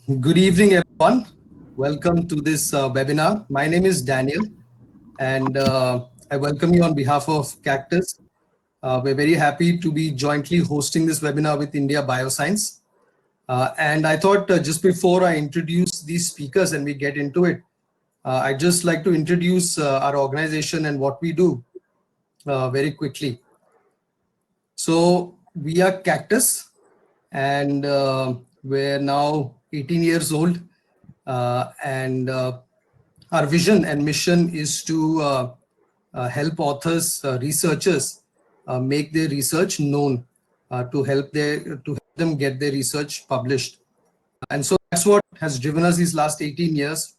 Good evening, everyone. Welcome to this webinar. My name is Daniel, and I welcome you on behalf of Cactus. We're very happy to be jointly hosting this webinar with India Bioscience. And I thought just before I introduce these speakers and we get into it, I'd just like to introduce our organization and what we do very quickly. So we are Cactus, and we're now 18 years old. And our vision and mission is to help authors, researchers make their research known, to help them get their research published. And so that's what has driven us these last 18 years.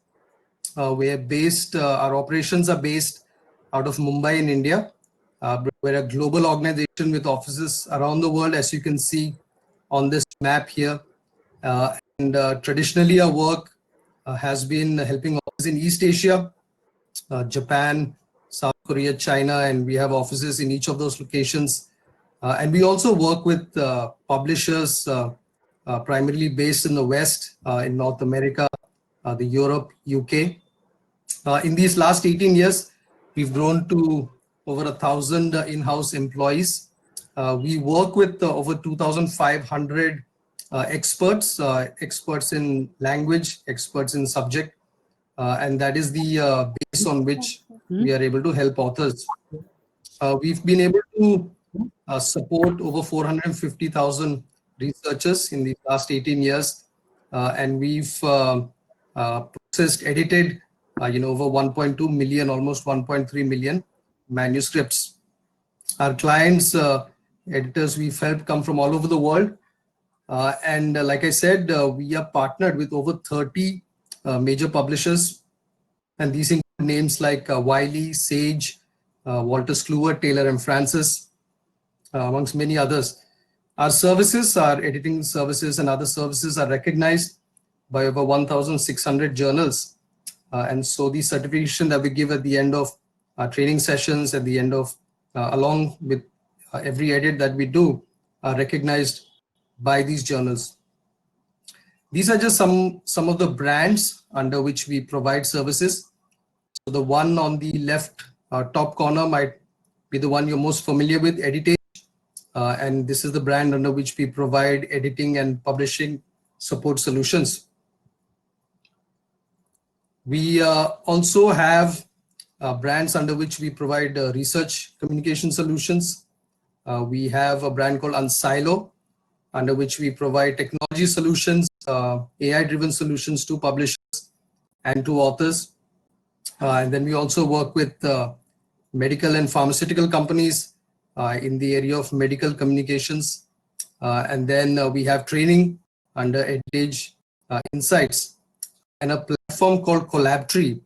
We're based, our operations are based out of Mumbai in India. We're a global organization with offices around the world, as you can see on this map here. And traditionally, our work has been helping authors in East Asia, Japan, South Korea, China, and we have offices in each of those locations. And we also work with publishers primarily based in the West, in North America, the Europe, UK. In these last 18 years, we've grown to over 1,000 in-house employees. We work with over 2,500 experts in language, experts in subject, and that is the base on which we are able to help authors. We've been able to support over 450,000 researchers in the last 18 years, and we've processed, edited, over 1.2 million, almost 1.3 million manuscripts. Our clients, editors we've helped come from all over the world. And like I said, we are partnered with over 30 major publishers, and these include names like Wiley, Sage, Walter Kluwer, Taylor and Francis, amongst many others. Our services, our editing services and other services are recognized by over 1,600 journals. And so the certification that we give at the end of our training sessions, at the end of, along with every edit that we do, are recognized by these journals. These are just some of the brands under which we provide services. So the one on the left top corner might be the one you're most familiar with, Editage. And this is the brand under which we provide editing and publishing support solutions. We also have brands under which we provide research communication solutions. We have a brand called Unsilo, under which we provide technology solutions, AI-driven solutions to publishers and to authors. And then we also work with medical and pharmaceutical companies in the area of medical communications. And then we have training under Editage Insights, and a platform called Collabtree,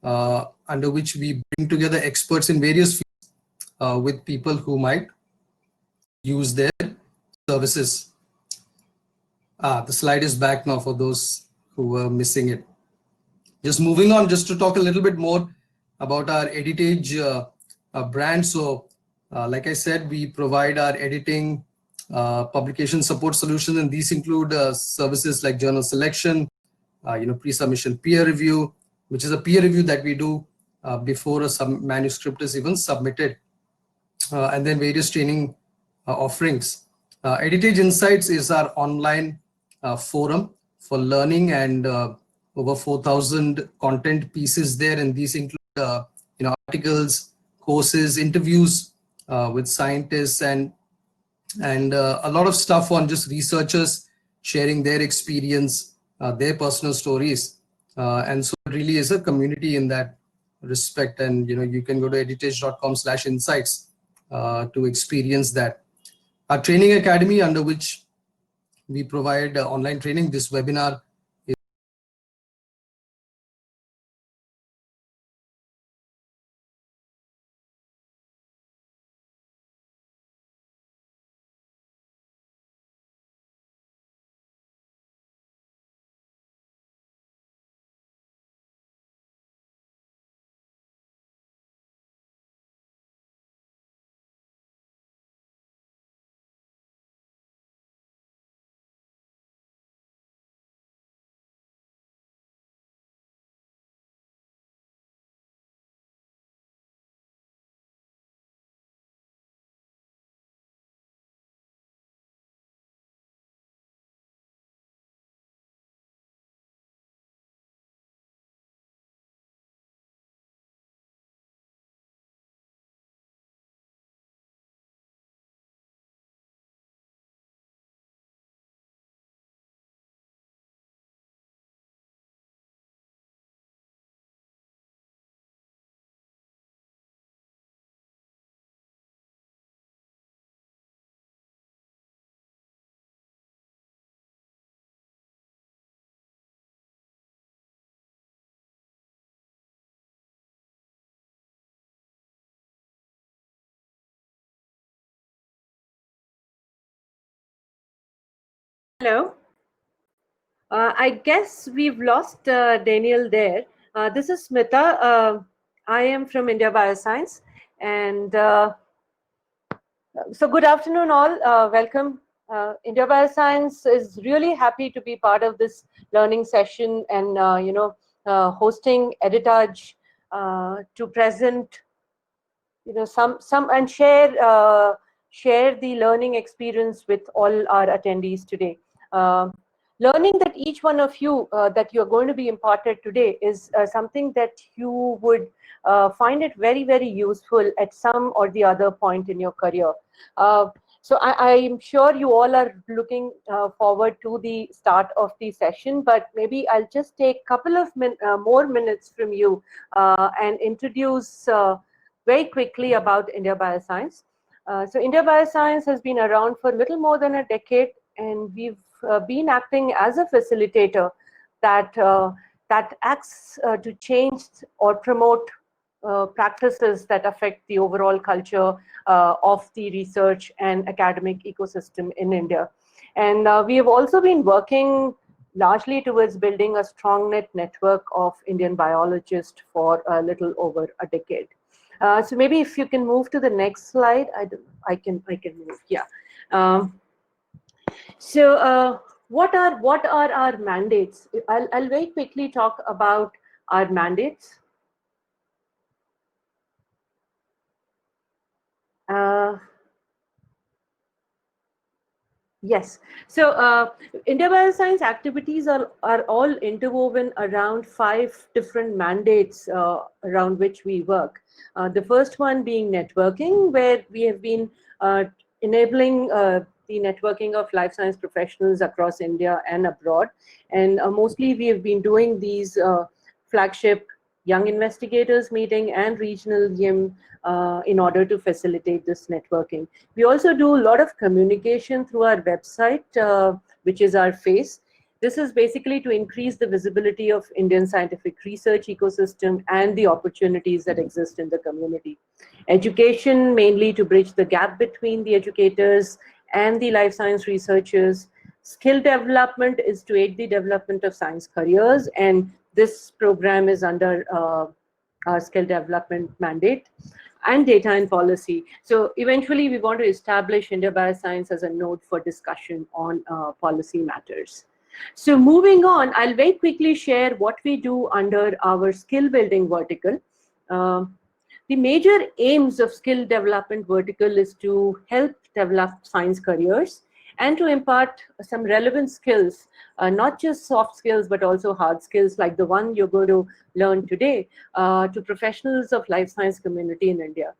under which we bring together experts in various fields with people who might use their services. The slide is back now for those who were missing it. Just moving on, just to talk a little bit more about our Editage brand. So like I said, we provide our editing, publication support solutions, and these include services like journal selection, pre-submission peer review, which is a peer review that we do before a manuscript is even submitted, and then various training offerings. Editage Insights is our online forum for learning, and over 4,000 content pieces there, and these include articles, courses, interviews with scientists, and a lot of stuff on just researchers sharing their experience, their personal stories. And so it really is a community in that respect. And you can go to editage.com/insights to experience that. Our training academy, under which we provide online training, this webinar Hello. I guess we've lost Daniel there. This is Smita. I am from India Bioscience. And so, good afternoon, all. Welcome. India Bioscience is really happy to be part of this learning session and, hosting Editage to present some and share the learning experience with all our attendees today. uh, Learning that each one of you that you're going to be imparted today is something that you would find it very, very useful at some or the other point in your career. I'm sure you all are looking forward to the start of the session, but maybe I'll just take a couple of more minutes from you and introduce very quickly about India Bioscience. So India Bioscience has been around for a little more than a decade, and we've been acting as a facilitator that that acts to change or promote practices that affect the overall culture of the research and academic ecosystem in India. And we have also been working largely towards building a strong network of Indian biologists for a little over a decade. So maybe if you can move to the next slide, I can move. Yeah. Um, so what are our mandates? I'll very quickly talk about our mandates. Uh, Yes. So India Bioscience activities are all interwoven around 5 different mandates around which we work. The first one being networking, where we have been enabling the networking of life science professionals across India and abroad. And mostly we have been doing these flagship young investigators meeting and regional YIM in order to facilitate this networking. We also do a lot of communication through our website, which is our face. This is basically to increase the visibility of Indian scientific research ecosystem and the opportunities that exist in the community. Education, mainly to bridge the gap between the educators and the life science researchers. Skill development is to aid the development of science careers, and this program is under our skill development mandate. And data and policy. So eventually we want to establish India Bioscience as a node for discussion on policy matters. So moving on, I'll very quickly share what we do under our skill building vertical. Um the major aims of skill development vertical is to help develop science careers and to impart some relevant skills, not just soft skills, but also hard skills like the one you're going to learn today, to professionals of life science community in India.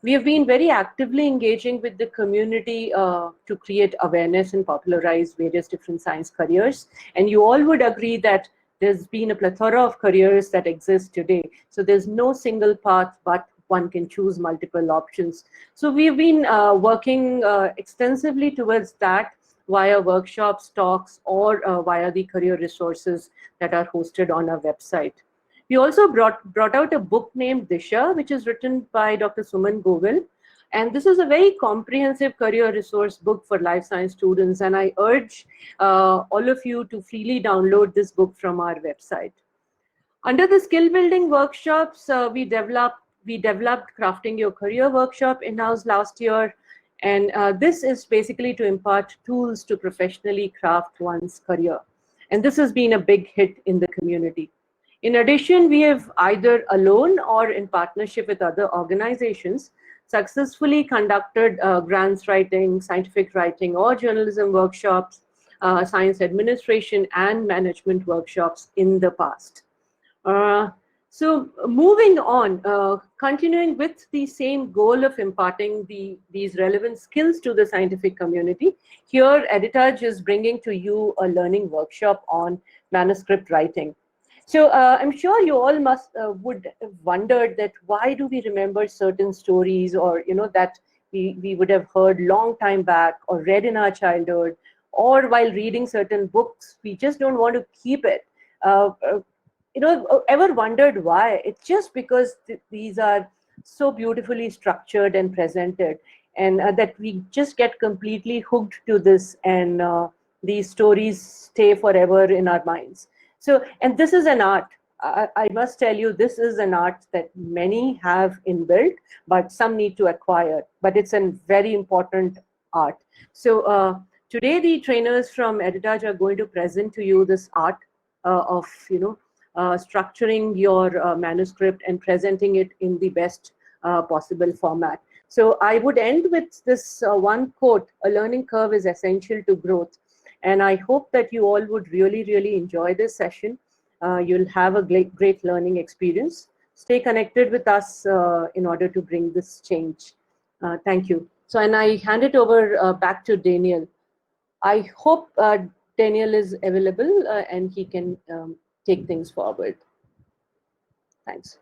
We have been very actively engaging with the community to create awareness and popularize various different science careers. And you all would agree that there's been a plethora of careers that exist today. So there's no single path, but one can choose multiple options. So we've been working extensively towards that via workshops, talks, or via the career resources that are hosted on our website. We also brought out a book named Disha, which is written by Dr. Suman Govil. And this is a very comprehensive career resource book for life science students. And I urge all of you to freely download this book from our website. Under the skill building workshops, we developed Crafting Your Career workshop in-house last year. And this is basically to impart tools to professionally craft one's career. And this has been a big hit in the community. In addition, we have either alone or in partnership with other organizations successfully conducted grants writing, scientific writing, or journalism workshops, science administration and management workshops in the past. Uh, so moving on, continuing with the same goal of imparting these relevant skills to the scientific community, here Editage is bringing to you a learning workshop on manuscript writing. So I'm sure you all would have wondered that why do we remember certain stories, or that we would have heard long time back or read in our childhood, or while reading certain books we just don't want to keep it. Ever wondered why? It's just because these are so beautifully structured and presented, and that we just get completely hooked to this, and these stories stay forever in our minds. So, and this is an art. I must tell you, this is an art that many have inbuilt, but some need to acquire. But it's a very important art. So today, the trainers from Editage are going to present to you this art of structuring your manuscript and presenting it in the best possible format. So I would end with this one quote: "A learning curve is essential to growth." And I hope that you all would really, really enjoy this session. You'll have a great learning experience. Stay connected with us in order to bring this change. Thank you. So, and I hand it over back to Daniel. I hope Daniel is available and he can take things forward. Thanks.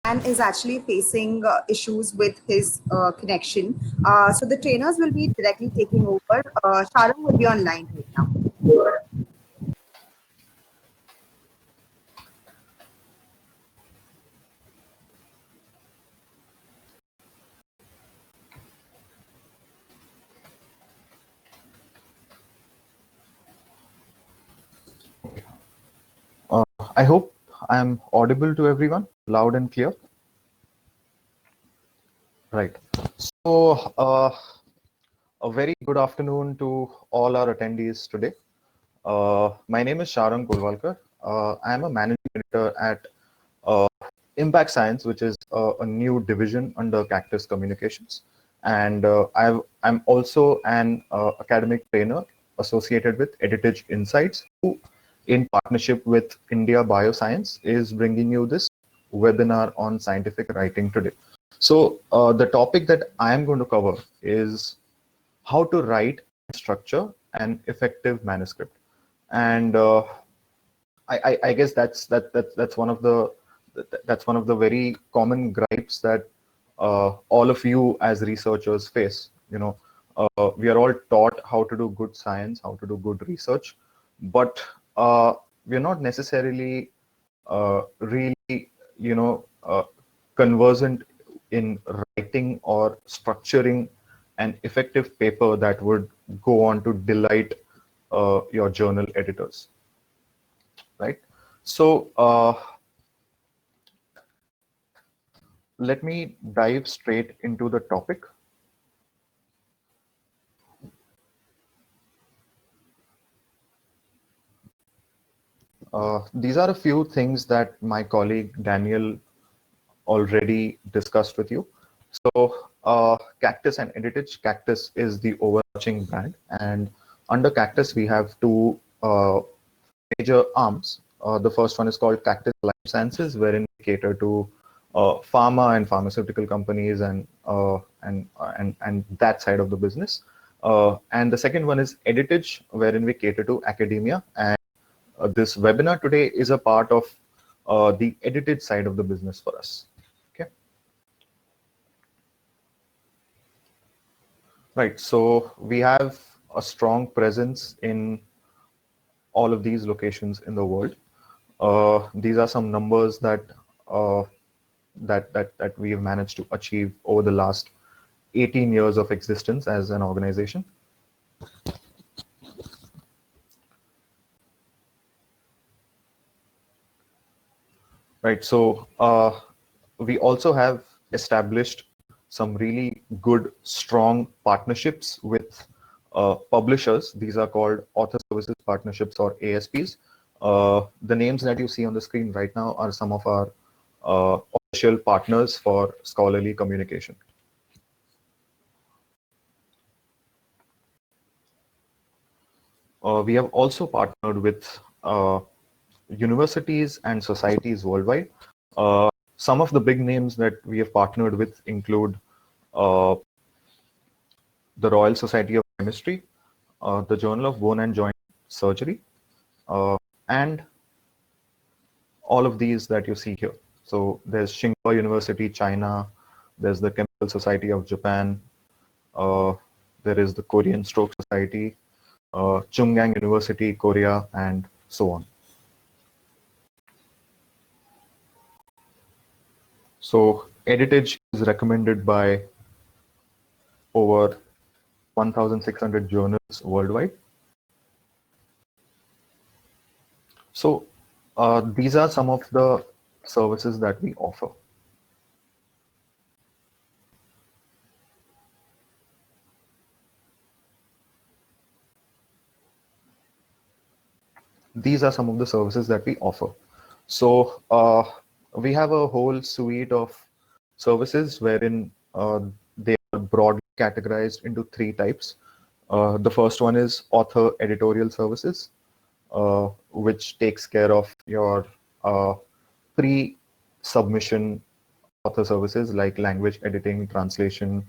And is actually facing issues with his connection. So the trainers will be directly taking over. Sharon will be online right now. I hope I'm audible to everyone, loud and clear. Right. So, a very good afternoon to all our attendees today. My name is Sharang Kulwalkar. I am a managing editor at Impact Science, which is a new division under Cactus Communications. And I'm also an academic trainer associated with Editage Insights, who, in partnership with India Bioscience, is bringing you this webinar on scientific writing today. So the topic that I am going to cover is how to write and structure an effective manuscript. And I guess that's one of the very common gripes that all of you as researchers face. We are all taught how to do good science, how to do good research, but we're not necessarily really, conversant in writing or structuring an effective paper that would go on to delight your journal editors, right? So let me dive straight into the topic. These are a few things that my colleague Daniel already discussed with you. So Cactus and Editage. Cactus is the overarching brand, and under Cactus we have two major arms. The first one is called Cactus Life Sciences, wherein we cater to pharma and pharmaceutical companies and that side of the business. And the second one is Editage, wherein we cater to academia. And this webinar today is a part of the edited side of the business for us. Okay. Right. So we have a strong presence in all of these locations in the world. These are some numbers that that we have managed to achieve over the last 18 years of existence as an organization. Right. So we also have established some really good, strong partnerships with publishers. These are called author services partnerships, or ASPs. The names that you see on the screen right now are some of our official partners for scholarly communication. We have also partnered with universities and societies worldwide. Some of the big names that we have partnered with include the Royal Society of Chemistry, the Journal of Bone and Joint Surgery, and all of these that you see here. So there's Tsinghua University, China, there's the Chemical Society of Japan, there is the Korean Stroke Society, Chunggang University, Korea, and so on. So Editage is recommended by over 1,600 journals worldwide. So these are some of the services that we offer. These are some of the services that we offer. So we have a whole suite of services wherein they are broadly categorized into three types. The first one is author editorial services, which takes care of your pre-submission author services like language editing, translation,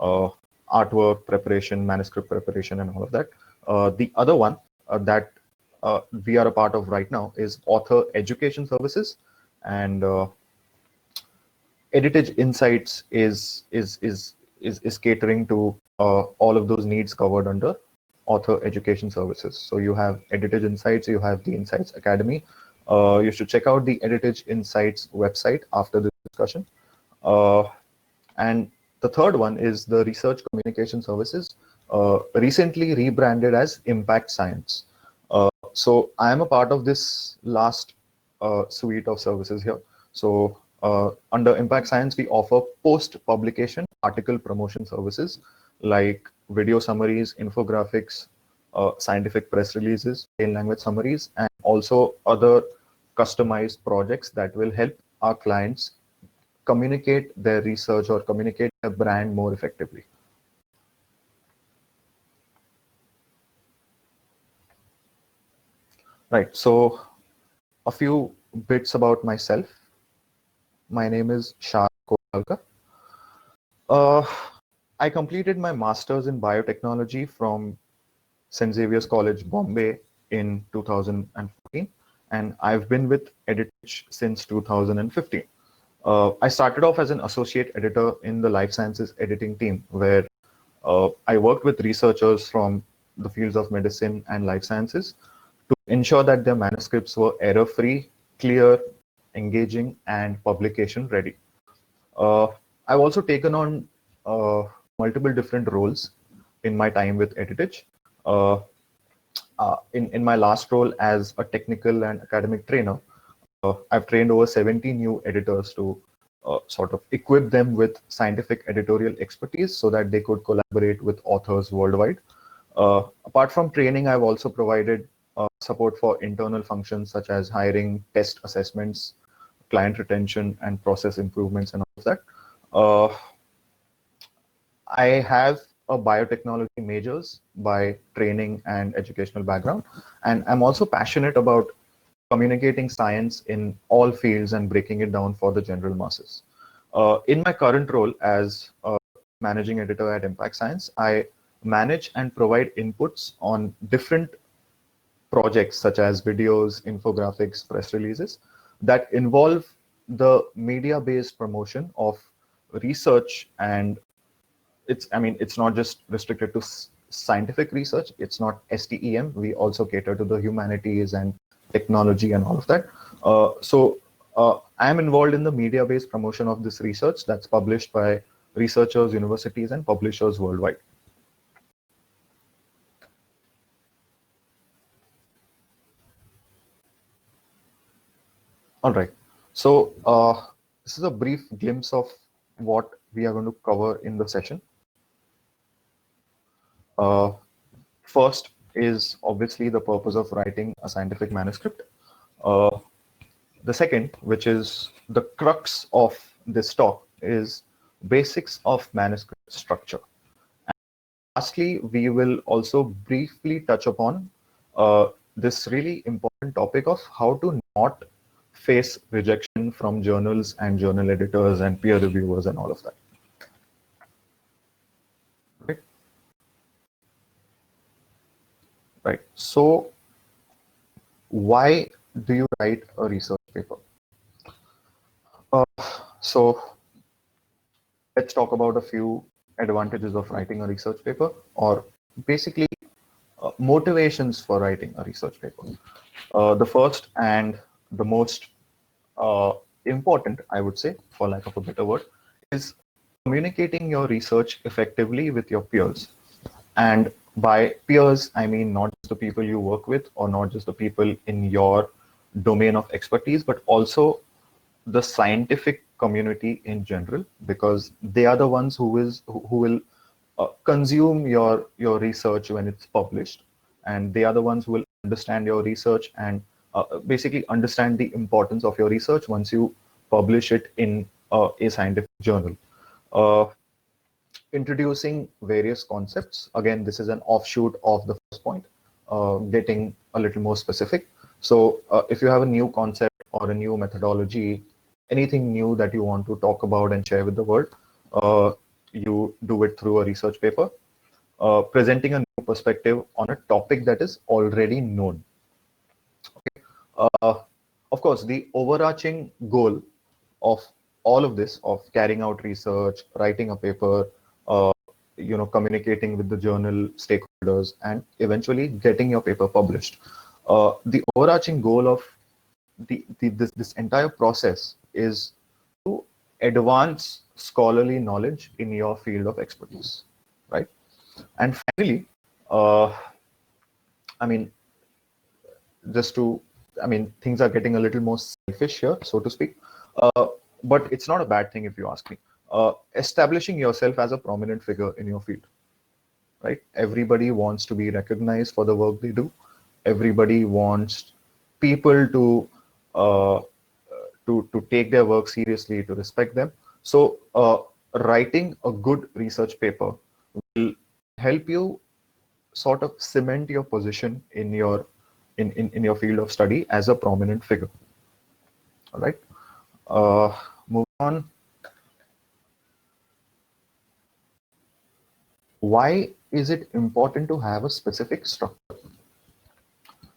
artwork preparation, manuscript preparation, and all of that. The other one that we are a part of right now is author education services, and Editage Insights is catering to all of those needs covered under author education services. So you have Editage Insights, you have the Insights Academy. You should check out the Editage Insights website after this discussion. And the third one is the Research Communication Services, recently rebranded as Impact Science. So I am a part of this last suite of services here. So under Impact Science, we offer post-publication article promotion services like video summaries, infographics, scientific press releases, plain language summaries, and also other customized projects that will help our clients communicate their research or communicate their brand more effectively. Right, so a few bits about myself. My name is Shah Kovalkar. I completed my master's in biotechnology from St. Xavier's College, Bombay in 2014, and I've been with Editage since 2015. I started off as an associate editor in the life sciences editing team, where I worked with researchers from the fields of medicine and life sciences to ensure that their manuscripts were error-free, clear, engaging, and publication ready. I've also taken on multiple different roles in my time with Editage. In my last role as a technical and academic trainer, I've trained over 70 new editors to sort of equip them with scientific editorial expertise so that they could collaborate with authors worldwide. Apart from training, I've also provided support for internal functions such as hiring, test assessments, client retention, and process improvements, and all of that. I have a biotechnology majors by training and educational background, and I'm also passionate about communicating science in all fields and breaking it down for the general masses. In my current role as managing editor at Impact Science, I manage and provide inputs on different projects such as videos, infographics, press releases that involve the media-based promotion of research. And it's not just restricted to scientific research. It's not STEM. We also cater to the humanities and technology and all of that. So I am involved in the media-based promotion of this research that's published by researchers, universities, and publishers worldwide. All right. So this is a brief glimpse of what we are going to cover in the session. First is obviously the purpose of writing a scientific manuscript. The second, which is the crux of this talk, is basics of manuscript structure. And lastly, we will also briefly touch upon this really important topic of how to not face rejection from journals and journal editors and peer reviewers and all of that. Right. Right. So why do you write a research paper? So let's talk about a few advantages of writing a research paper, or basically motivations for writing a research paper. The first and the most important, I would say, for lack of a better word, is communicating your research effectively with your peers. And by peers, I mean not just the people you work with or not just the people in your domain of expertise, but also the scientific community in general, because they are the ones who will consume your research when it's published, and they are the ones who will understand your research and basically understand the importance of your research once you publish it in a scientific journal. Uh, Introducing various concepts. Again, this is an offshoot of the first point, getting a little more specific. So if you have a new concept or a new methodology, anything new that you want to talk about and share with the world, you do it through a research paper, presenting a new perspective on a topic that is already known. Uh, of course, the overarching goal of all of this, of carrying out research, writing a paper, uh, communicating with the journal stakeholders, and eventually getting your paper published. The overarching goal of this entire process is to advance scholarly knowledge in your field of expertise, right? And finally, I mean, just to, I mean, things are getting a little more selfish here, so to speak. But it's not a bad thing if you ask me. Establishing yourself as a prominent figure in your field, right? Everybody wants to be recognized for the work they do. Everybody wants people uh, to take their work seriously, to respect them. So writing a good research paper will help you sort of cement your position in in your field of study as a prominent figure. All right. Move on. Why is it important to have a specific structure?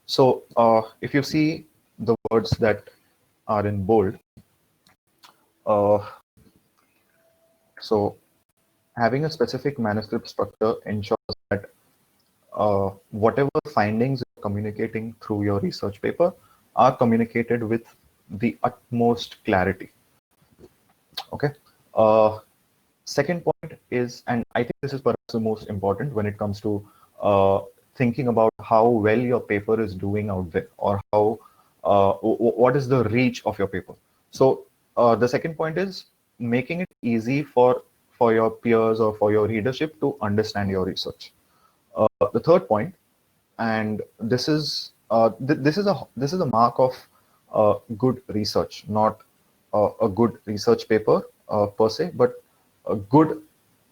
So if you see the words that are in bold, uh, so having a specific manuscript structure ensures that whatever findings you're communicating through your research paper are communicated with the utmost clarity. Okay. Second point is, and I think this is perhaps the most important when it comes to thinking about how well your paper is doing out there, or how what is the reach of your paper. So the second point is making it easy for your peers or for your readership to understand your research. The third point, and this is a mark of good research, not a good research paper per se, but a good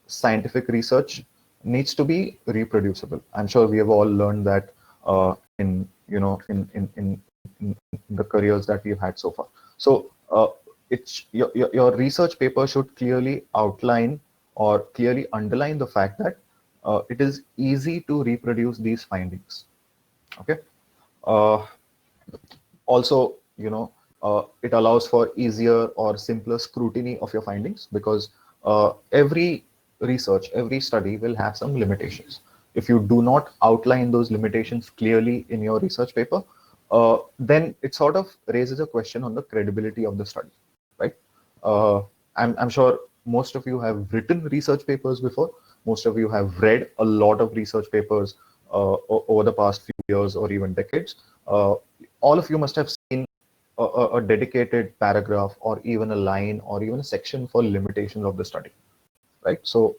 scientific research needs to be reproducible. I'm sure we have all learned that in in the careers that we've had so far. So it's your research paper should clearly outline or clearly underline the fact that it is easy to reproduce these findings. Okay. Uh, Also, it allows for easier or simpler scrutiny of your findings, because every research, every study will have some limitations. If you do not outline those limitations clearly in your research paper, then it sort of raises a question on the credibility of the study, right? Uh, I'm sure most of you have written research papers before. Most of you have read a lot of research papers over the past few years or even decades. All of you must have seen a dedicated paragraph or even a line or even a section for limitations of the study, right? So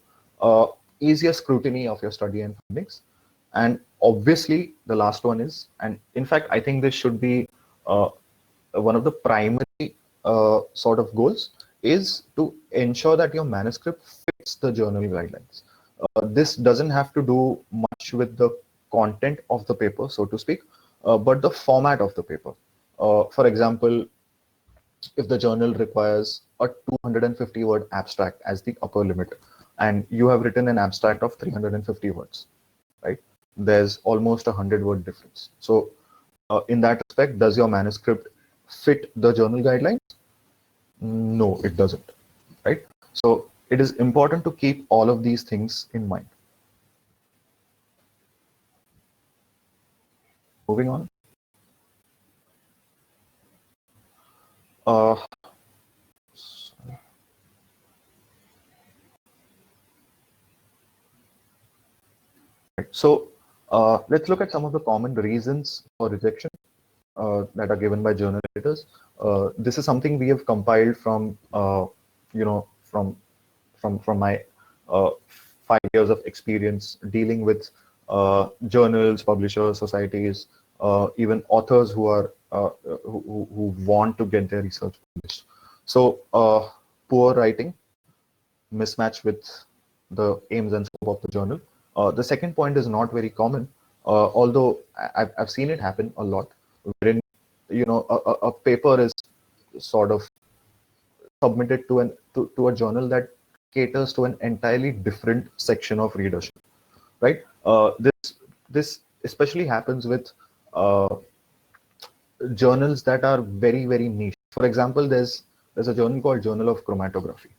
easier scrutiny of your study and findings. And obviously the last one is, and in fact, I think this should be one of the primary sort of goals, is to ensure that your manuscript fits the journal guidelines. This doesn't have to do much with the content of the paper, so to speak, but the format of the paper. For example, if the journal requires a 250 word abstract as the upper limit, and you have written an abstract of 350 words, right? There's almost 100 word difference. So in that respect, does your manuscript fit the journal guidelines? No, it doesn't, right? So it is important to keep all of these things in mind. Moving on. So let's look at some of the common reasons for rejection that are given by journal editors. This is something we have compiled from, from my 5 years of experience dealing with journals, publishers, societies, even authors who are who want to get their research published. So poor writing, mismatch with the aims and scope of the journal. The second point is not very common, although I've seen it happen a lot, wherein a paper is sort of submitted to a journal that caters to an entirely different section of readership, right? This especially happens with journals that are very, very niche. For example, there's a journal called Journal of Chromatography,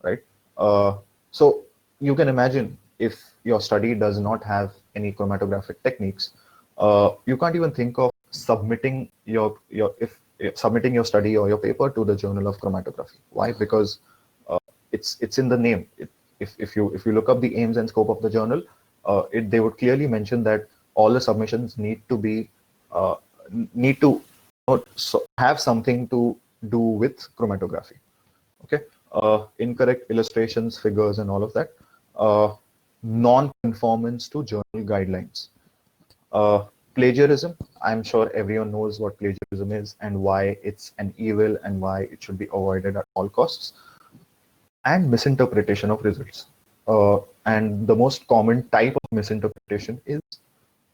right? So you can imagine if your study does not have any chromatographic techniques, you can't even think of submitting submitting your study or your paper to the Journal of Chromatography. Why? Because it's in the name. If you look up the aims and scope of the journal, they would clearly mention that all the submissions need to be have something to do with chromatography. Okay, incorrect illustrations, figures, and all of that. Non-conformance to journal guidelines. Plagiarism. I'm sure everyone knows what plagiarism is and why it's an evil and why it should be avoided at all costs. And misinterpretation of results. And the most common type of misinterpretation is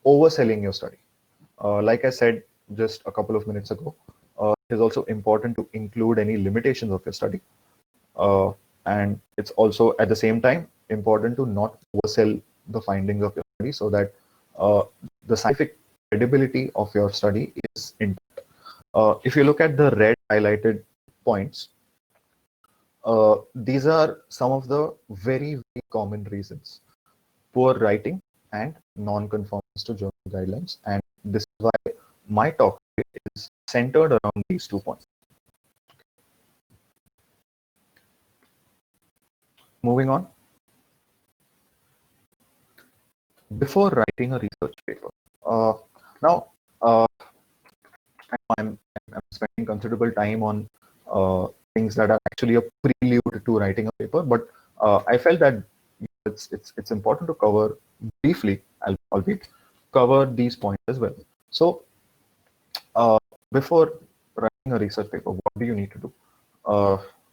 overselling your study. Like I said just a couple of minutes ago, it is also important to include any limitations of your study. And it's also at the same time important to not oversell the findings of your study so that the scientific credibility of your study is intact. If you look at the red highlighted points, these are some of the very, very common reasons: poor writing and non-conformance to journal guidelines. And this is why my talk is centered around these 2 points. Moving on. Before writing a research paper, now I'm spending considerable time on things that are actually a prelude to writing a paper, but I felt that it's important to cover briefly, albeit cover these points as well. So before writing a research paper, what do you need to do?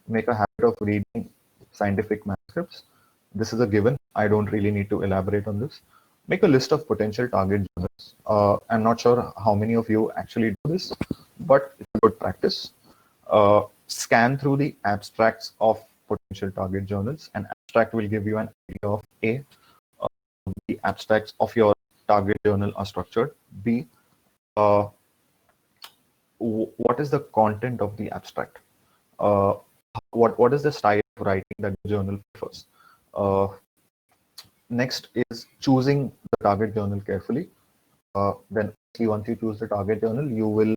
Make a habit of reading scientific manuscripts. This is a given. I don't really need to elaborate on this. Make a list of potential target journals. I'm not sure how many of you actually do this, but it's a good practice. Scan through the abstracts of potential target journals. An abstract will give you an idea of A, the abstracts of your target journal are structured. B, what is the content of the abstract? What is the style of writing that the journal prefers? Next is choosing the target journal carefully. Then once you choose the target journal, you will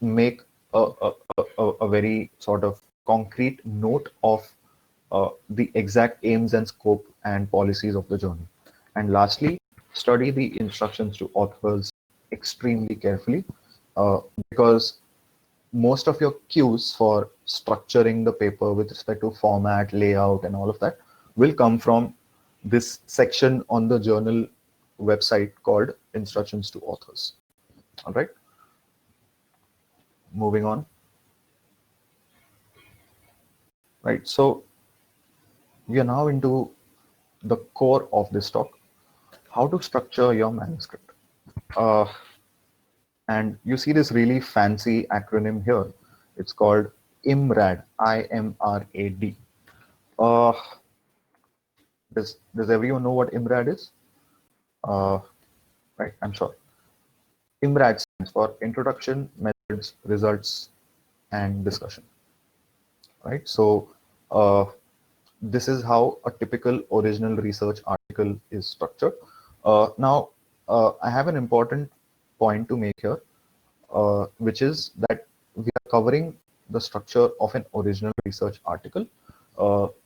make a very sort of concrete note of the exact aims and scope and policies of the journal. And lastly, study the instructions to authors extremely carefully, because most of your cues for structuring the paper with respect to format, layout, and all of that will come from this section on the journal website called Instructions to Authors. All right. Moving on. Right. So we are now into the core of this talk: how to structure your manuscript. And you see this really fancy acronym here. It's called IMRAD, IMRAD. Does everyone know what IMRAD is? Right, I'm sure. IMRAD stands for Introduction, Methods, Results, and Discussion. Right, so this is how a typical original research article is structured. Now, I have an important point to make here, which is that we are covering the structure of an original research article.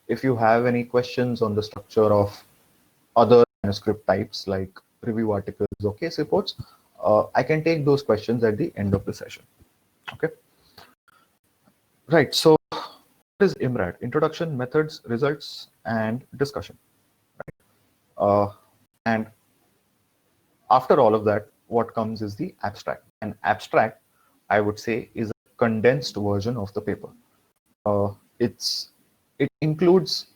If you have any questions on the structure of other manuscript types like review articles or case reports, I can take those questions at the end of the session. Okay. Right. So what is IMRAD? Introduction, methods, results, and discussion. Right. And after all of that, what comes is the abstract. An abstract, I would say, is a condensed version of the paper. It includes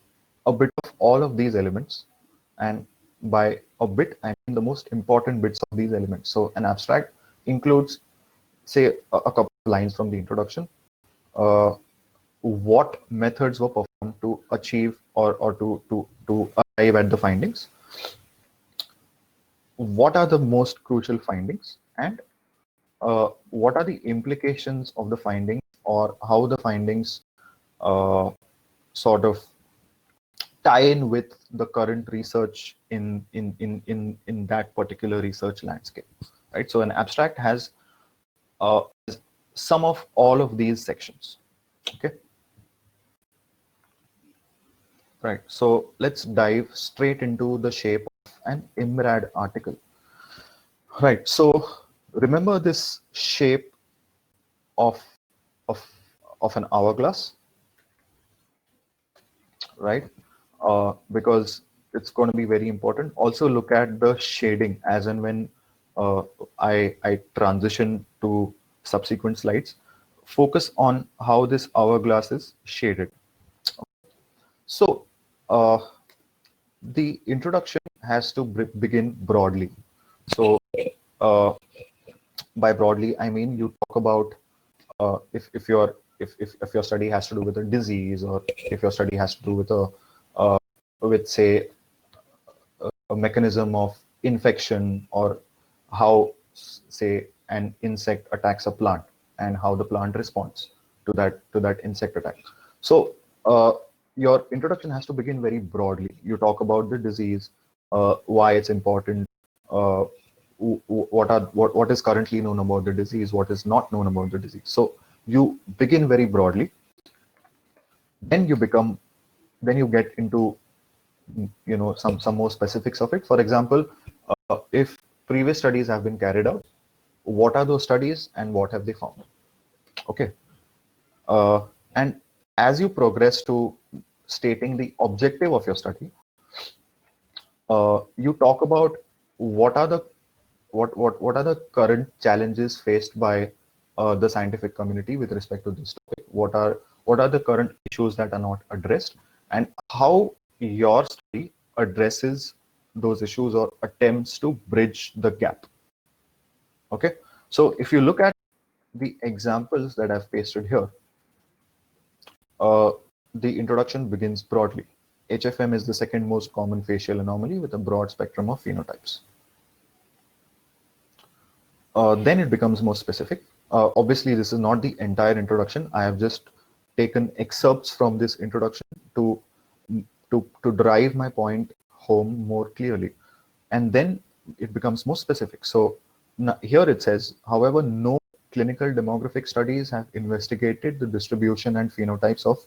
a bit of all of these elements, and by a bit, I mean the most important bits of these elements. So an abstract includes, say, a couple of lines from the introduction, what methods were performed to achieve or to arrive at the findings, what are the most crucial findings, and what are the implications of the findings, or how the findings sort of tie in with the current research in that particular research landscape, right? So an abstract has some of all of these sections. Okay. Right. So let's dive straight into the shape of an IMRAD article. Right. So remember this shape of of of an hourglass, right? Because it's going to be very important. Also look at the shading as and when I transition to subsequent slides. Focus on how this hourglass is shaded. So the introduction has to begin broadly. So by broadly, I mean you talk about if your study has to do with a disease, or if your study has to do with with say a mechanism of infection, or how say an insect attacks a plant and how the plant responds to that insect attack. So your introduction has to begin very broadly. You talk about the disease, why it's important, what is currently known about the disease, what is not known about the disease. So you begin very broadly, then you get into some more specifics of it. For example, if previous studies have been carried out, what are those studies and what have they found? Okay. And as you progress to stating the objective of your study, you talk about what are the current challenges faced by the scientific community with respect to this topic. What are the current issues that are not addressed, and how your study addresses those issues or attempts to bridge the gap. Okay, so if you look at the examples that I've pasted here, the introduction begins broadly. HFM is the second most common facial anomaly with a broad spectrum of phenotypes. Then it becomes more specific. Obviously, this is not the entire introduction. I have just taken excerpts from this introduction to drive my point home more clearly. And then it becomes more specific. So here it says, however, no clinical demographic studies have investigated the distribution and phenotypes of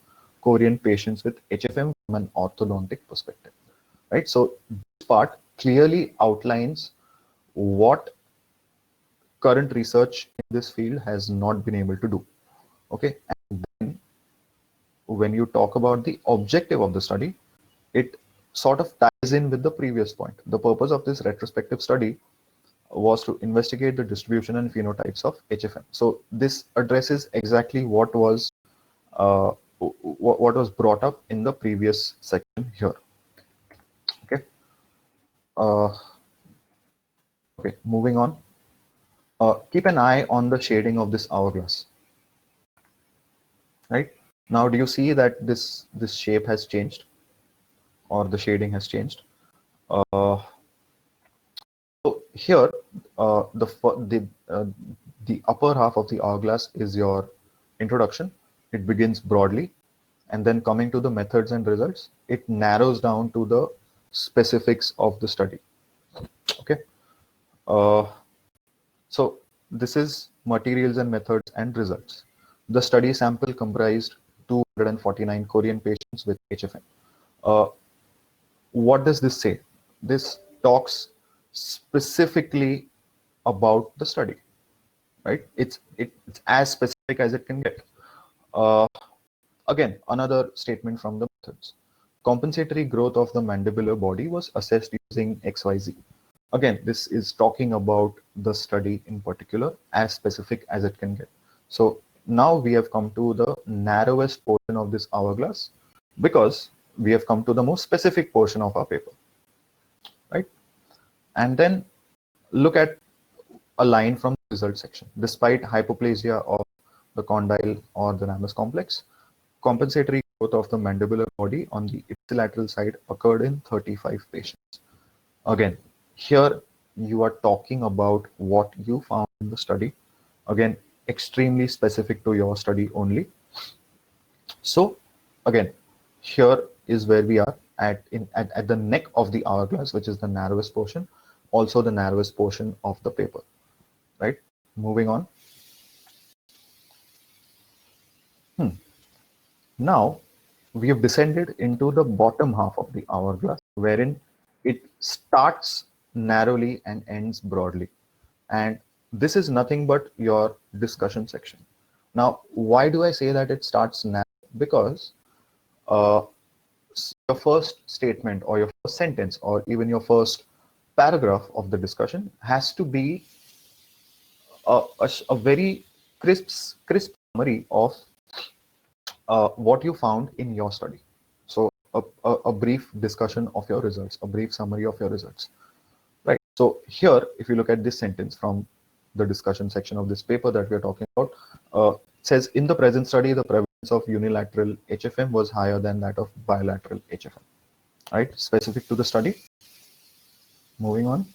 Korean patients with HFM from an orthodontic perspective, right? So this part clearly outlines what current research in this field has not been able to do. Okay, and then when you talk about the objective of the study, it sort of ties in with the previous point. The purpose of this retrospective study was to investigate the distribution and phenotypes of HFM. So this addresses exactly what was brought up in the previous section here. Okay. Okay. Moving on. Keep an eye on the shading of this hourglass. Right now, do you see that this shape has changed, or the shading has changed? So here, the upper half of the hourglass is your introduction. It begins broadly, and then coming to the methods and results, it narrows down to the specifics of the study. Okay. So this is materials and methods and results. The study sample comprised 249 Korean patients with HFM. What does this say? This talks specifically about the study, right? It's as specific as it can get. Again, another statement from the methods. Compensatory growth of the mandibular body was assessed using XYZ. Again, this is talking about the study in particular, as specific as it can get. So now we have come to the narrowest portion of this hourglass, because we have come to the most specific portion of our paper, right? And then look at a line from the result section. Despite hypoplasia of the condyle or the ramus complex, compensatory growth of the mandibular body on the ipsilateral side occurred in 35 patients. Again, here you are talking about what you found in the study. Again, extremely specific to your study only. So again, here is where we are at the neck of the hourglass, which is the narrowest portion, also the narrowest portion of the paper, right? Moving on. Now we have descended into the bottom half of the hourglass, wherein it starts narrowly and ends broadly. And this is nothing but your discussion section. Now, why do I say that it starts narrow? Because your first statement or your first sentence or even your first paragraph of the discussion has to be a very crisp summary of what you found in your study. So a brief discussion of your results, a brief summary of your results, right? So here, if you look at this sentence from the discussion section of this paper that we're talking about, it says, in the present study, the prevalence of unilateral HFM was higher than that of bilateral HFM, right? Specific to the study. Moving on.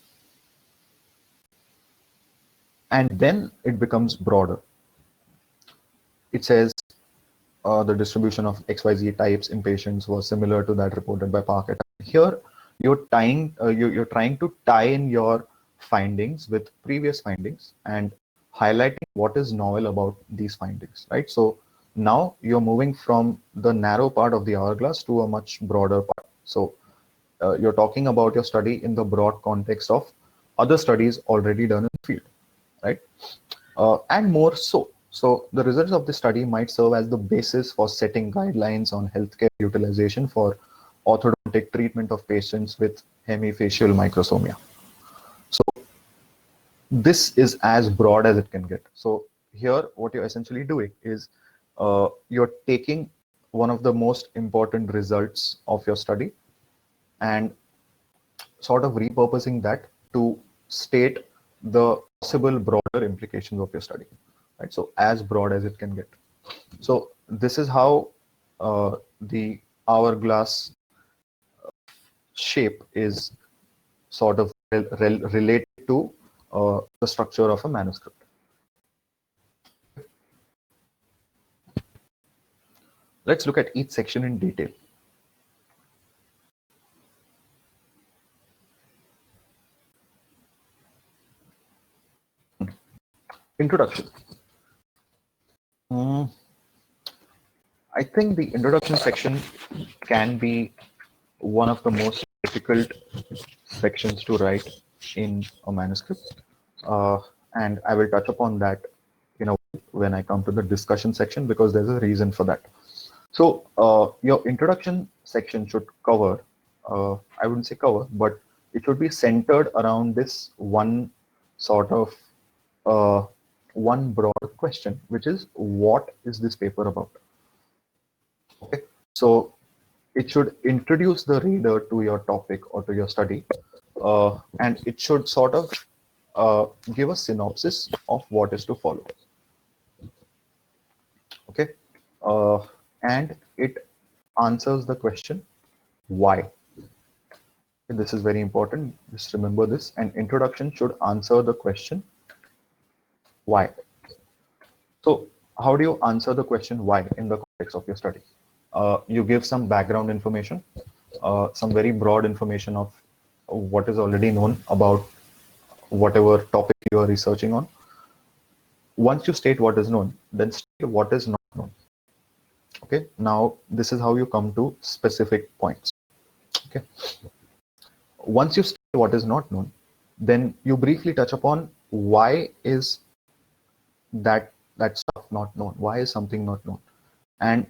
And then it becomes broader. It says, the distribution of XYZ types in patients was similar to that reported by Park et al. Here, you're trying to tie in your findings with previous findings and highlighting what is novel about these findings, right? So now you're moving from the narrow part of the hourglass to a much broader part. So you're talking about your study in the broad context of other studies already done in the field, right? And more so. So the results of the study might serve as the basis for setting guidelines on healthcare utilization for orthodontic treatment of patients with hemifacial microsomia. So this is as broad as it can get. So here, what you're essentially doing is you're taking one of the most important results of your study and sort of repurposing that to state the possible broader implications of your study, right? So as broad as it can get. So this is how the hourglass shape is sort of related to the structure of a manuscript. Let's look at each section in detail. Introduction. I think the introduction section can be one of the most difficult sections to write in a manuscript. And I will touch upon that, when I come to the discussion section, because there's a reason for that. So your introduction section should cover, I wouldn't say cover, but it should be centered around this one sort of one broad question, which is, what is this paper about? Okay, so it should introduce the reader to your topic or to your study, and it should sort of give a synopsis of what is to follow. Okay, and it answers the question, why? And this is very important. Just remember this. An introduction should answer the question, why? So how do you answer the question why in the context of your study? You give some background information, some very broad information of what is already known about whatever topic you are researching on. Once you state what is known, then state what is not known. Okay, now this is how you come to specific points. Okay, once you state what is not known, then you briefly touch upon why is that stuff not known, why is something not known, and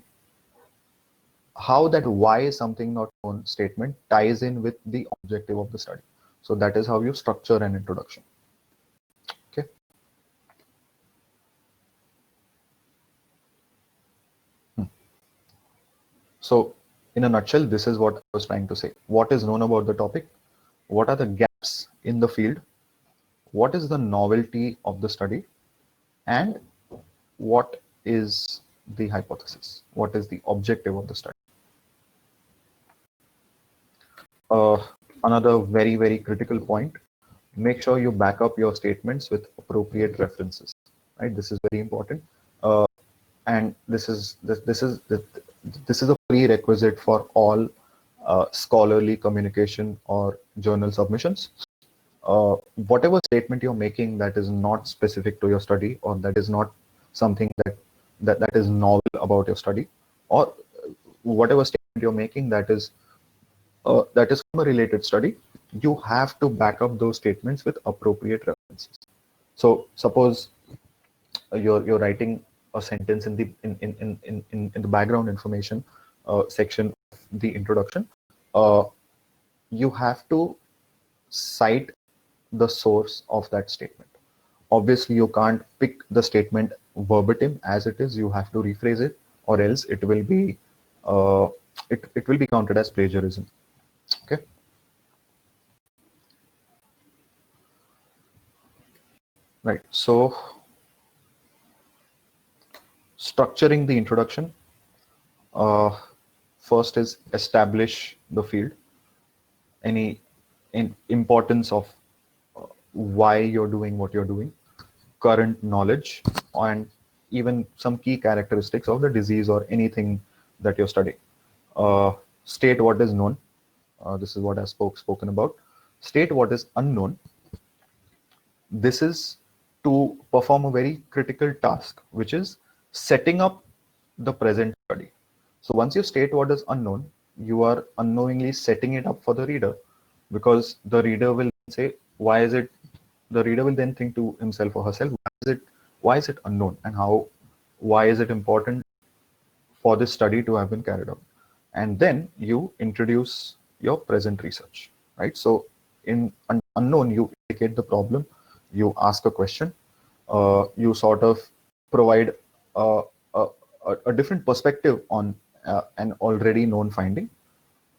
how that why is something not known statement ties in with the objective of the study. So that is how you structure an introduction. Okay. So in a nutshell, this is what I was trying to say. What is known about the topic? What are the gaps in the field? What is the novelty of the study? And what is the hypothesis? What is the objective of the study? Another very, very critical point, make sure you back up your statements with appropriate references, right? This is very important. And this is a prerequisite for all scholarly communication or journal submissions. Whatever statement you're making that is not specific to your study, or that is not something that is novel about your study, or whatever statement you're making that is from a related study, you have to back up those statements with appropriate references. So suppose you're writing a sentence in the background information section of the introduction. You have to cite the source of that statement. Obviously, you can't pick the statement verbatim as it is. You have to rephrase it, or else it will be it will be counted as plagiarism. Okay. Right. So structuring the introduction. First is establish the field, any importance of why you're doing what you're doing, current knowledge, and even some key characteristics of the disease or anything that you're studying. State what is known. This is what I spoken about. State what is unknown. This is to perform a very critical task, which is setting up the present study. So once you state what is unknown, you are unknowingly setting it up for the reader, because the reader will say, why is it, the reader will then think to himself or herself, why is it unknown, and why is it important for this study to have been carried out? And then you introduce your present research, right? So in unknown, you indicate the problem, you ask a question, you sort of provide a different perspective on an already known finding,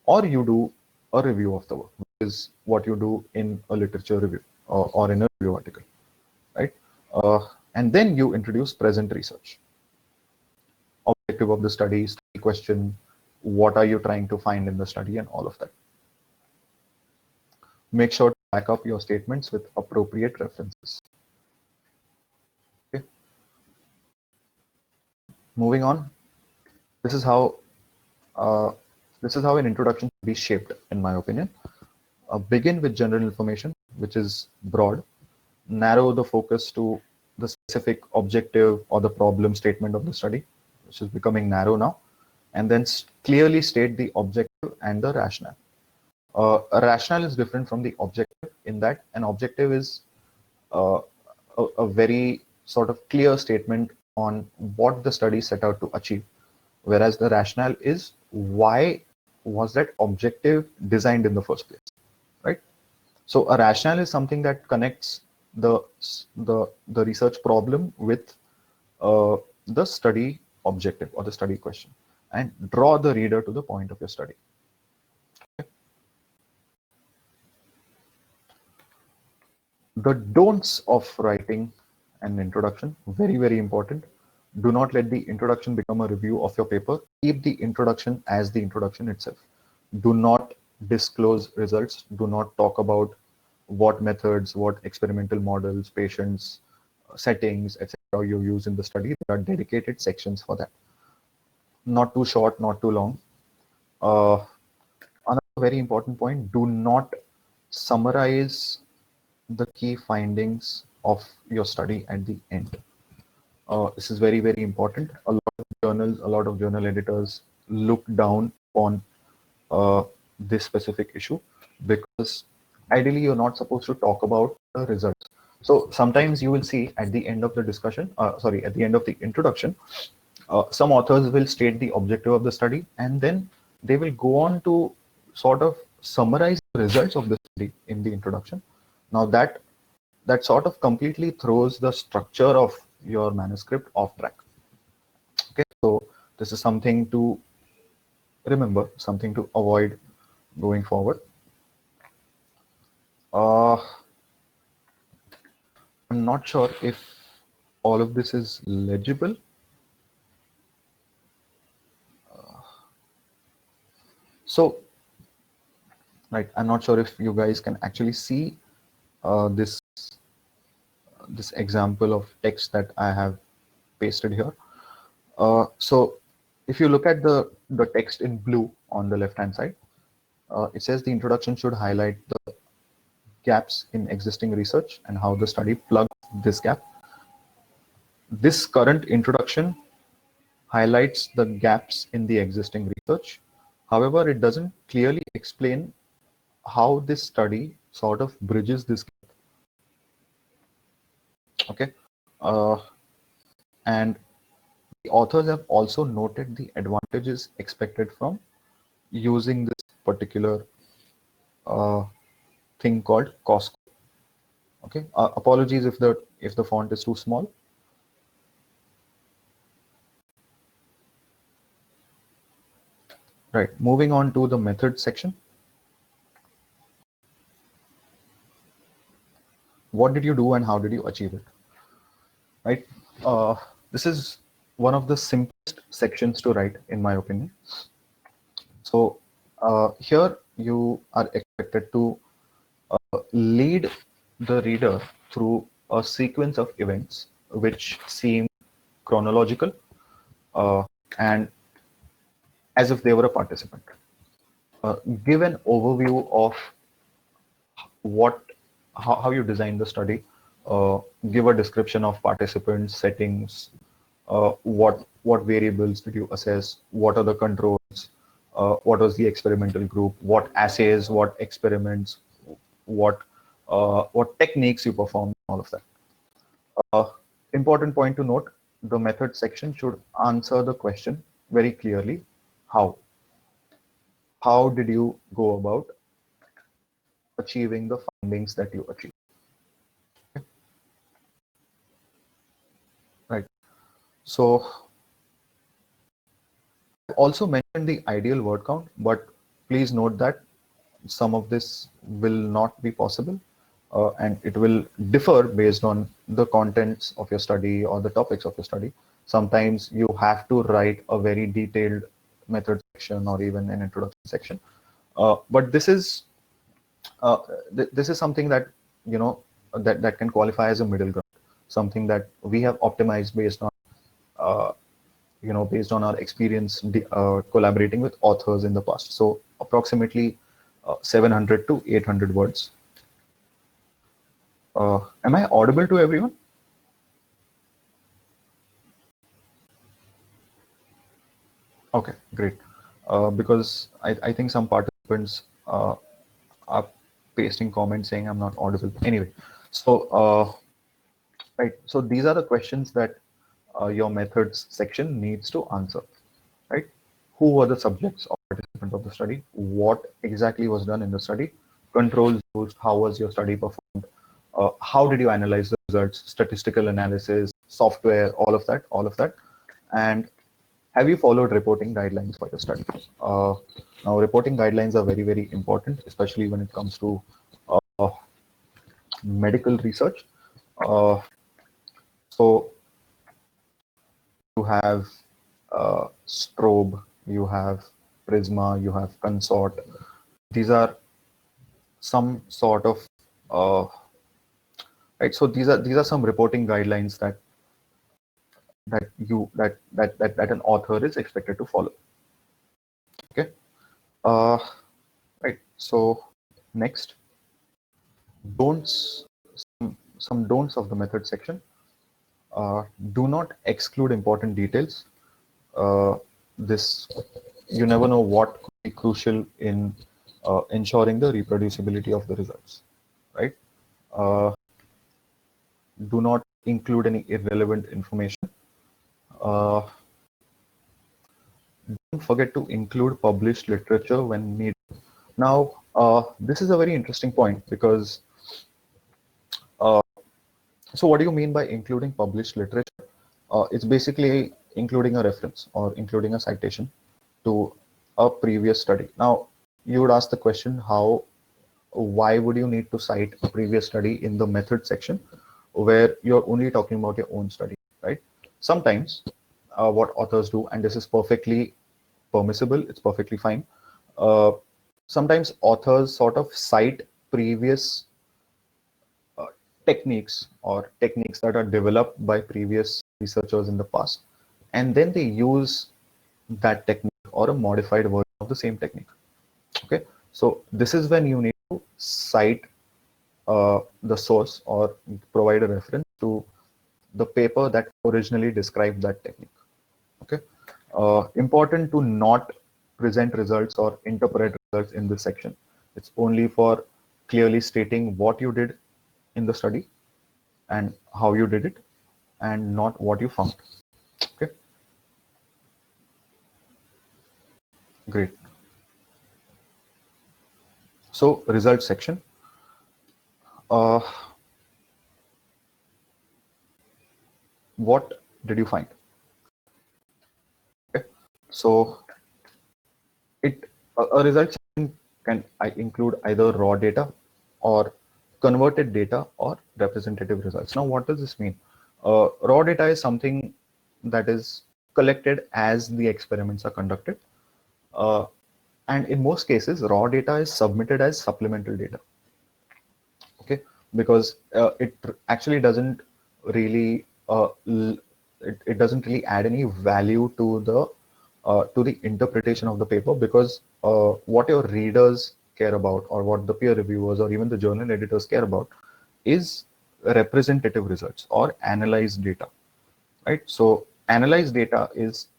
or you do a review of the work, which is what you do in a literature review or in a review article, right? And then you introduce present research. Objective of the study, study question, what are you trying to find in the study, and all of that. Make sure to back up your statements with appropriate references. Okay. Moving on, this is how an introduction should be shaped, in my opinion. Begin with general information, which is broad. Narrow the focus to the specific objective or the problem statement of the study, which is becoming narrow now, and then clearly state the objective and the rationale. A rationale is different from the objective, in that an objective is a very sort of clear statement on what the study set out to achieve, whereas the rationale is why was that objective designed in the first place, right? So a rationale is something that connects the research problem with the study objective or the study question, and draw the reader to the point of your study. Okay. The don'ts of writing an introduction, very, very important. Do not let the introduction become a review of your paper. Keep the introduction as the introduction itself. Do not disclose results. Do not talk about what methods, what experimental models, patients, settings, etc. you use in the study. There are dedicated sections for that. Not too short, not too long. Another very important point, do not summarize the key findings of your study at the end. This is very, very important. A lot of journal editors look down on this specific issue, because ideally you're not supposed to talk about the results. So sometimes you will see at the end of the discussion, at the end of the introduction, some authors will state the objective of the study, and then they will go on to sort of summarize the results of the study in the introduction. Now that sort of completely throws the structure of your manuscript off track. Okay, so this is something to remember, something to avoid going forward. I'm not sure if all of this is legible. So, right, I'm not sure if you guys can actually see this example of text that I have pasted here. So if you look at the text in blue on the left hand side, it says the introduction should highlight the gaps in existing research and how the study plugs this gap. This current introduction highlights the gaps in the existing research. However, it doesn't clearly explain how this study sort of bridges this gap. Okay, and the authors have also noted the advantages expected from using this particular thing called cost. Okay, apologies if the font is too small. Right, moving on to the method section. What did you do and how did you achieve it? Right, this is one of the simplest sections to write, in my opinion. So here you are expected to lead the reader through a sequence of events which seem chronological and as if they were a participant. Give an overview of how you designed the study. Give a description of participants, settings, what variables did you assess, what are the controls, what was the experimental group, what assays, what experiments, what techniques you performed, all of that. Important point to note, the method section should answer the question very clearly. How did you go about achieving the findings that you achieved? Okay. Right. So I also mentioned the ideal word count, but please note that some of this will not be possible and it will differ based on the contents of your study or the topics of your study. Sometimes you have to write a very detailed method section or even an introduction section. But this is something that, you know, that can qualify as a middle ground, something that we have optimized based on based on our experience collaborating with authors in the past. So approximately 700 to 800 words. Am I audible to everyone? Okay, great. Because I think some participants are pasting comments saying I'm not audible. Anyway, so right. So these are the questions that your methods section needs to answer. Right? Who were the subjects or participants of the study? What exactly was done in the study? Controls used. How was your study performed? How did you analyze the results? Statistical analysis, software, all of that. And have you followed reporting guidelines for your study? Now, reporting guidelines are very, very important, especially when it comes to medical research. So you have Strobe, you have Prisma, you have Consort. These are some sort of right. So these are some reporting guidelines that an author is expected to follow. Okay. Right. So next, don'ts. Some don'ts of the method section. Do not exclude important details. This, you never know what could be crucial in ensuring the reproducibility of the results, right? Do not include any irrelevant information. Don't forget to include published literature when needed. Now, this is a very interesting point because, so what do you mean by including published literature? It's basically including a reference or including a citation to a previous study. Now, you would ask the question, why would you need to cite a previous study in the method section where you're only talking about your own study, right? Sometimes what authors do, and this is perfectly permissible, it's perfectly fine. Sometimes authors sort of cite previous techniques or techniques that are developed by previous researchers in the past, and then they use that technique or a modified version of the same technique. Okay, so this is when you need to cite the source or provide a reference to the paper that originally described that technique. Okay, important to not present results or interpret results in this section. It's only for clearly stating what you did in the study and how you did it, and not what you found. Okay, great. So results section. What did you find? Okay. So a result section can include either raw data or converted data or representative results. Now, what does this mean? Raw data is something that is collected as the experiments are conducted. And in most cases, raw data is submitted as supplemental data. Okay, because it actually doesn't really it doesn't really add any value to the interpretation of the paper, because what your readers care about, or what the peer reviewers or even the journal editors care about, is representative results or analyzed data, right? So analyzed data is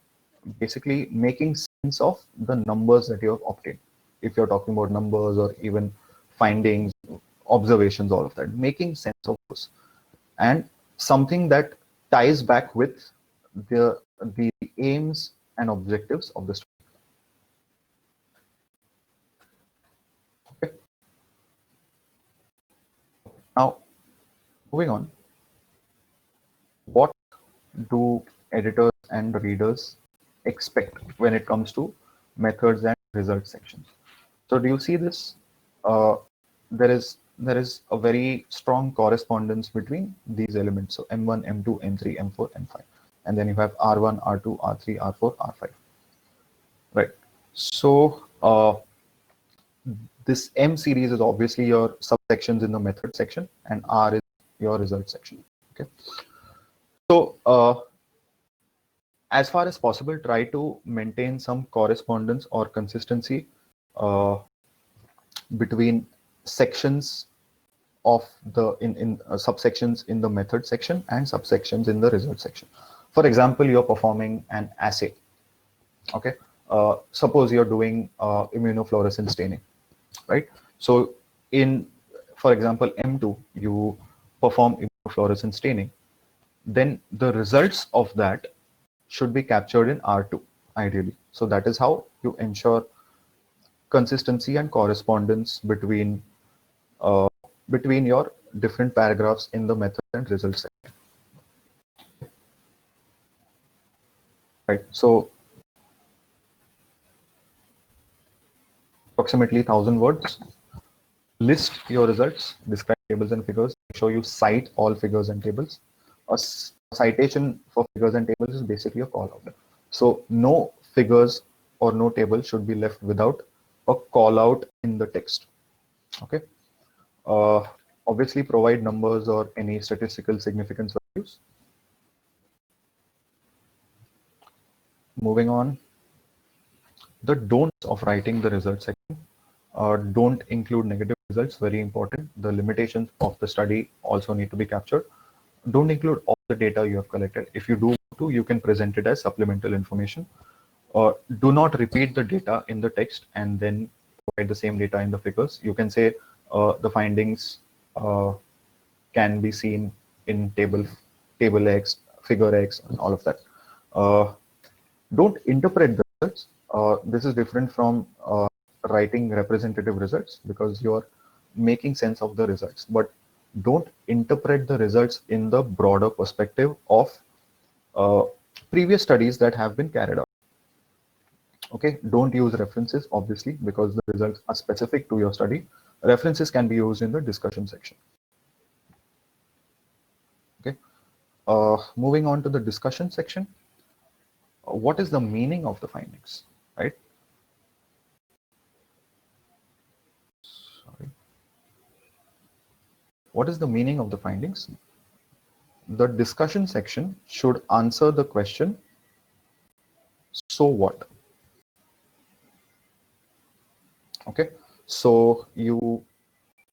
basically making sense of the numbers that you have obtained. If you're talking about numbers or even findings, observations, all of that, making sense of those, and something that ties back with the aims and objectives of the study. Okay. Now, moving on, what do editors and readers expect when it comes to methods and results sections? So do you see this? There is a very strong correspondence between these elements. So M1, M2, M3, M4, M5, and then you have R1, R2, R3, R4, R5. Right. So this M series is obviously your subsections in the method section, and R is your result section. Okay. So as far as possible, try to maintain some correspondence or consistency between sections of the subsections in the method section and subsections in the result section. For example, you're performing an assay. Okay, suppose you're doing immunofluorescence staining, right? So for example, M2, you perform immunofluorescence staining, then the results of that should be captured in R2 ideally. So that is how you ensure consistency and correspondence between your different paragraphs in the method and result section. Right. So approximately 1,000 words. List your results, describe tables and figures. Make sure you cite all figures and tables. A citation for figures and tables is basically a call out. So no figures or no table should be left without a call out in the text. Okay. Obviously provide numbers or any statistical significance values. Moving on, the don'ts of writing the results section. Don't include negative results, very important. The limitations of the study also need to be captured. Don't include all the data you have collected. If you do want to, you can present it as supplemental information. Do not repeat the data in the text and then provide the same data in the figures. You can say the findings can be seen in table X, figure X, and all of that. Don't interpret the results. This is different from writing representative results because you're making sense of the results, but don't interpret the results in the broader perspective of previous studies that have been carried out. Okay, don't use references, obviously, because the results are specific to your study. References can be used in the discussion section. Okay, moving on to the discussion section. What is the meaning of the findings, right? Sorry. What is the meaning of the findings? The discussion section should answer the question, so what? Okay, so you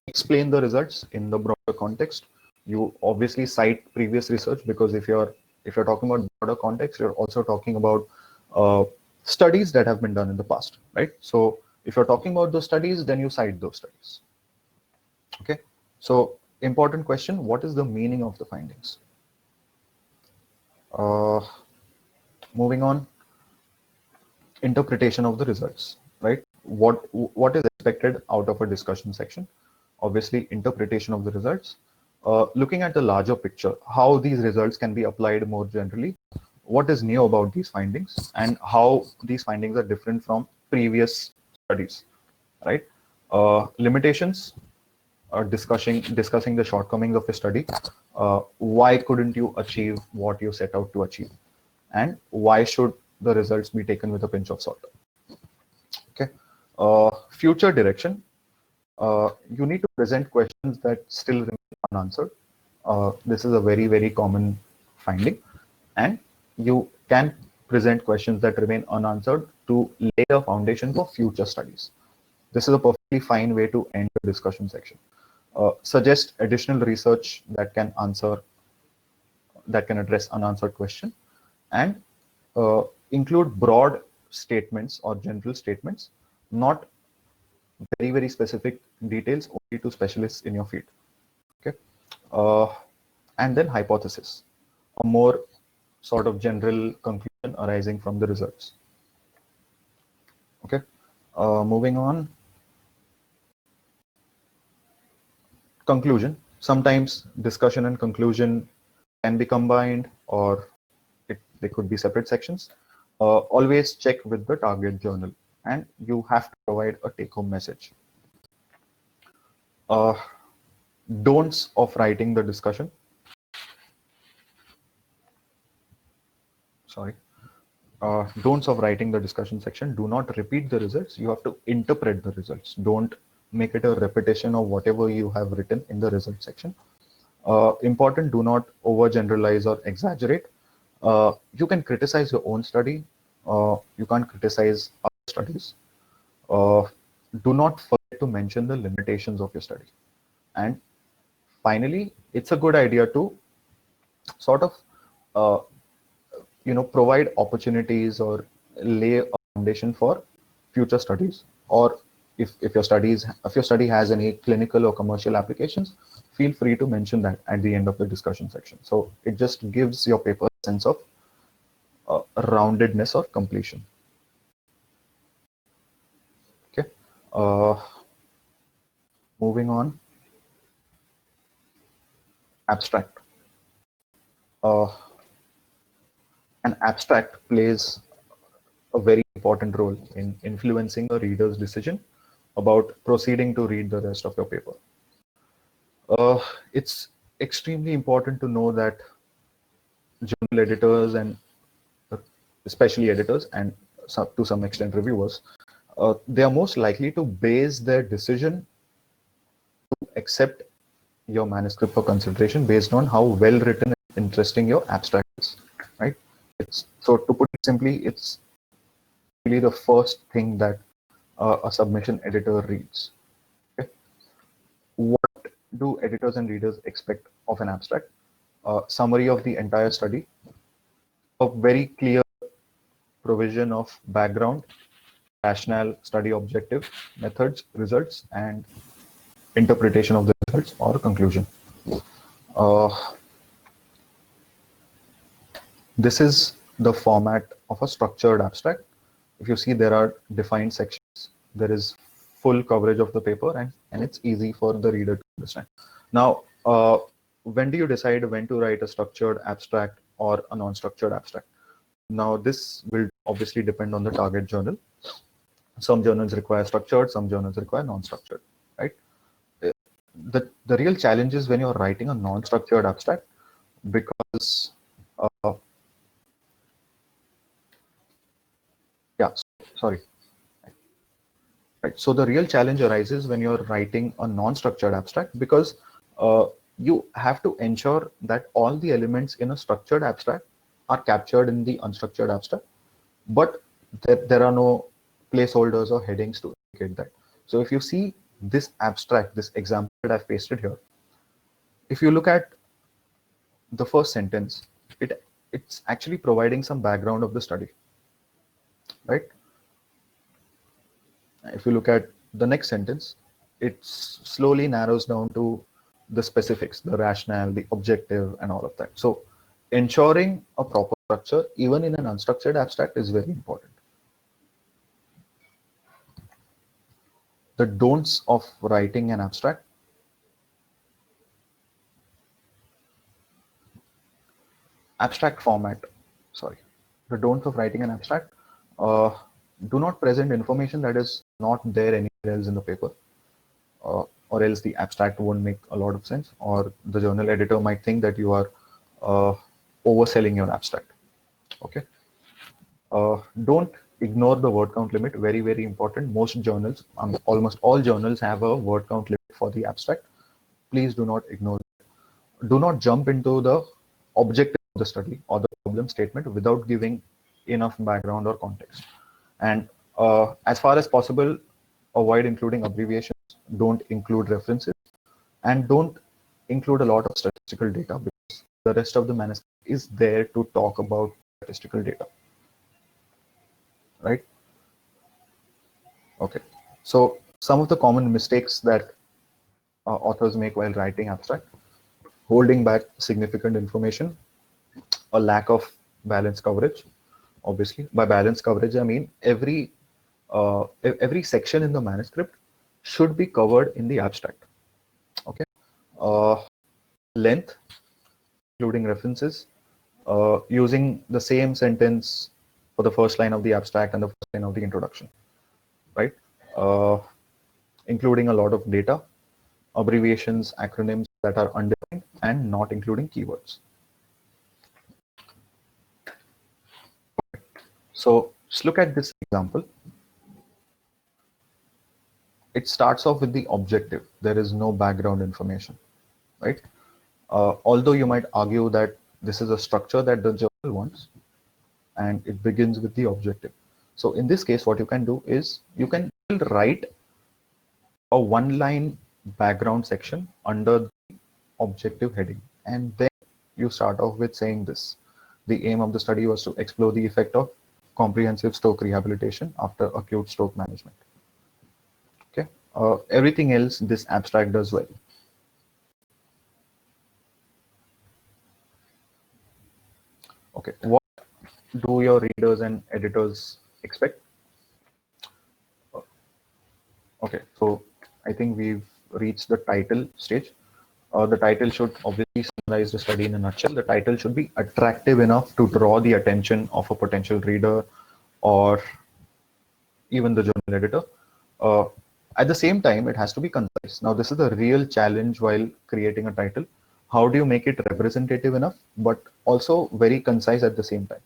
explain the results in the broader context. You obviously cite previous research, because if you're talking about broader context, you're also talking about studies that have been done in the past, right? So if you're talking about those studies, then you cite those studies. Okay, so important question: what is the meaning of the findings? Moving on, interpretation of the results, right? What is expected out of a discussion section? Obviously, interpretation of the results. Looking at the larger picture, how these results can be applied more generally, what is new about these findings, and how these findings are different from previous studies, right? Limitations, discussing the shortcomings of a study. Why couldn't you achieve what you set out to achieve, and why should the results be taken with a pinch of salt? Okay. Future direction. You need to present questions that still remain unanswered. This is a very, very common finding, and you can present questions that remain unanswered to lay a foundation for future studies. This is a perfectly fine way to end the discussion section. Suggest additional research that can address unanswered question, and include broad statements or general statements, not very, very specific details only to specialists in your field. Okay, and then hypothesis, a more sort of general conclusion arising from the results. Okay, moving on. Conclusion. Sometimes discussion and conclusion can be combined, or they could be separate sections. Always check with the target journal, and you have to provide a take-home message. Don'ts of writing the discussion. Sorry. Don'ts of writing the discussion section. Do not repeat the results. You have to interpret the results. Don't make it a repetition of whatever you have written in the result section. Important, do not overgeneralize or exaggerate. You can criticize your own study. You can't criticize other studies. Do not forget to mention the limitations of your study. And finally, it's a good idea to sort of provide opportunities or lay a foundation for future studies, or if your study has any clinical or commercial applications, feel free to mention that at the end of the discussion section. So it just gives your paper a sense of roundedness or completion. Okay, moving on. Abstract. An abstract plays a very important role in influencing a reader's decision about proceeding to read the rest of your paper. It's extremely important to know that journal editors, and especially editors, and to some extent reviewers, they are most likely to base their decision to accept your manuscript for consideration based on how well written and interesting your abstract is, right? So to put it simply, it's really the first thing that a submission editor reads. Okay? What do editors and readers expect of an abstract? Summary of the entire study, a very clear provision of background, rationale, study objective, methods, results, and interpretation of the results or conclusion. This is the format of a structured abstract. If you see, there are defined sections. There is full coverage of the paper, and it's easy for the reader to understand. Now, when do you decide when to write a structured abstract or a non-structured abstract? Now, this will obviously depend on the target journal. Some journals require structured, some journals require non-structured, right? The real challenge is when you're writing a non-structured abstract, because sorry. Right. So the real challenge arises when you're writing a non-structured abstract, because you have to ensure that all the elements in a structured abstract are captured in the unstructured abstract, but there are no placeholders or headings to indicate that. So if you see this abstract, this example that I've pasted here, if you look at the first sentence, it's actually providing some background of the study, right? If you look at the next sentence, it slowly narrows down to the specifics, the rationale, the objective, and all of that. So ensuring a proper structure, even in an unstructured abstract, is very important. The don'ts of writing an abstract. Abstract format, sorry. The don'ts of writing an abstract. Do not present information that is not there anywhere else in the paper. Or else the abstract won't make a lot of sense, or the journal editor might think that you are overselling your abstract. Okay. Don't ignore the word count limit. Very, very important. Most journals, almost all journals, have a word count limit for the abstract. Please do not ignore it. Do not jump into the objective of the study or the problem statement without giving enough background or context. And as far as possible, avoid including abbreviations. Don't include references, and don't include a lot of statistical data, because the rest of the manuscript is there to talk about statistical data, right? Okay, so some of the common mistakes that authors make while writing abstract: holding back significant information, a lack of balanced coverage. Obviously, by balanced coverage, I mean every section in the manuscript should be covered in the abstract. Okay. Length, including references, using the same sentence for the first line of the abstract and the first line of the introduction, right? Including a lot of data, abbreviations, acronyms that are undefined, and not including keywords. So let's look at this example. It starts off with the objective. There is no background information, right? Although you might argue that this is a structure that the journal wants, and it begins with the objective. So in this case, what you can do is you can write a one-line background section under the objective heading, and then you start off with saying this: the aim of the study was to explore the effect of comprehensive stroke rehabilitation after acute stroke management. Okay. Everything else this abstract does well. Okay, what do your readers and editors expect? Okay, so I think we've reached the title stage. The title should obviously summarize the study in a nutshell. The title should be attractive enough to draw the attention of a potential reader or even the journal editor. At the same time, it has to be concise. Now, this is the real challenge while creating a title. How do you make it representative enough, but also very concise at the same time?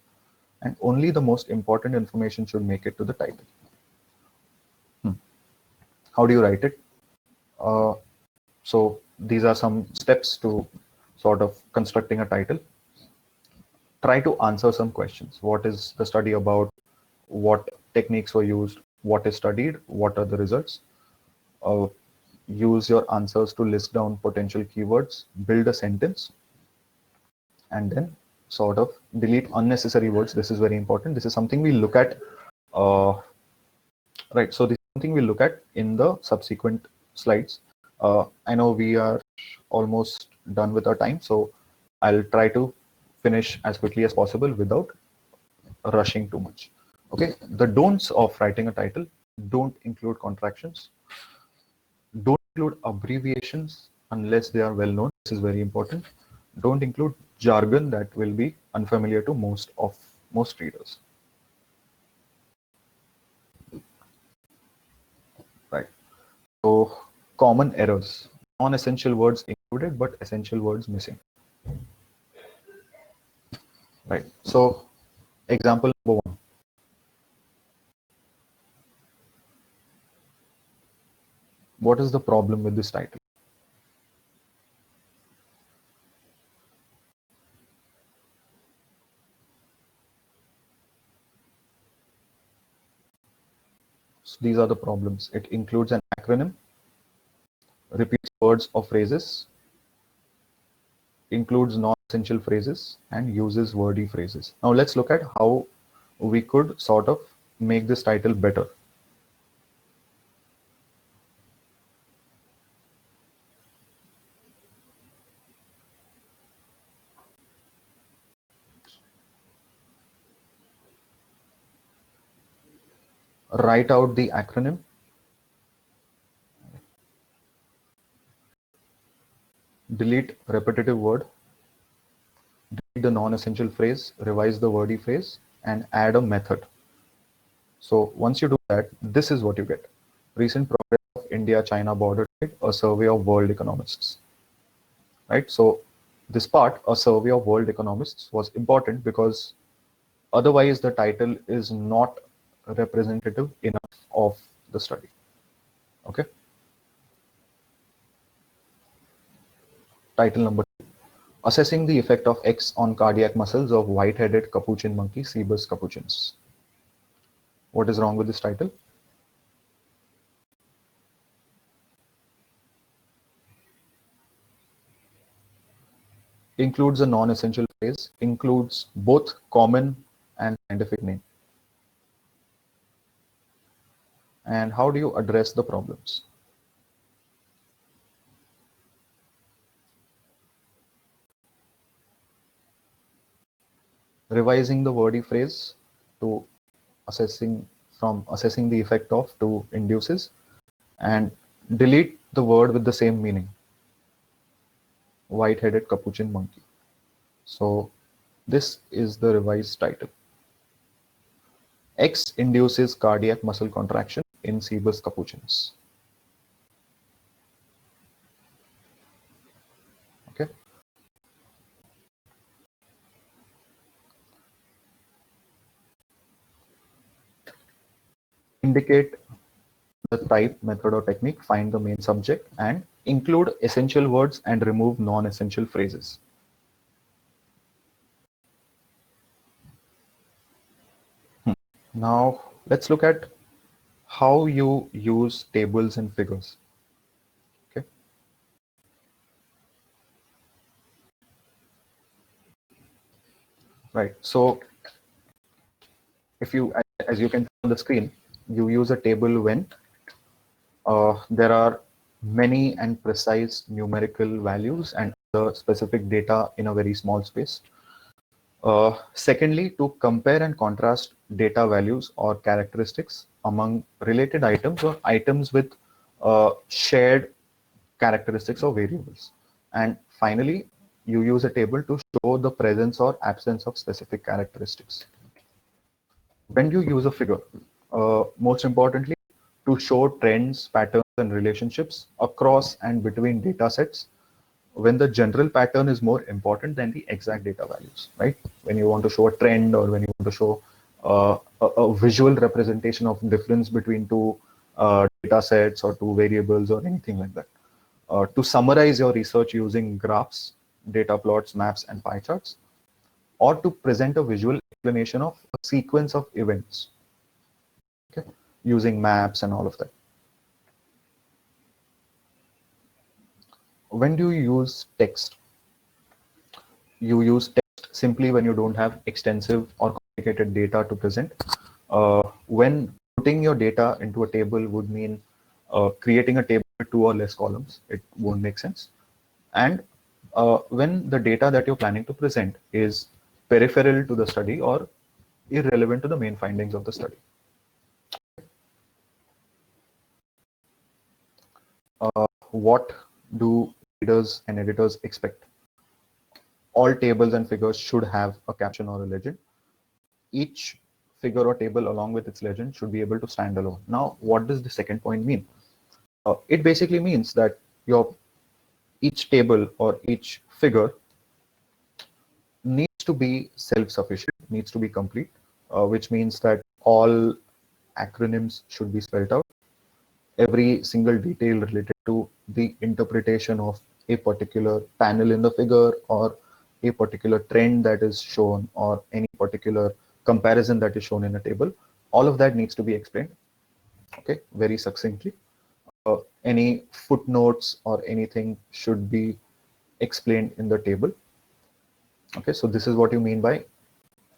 And only the most important information should make it to the title. How do you write it? So these are some steps to sort of constructing a title. Try to answer some questions. What is the study about? What techniques were used? What is studied? What are the results? Use your answers to list down potential keywords, build a sentence, and then sort of delete unnecessary words. This is very important. This is something we look at Right. So this is something we'll look at in the subsequent slides. I know we are almost done with our time, so I'll try to finish as quickly as possible without rushing too much. Okay. The don'ts of writing a title: don't include contractions, don't include abbreviations unless they are well known. This is very important. Don't include jargon that will be unfamiliar to most readers. Right. So common errors: non-essential words included but essential words missing. Right. So example number 1. What is the problem with this title? So these are the problems. It includes an acronym, repeats words or phrases, includes non-essential phrases, and uses wordy phrases. Now let's look at how we could sort of make this title better. Write out the acronym, delete repetitive word, delete the non-essential phrase, revise the wordy phrase, and add a method. So once you do that, this is what you get. Recent progress of India-China border trade, a survey of world economists. Right? So this part, a survey of world economists, was important because otherwise the title is not representative enough of the study. Okay. Title number 2. Assessing the effect of X on cardiac muscles of white-headed capuchin monkey, Cebus capuchinus. What is wrong with this title? Includes a non-essential phrase, includes both common and scientific name. And how do you address the problems? Revising the wordy phrase to assessing the effect of to induces, and delete the word with the same meaning, white-headed capuchin monkey. So this is the revised title. X induces cardiac muscle contraction in Cebus capuchinus. Okay. Indicate the type, method, or technique, find the main subject, and include essential words and remove non-essential phrases. Now let's look at how you use tables and figures. Okay. Right. So if you, as you can see on the screen, you use a table when there are many and precise numerical values and the specific data in a very small space. Secondly, to compare and contrast data values or characteristics among related items or items with shared characteristics or variables. And finally, you use a table to show the presence or absence of specific characteristics. When you use a figure, most importantly, to show trends, patterns, and relationships across and between data sets, when the general pattern is more important than the exact data values, right? When you want to show a trend or when you want to show a visual representation of difference between two data sets or two variables or anything like that. To summarize your research using graphs, data plots, maps, and pie charts, or to present a visual explanation of a sequence of events, okay, using maps and all of that. When do you use text? You use text simply when you don't have extensive or complicated data to present. When putting putting your data into a table would mean creating a table with 2 or less columns. It won't make sense. And when the data that you're planning to present is peripheral to the study or irrelevant to the main findings of the study. What do readers and editors expect? All tables and figures should have a caption or a legend. Each figure or table along with its legend should be able to stand alone. Now, what does the second point mean? It basically means that each table or each figure needs to be self-sufficient, needs to be complete, which means that all acronyms should be spelled out. Every single detail related to the interpretation of a particular panel in the figure or a particular trend that is shown or any particular comparison that is shown in a table, all of that needs to be explained, okay, very succinctly. Any footnotes or anything should be explained in the table. Okay, so this is what you mean by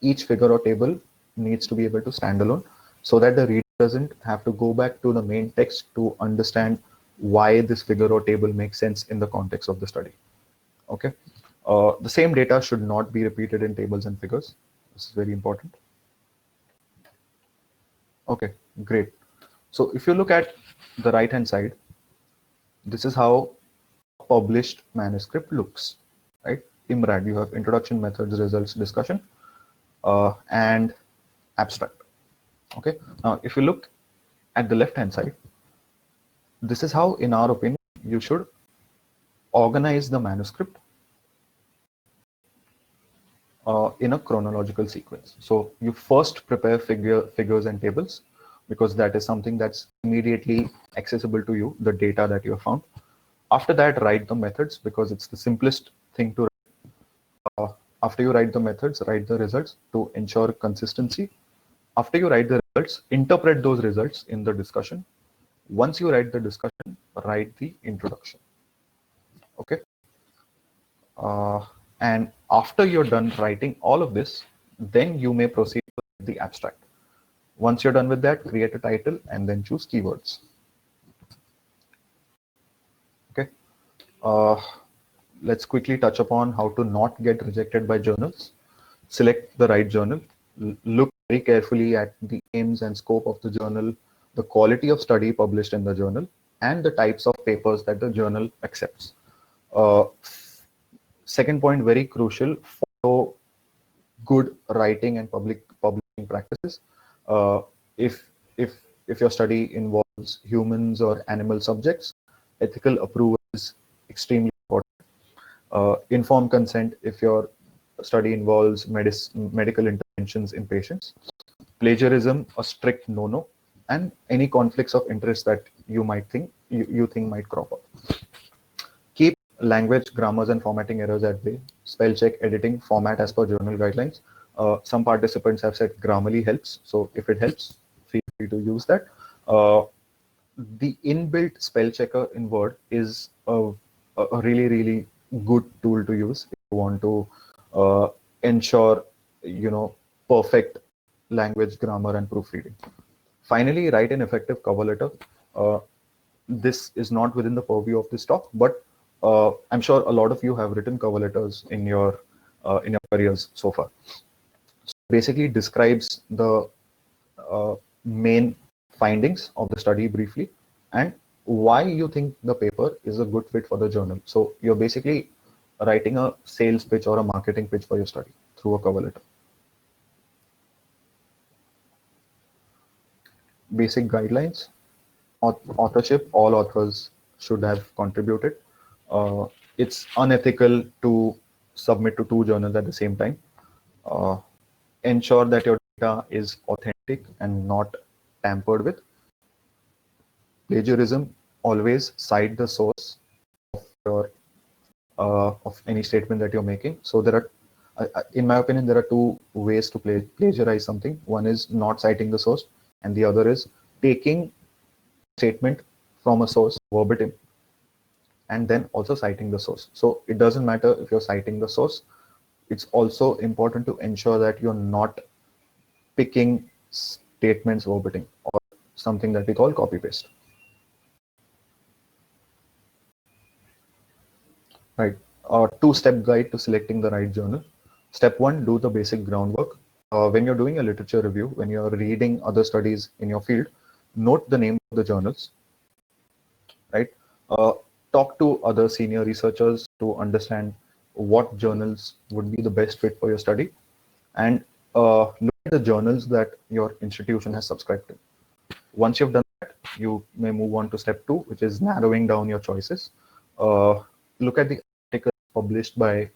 each figure or table needs to be able to stand alone, so that the reader doesn't have to go back to the main text to understand why this figure or table makes sense in the context of the study. Okay, the same data should not be repeated in tables and figures. This is very important. Okay, great. So if you look at the right hand side, this is how a published manuscript looks, right? IMRAD, you have introduction, methods, results, discussion, and abstract. Okay, now if you look at the left hand side, this is how, in our opinion, you should organize the manuscript in a chronological sequence. So you first prepare figures and tables, because that is something that's immediately accessible to you, the data that you have found. After that, write the methods, because it's the simplest thing to write. After you write the methods, write the results to ensure consistency. After you write the results, interpret those results in the discussion. Once you write the discussion, write the introduction. Okay. And after you're done writing all of this, then you may proceed with the abstract. Once you're done with that, create a title and then choose keywords. Okay. Let's quickly touch upon how to not get rejected by journals. Select the right journal. Look very carefully at the aims and scope of the journal, the quality of study published in the journal, and the types of papers that the journal accepts. Second point, very crucial, follow good writing and publishing practices. If your study involves humans or animal subjects, ethical approval is extremely important. Informed consent if your study involves medical interventions in patients. Plagiarism, a strict no-no, and any conflicts of interest that you might think might crop up. Keep language, grammars, and formatting errors at bay. Spell check, editing, format as per journal guidelines. Some participants have said Grammarly helps, so if it helps, feel free to use that. The inbuilt spell checker in Word is a really, really good tool to use if you want to ensure, perfect language, grammar, and proofreading. Finally, write an effective cover letter. This is not within the purview of this talk, but I'm sure a lot of you have written cover letters in your careers so far. So basically, describes the main findings of the study briefly and why you think the paper is a good fit for the journal. So you're basically writing a sales pitch or a marketing pitch for your study through a cover letter. Basic guidelines. Authorship, all authors should have contributed. It's unethical to submit to 2 journals at the same time. Ensure that your data is authentic and not tampered with. Plagiarism, always cite the source of your of any statement that you're making. So there are, in my opinion, there are 2 ways to plagiarize something. One is not citing the source, and the other is taking statement from a source verbatim and then also citing the source. So it doesn't matter if you're citing the source. It's also important to ensure that you're not picking statements verbatim or something that we call copy paste. Right, a two-step guide to selecting the right journal. Step one, do the basic groundwork. When you're doing a literature review, when you're reading other studies in your field, note the name of the journals, right? Talk to other senior researchers to understand what journals would be the best fit for your study, and look at the journals that your institution has subscribed to. Once you've done that, you may move on to step two, which is narrowing down your choices. Look at the articles published by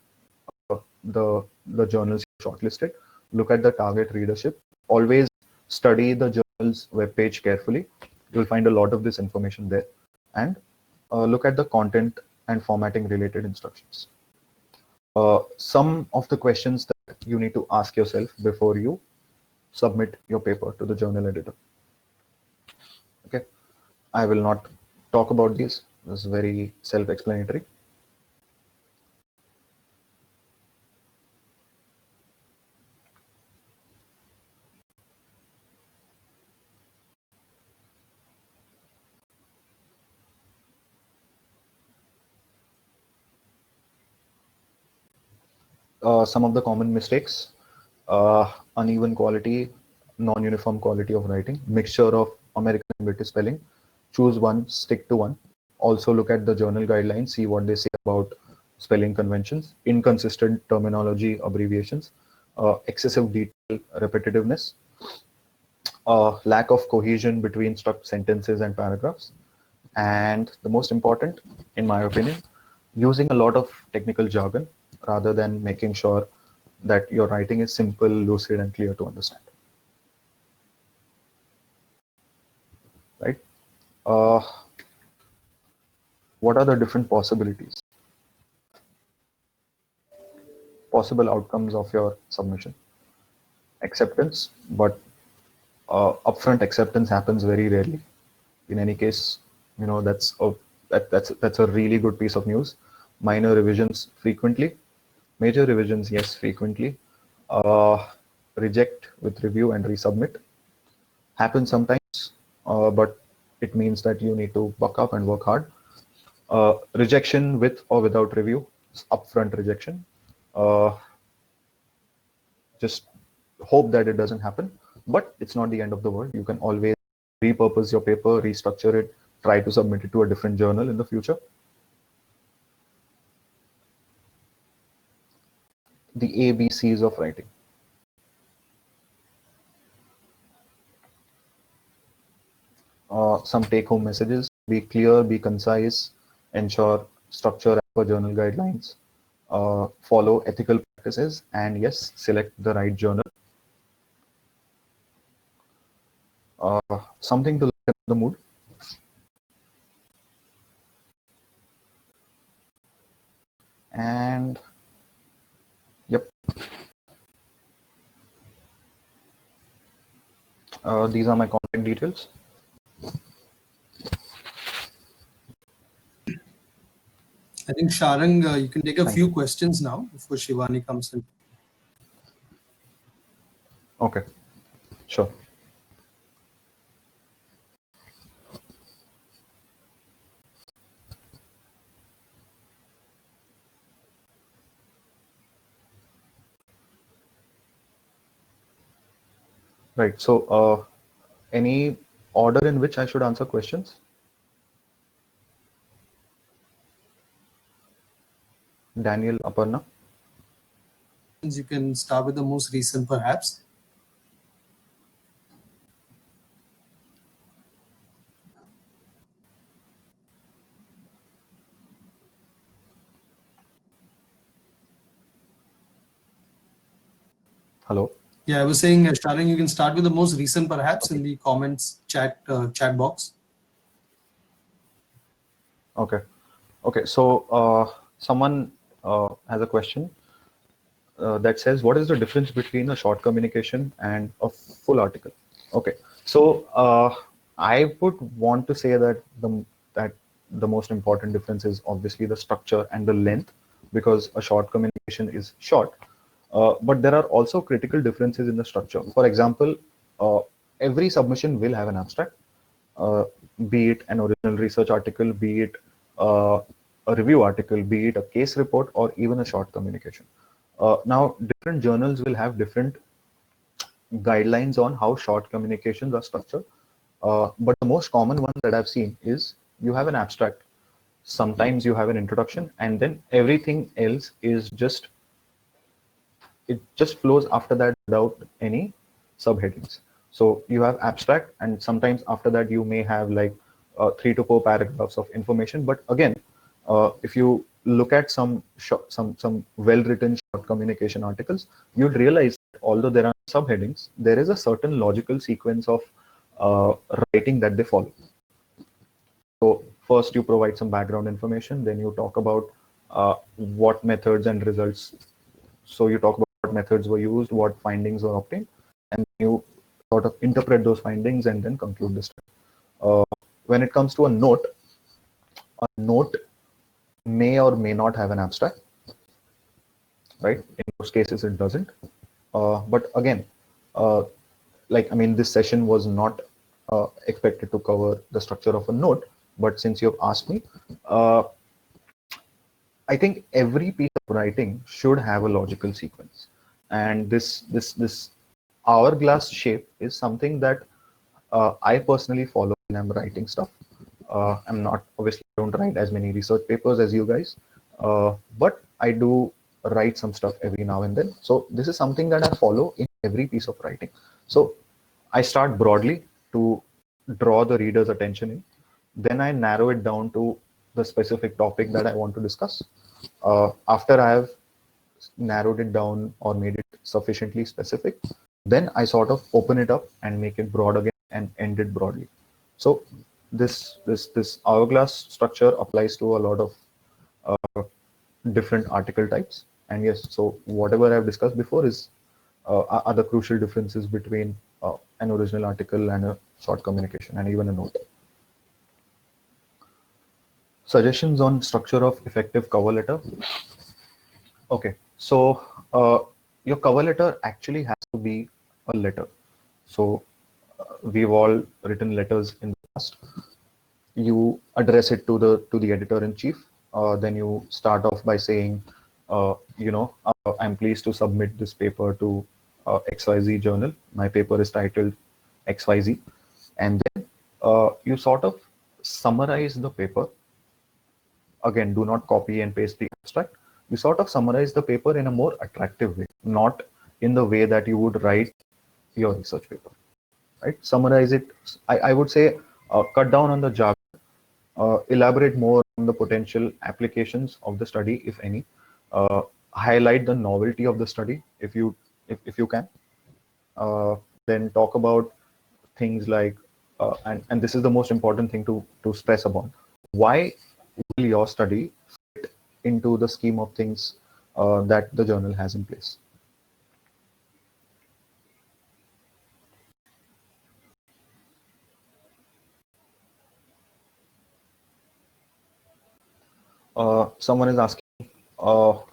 the journals you shortlisted. Look at the target readership. Always study the journal's webpage carefully. You'll find a lot of this information there. And look at the content and formatting related instructions. Some of the questions that you need to ask yourself before you submit your paper to the journal editor. Okay, I will not talk about these. It's very self-explanatory. Some of the common mistakes: uneven quality, non-uniform quality of writing, mixture of American and British spelling. Choose one, stick to one. Also look at the journal guidelines, see what they say about spelling conventions, inconsistent terminology, abbreviations, excessive detail, repetitiveness, lack of cohesion between struck sentences and paragraphs, and the most important, in my opinion, using a lot of technical jargon rather than making sure that your writing is simple, lucid, and clear to understand. Right? What are the different possibilities? Possible outcomes of your submission? Acceptance, but upfront acceptance happens very rarely. In any case, you know, that's a really good piece of news. Minor revisions frequently, major revisions, yes, frequently. Reject with review and resubmit happens sometimes, but it means that you need to buck up and work hard. Rejection with or without review, upfront rejection. Just hope that it doesn't happen, but it's not the end of the world. You can always repurpose your paper, restructure it, try to submit it to a different journal in the future. The ABCs of writing. Some take-home messages: be clear, be concise, ensure structure as per journal guidelines, follow ethical practices, and yes, select the right journal. Something to lighten the mood. And yep, these are my contact details. I think Sharang, you can take a few questions now before Shivani comes in. Okay, sure. Right. So, any order in which I should answer questions? Daniel, Aparna. You can start with the most recent, perhaps. Hello. Yeah, I was saying, Sharang, you can start with the most recent, perhaps, in the comments chat box. Okay. Okay. So, someone has a question that says, what is the difference between a short communication and a full article? Okay. So, I would want to say that the most important difference is obviously the structure and the length, because a short communication is short. But there are also critical differences in the structure. For example, every submission will have an abstract. be it an original research article, be it a review article, be it a case report, or even a short communication. Now, different journals will have different guidelines on how short communications are structured. But the most common one that I've seen is you have an abstract. Sometimes you have an introduction, and then everything else is just, it just flows after that without any subheadings. So you have abstract, and sometimes after that you may have like 3 to 4 paragraphs of information. But again, if you look at some well-written short communication articles, you'd realize that although there are subheadings, there is a certain logical sequence of writing that they follow. So first you provide some background information, then you talk about what methods and results. So you talk about what methods were used, what findings were obtained, and you sort of interpret those findings and then conclude the study. When it comes to a note may or may not have an abstract, right? In most cases it doesn't. But again, like, I mean, this session was not expected to cover the structure of a note, but since you've asked me, I think every piece of writing should have a logical sequence, and this hourglass shape is something that I personally follow when I'm writing stuff. I'm not, obviously don't write as many research papers as you guys, but I do write some stuff every now and then. So this is something that I follow in every piece of writing. So I start broadly to draw the reader's attention in, then I narrow it down to the specific topic that I want to discuss. After I have narrowed it down or made it sufficiently specific, then I sort of open it up and make it broad again and end it broadly. So this hourglass structure applies to a lot of different article types. And yes, so whatever I've discussed before is are the crucial differences between an original article and a short communication and even a note. Suggestions on structure of effective cover letter. Okay, so your cover letter actually has to be a letter. So we've all written letters in the past. You address it to the editor-in-chief. Then you start off by saying, I'm pleased to submit this paper to XYZ journal. My paper is titled XYZ, and then you sort of summarize the paper. Again, do not copy and paste the abstract. You sort of summarize the paper in a more attractive way, not in the way that you would write your research paper, right? Summarize it. I would say cut down on the jargon, elaborate more on the potential applications of the study, if any. Highlight the novelty of the study, if you can. Then talk about things like, and this is the most important thing to stress upon. Why will your study fit into the scheme of things that the journal has in place? Someone is asking, how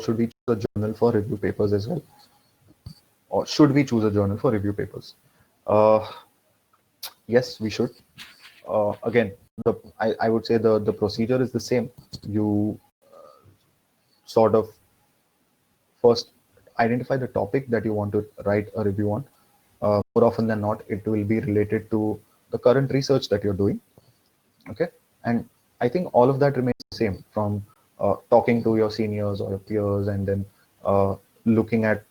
should we choose a journal for review papers as well? Or should we choose a journal for review papers? Yes, we should. Again, I would say the procedure is the same. You sort of first identify the topic that you want to write a review on. More often than not, it will be related to the current research that you're doing. Okay, and I think all of that remains the same, from talking to your seniors or your peers, and then looking at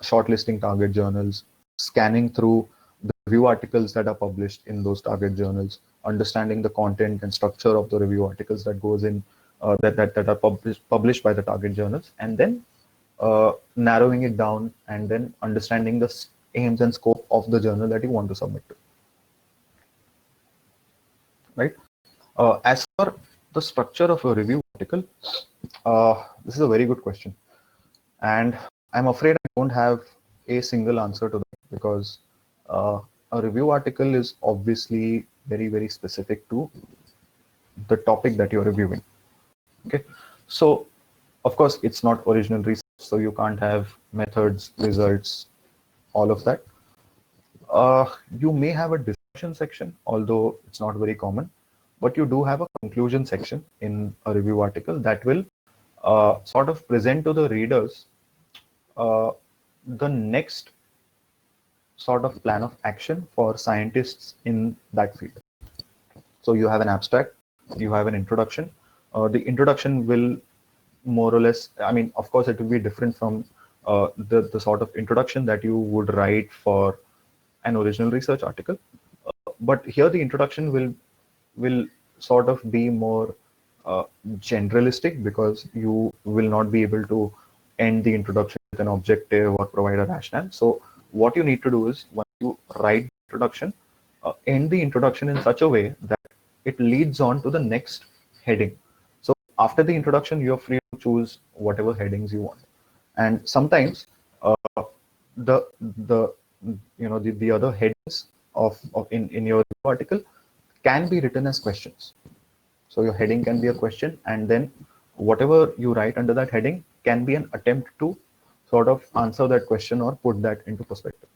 shortlisting target journals, scanning through the review articles that are published in those target journals, understanding the content and structure of the review articles that goes in that are published by the target journals, and then narrowing it down, and then understanding the aims and scope of the journal that you want to submit to. Right. As for the structure of a review article, this is a very good question, and I'm afraid I don't have a single answer to that, because a review article is obviously very, very specific to the topic that you're reviewing. Okay, so of course it's not original research, so you can't have methods, results, all of that. You may have a discussion section, although it's not very common, but you do have a conclusion section in a review article that will sort of present to the readers the next sort of plan of action for scientists in that field. So you have an abstract, you have an introduction. The introduction will more or less, I mean, of course, it will be different from the sort of introduction that you would write for an original research article. But here the introduction will sort of be more generalistic, because you will not be able to end the introduction with an objective or provide a rationale. So what you need to do is, when you write the introduction, end the introduction in such a way that it leads on to the next heading. So after the introduction, you're free to choose whatever headings you want. And sometimes the the other headings of in your article can be written as questions. So your heading can be a question, and then whatever you write under that heading can be an attempt to sort of answer that question or put that into perspective.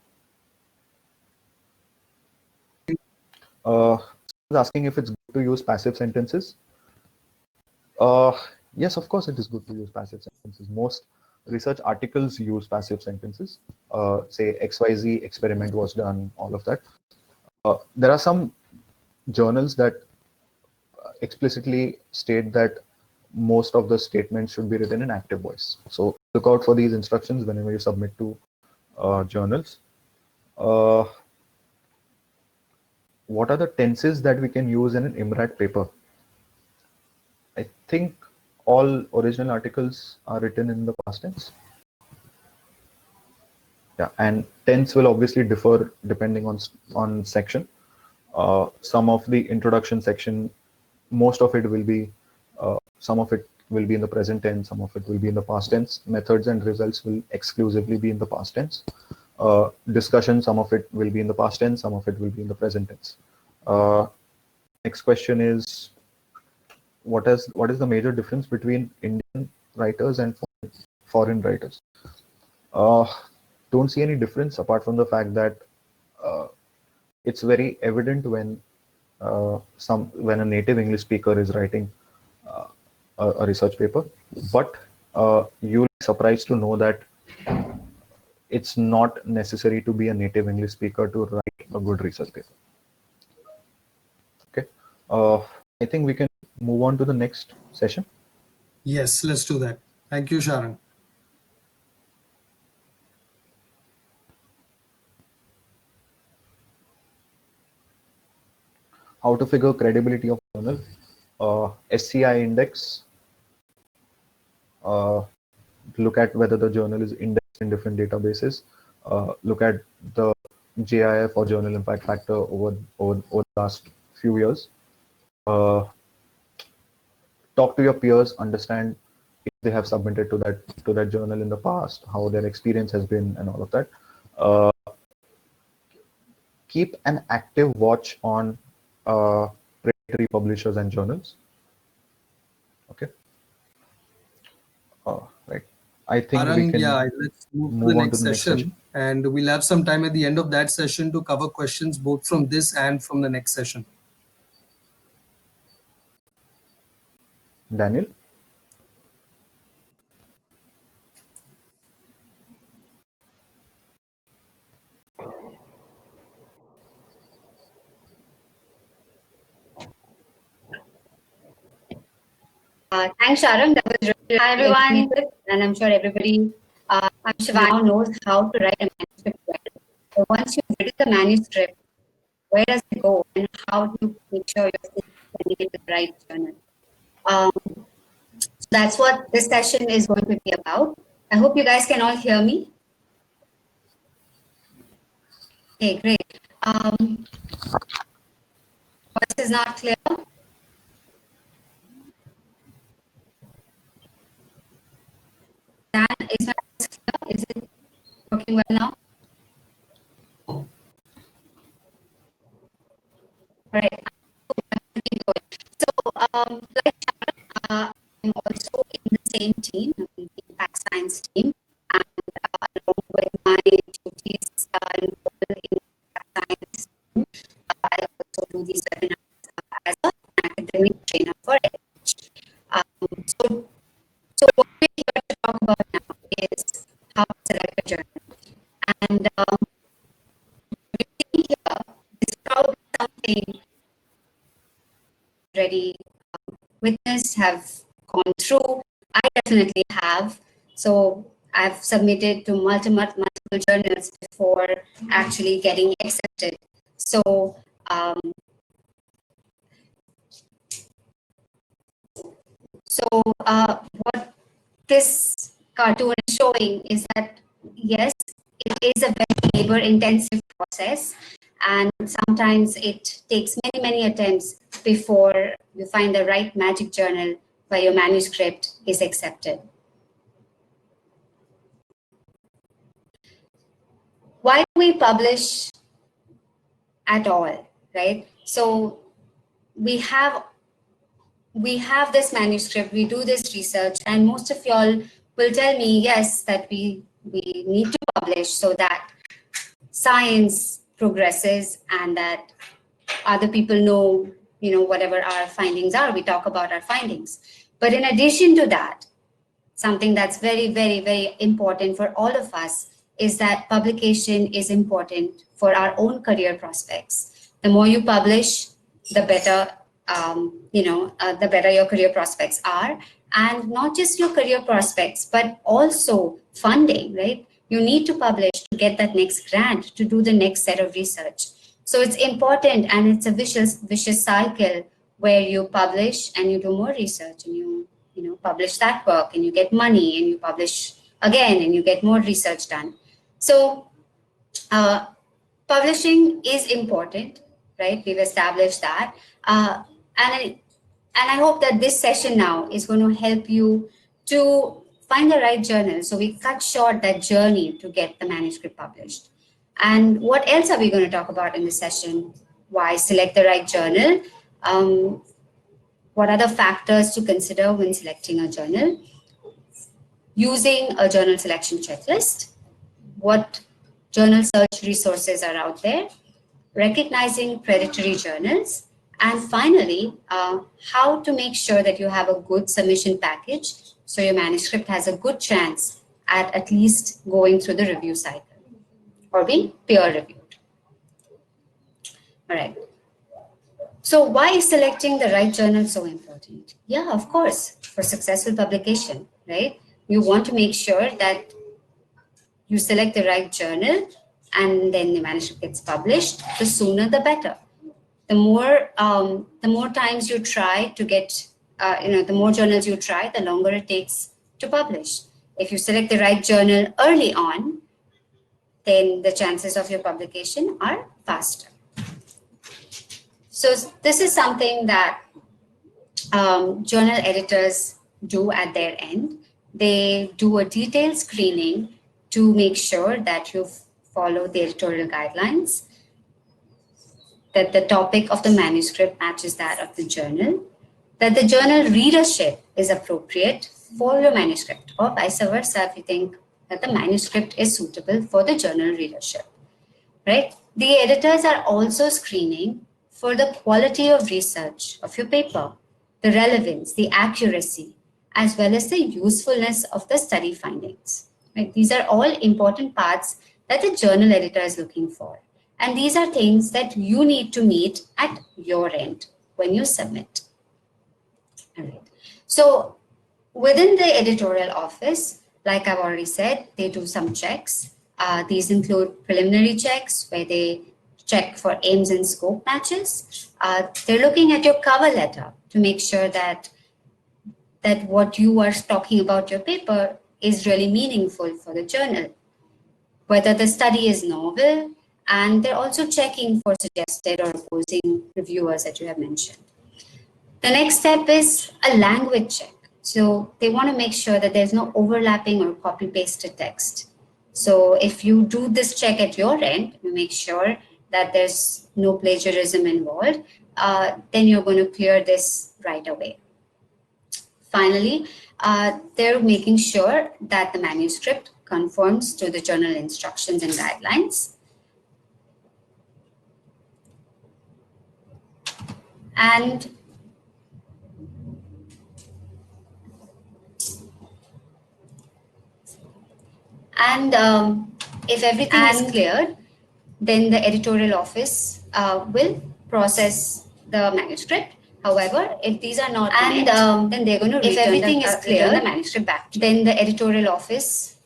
Asking if it's good to use passive sentences. Yes, of course it is good to use passive sentences. Most research articles use passive sentences. Say XYZ experiment was done, all of that. There are some journals that explicitly state that most of the statements should be written in active voice. So look out for these instructions whenever you submit to journals. What are the tenses that we can use in an IMRAT paper? I think all original articles are written in the past tense. Yeah, and tense will obviously differ depending on section. Some of the introduction section, most of it will be, some of it will be in the present tense, some of it will be in the past tense. Methods and results will exclusively be in the past tense. Discussion, some of it will be in the past tense, some of it will be in the present tense. Next question is, what is the major difference between Indian writers and foreign writers? Don't see any difference, apart from the fact that it's very evident when a native English speaker is writing a research paper, but you'll be surprised to know that it's not necessary to be a native English speaker to write a good research paper. Okay, I think we can move on to the next session. Yes, let's do that. Thank you, Sharon. How to figure credibility of journal, SCI index, look at whether the journal is indexed in different databases, look at the JIF or journal impact factor over the last few years. Talk to your peers, understand if they have submitted to that journal in the past, how their experience has been, and all of that. Keep an active watch on predatory publishers and journals. Okay. Right. I think we can let's move to the next session. And we'll have some time at the end of that session to cover questions both from this and from the next session. Daniel? Thanks, Sharon. That was really hi, everyone. And I'm sure everybody, I'm sure now knows how to write a manuscript well. So once you've written the manuscript, where does it go and how do you make sure you're sending it to the right journal? So that's what this session is going to be about. I hope you guys can all hear me. Okay, great. Voice is not clear. Dan, is my voice clear? Is it working well now? All right. So, like I'm also in the same team, the impact science team, and along with my duties involved in impact science team, I something already witnessed, have gone through. I definitely have. So I've submitted to multiple journals before actually getting accepted. So what this cartoon is showing is that yes, it is a very labor-intensive process, and sometimes it takes many attempts before you find the right magic journal where your manuscript is accepted. Why do we publish at all, right? So we have this manuscript, we do this research, and most of y'all will tell me, yes, that we need to publish so that science progresses and that other people know, whatever our findings are, we talk about our findings. But in addition to that, something that's very important for all of us is that publication is important for our own career prospects. The more you publish, the better, the better your career prospects are. And not just your career prospects, but also funding, right? You need to publish to get that next grant, to do the next set of research. So it's important, and it's a vicious cycle where you publish and you do more research, and you publish that work, and you get money, and you publish again, and you get more research done. So publishing is important, right? We've established that. And I hope that this session now is going to help you to find the right journal. So we cut short that journey to get the manuscript published. And what else are we going to talk about in this session? Why select the right journal? What are the factors to consider when selecting a journal? Using a journal selection checklist. What journal search resources are out there? Recognizing predatory journals. And finally, how to make sure that you have a good submission package so your manuscript has a good chance at least going through the review cycle or being peer reviewed. All right. So why is selecting the right journal so important? Yeah, of course, for successful publication, right? You want to make sure that you select the right journal and then the manuscript gets published. The sooner the better. The more times you try to get, the more journals you try, the longer it takes to publish. If you select the right journal early on, then the chances of your publication are faster. So this is something that journal editors do at their end. They do a detailed screening to make sure that you follow the editorial guidelines, that the topic of the manuscript matches that of the journal, that the journal readership is appropriate for your manuscript, or vice versa if you think that the manuscript is suitable for the journal readership, right? The editors are also screening for the quality of research of your paper, the relevance, the accuracy, as well as the usefulness of the study findings. Right? These are all important parts that the journal editor is looking for. And these are things that you need to meet at your end when you submit. All right. So within the editorial office, like I've already said, they do some checks. These include preliminary checks where they check for aims and scope matches. They're looking at your cover letter to make sure that what you are talking about your paper is really meaningful for the journal, whether the study is novel, and they're also checking for suggested or opposing reviewers that you have mentioned. The next step is a language check. So they want to make sure that there's no overlapping or copy pasted text. So if you do this check at your end, you make sure that there's no plagiarism involved, then you're going to clear this right away. Finally, they're making sure that the manuscript conforms to the journal instructions and guidelines. And if everything is cleared, then the editorial office will process the manuscript. However, if these are not met, then they're going to if everything is clear, return the manuscript back. Then the editorial office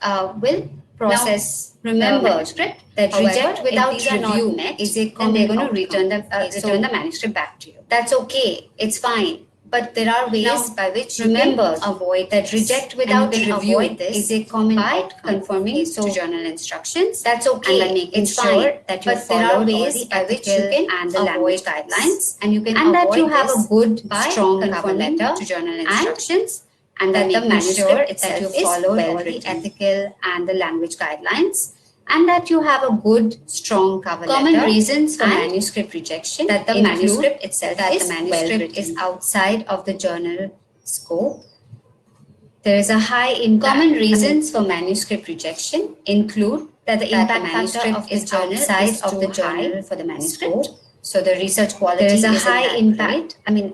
will process the manuscript. That reject without review met is a common outcome. Then they're going to return the manuscript back to you. That's okay. It's fine. But there are ways by which you can avoid that reject without review is a common outcome. Conforming to journal instructions. That's okay. And by making sure that you follow ways by which you can and the language guidelines, and you can and that you have a good, strong cover letter to journal instructions, and that the manuscript itself that you followed all the ethical and the language guidelines, and that you have a good, strong cover letter. Common reasons for manuscript rejection that the manuscript itself that is the manuscript is outside of the journal scope. There is a high impact. Common reasons for manuscript rejection include that the impact factor of is outside of the journal for the manuscript. So the research quality there is a high impact. I mean,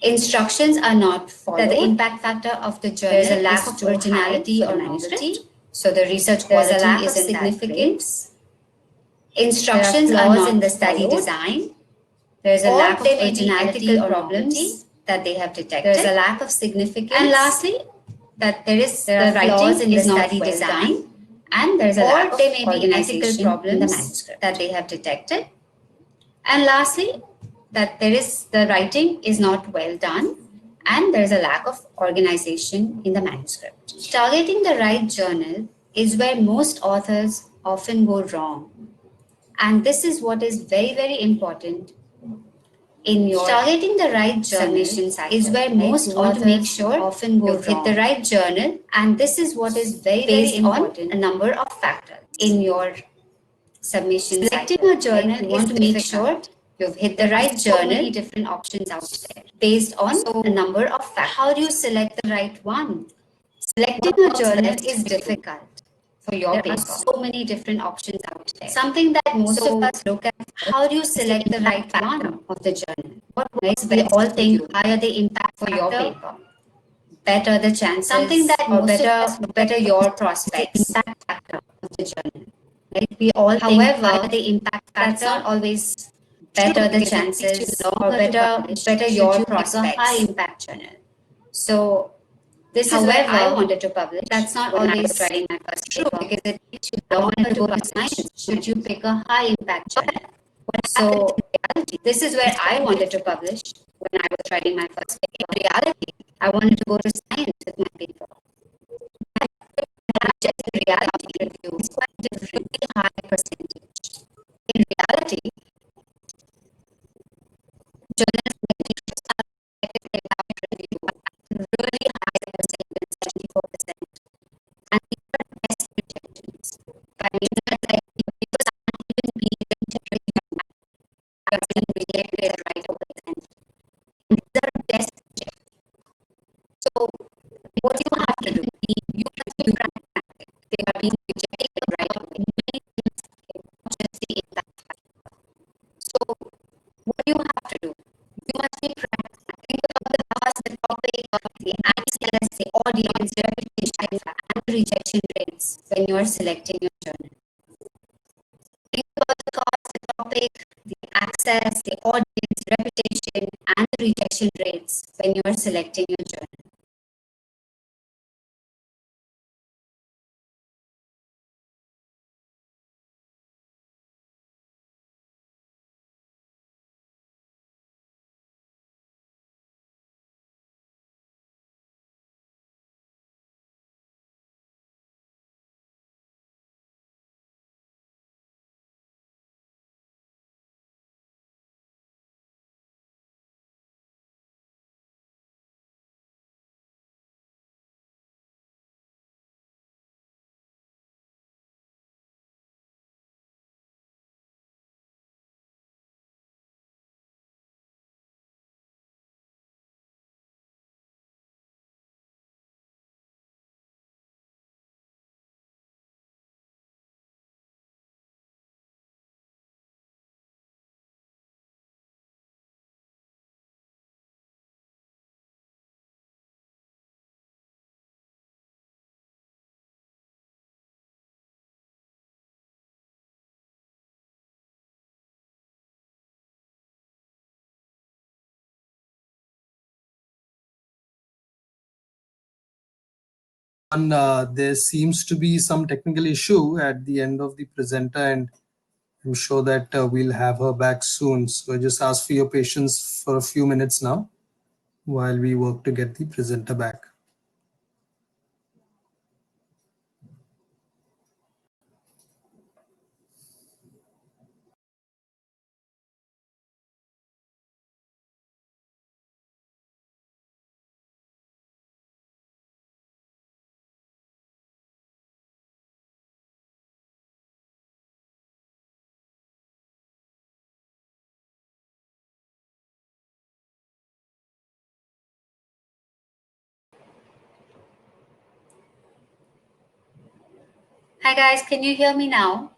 instructions are not followed. That the impact factor of the journal there is a lack of originality or novelty. So the research quality is a lack of significance. Instructions are flaws in the study design. There is a lack of originality or problems that they have detected. There is a lack of significance. And lastly, that there are flaws in the study design, and there is a lack of ethical problems in the manuscript that they have detected. And lastly, that the writing is not well done, and there is a lack of organization in the manuscript. Targeting the right journal is where most authors often go wrong. And this is what is very, very important in your targeting the right journal is where most authors make sure often go wrong. Hit the right journal, and this is what is very, very important. A number of factors in your submission. Selecting a journal, you want to make sure you've hit the right journal. So many different options out there based on a number of factors. How do you select the right one? Selecting a journal is difficult for your paper. There are so many different options out there. Something that most of us look at, how do you select the right one of the journal? What makes we all think higher the impact for your paper? Better the chances. Something that or better your prospects. The impact factor of the journal. Right? We all think higher the impact factor. That's not always better the chances or better your prospects. High impact journal. So this is where I wanted to publish. That's not always writing my first paper because it takes you longer to go to science. Should you pick a high impact journal? So this is where I wanted to publish when I was writing my first paper. In reality, I wanted to go to science with my paper. Just in reality, review is quite different, high percentage. In reality, journals review really high percentage, 74%. And these are best rejections. I mean, like people aren't even being rejected right away. And these are best rejections. So what you have to do, you have to practice. They are being rejected right away. Many things not just the impact factor. So what you have to do, you must be practicing. Think about the past, the topic of the access, the audience, the reputation, and the rejection rates when you are selecting your journal. Think about the cost, the topic, the access, the audience, reputation, and the rejection rates when you are selecting your journal. there seems to be some technical issue at the end of the presenter, and I'm sure that we'll have her back soon. So I just ask for your patience for a few minutes now while we work to get the presenter back. Hi guys, can you hear me now?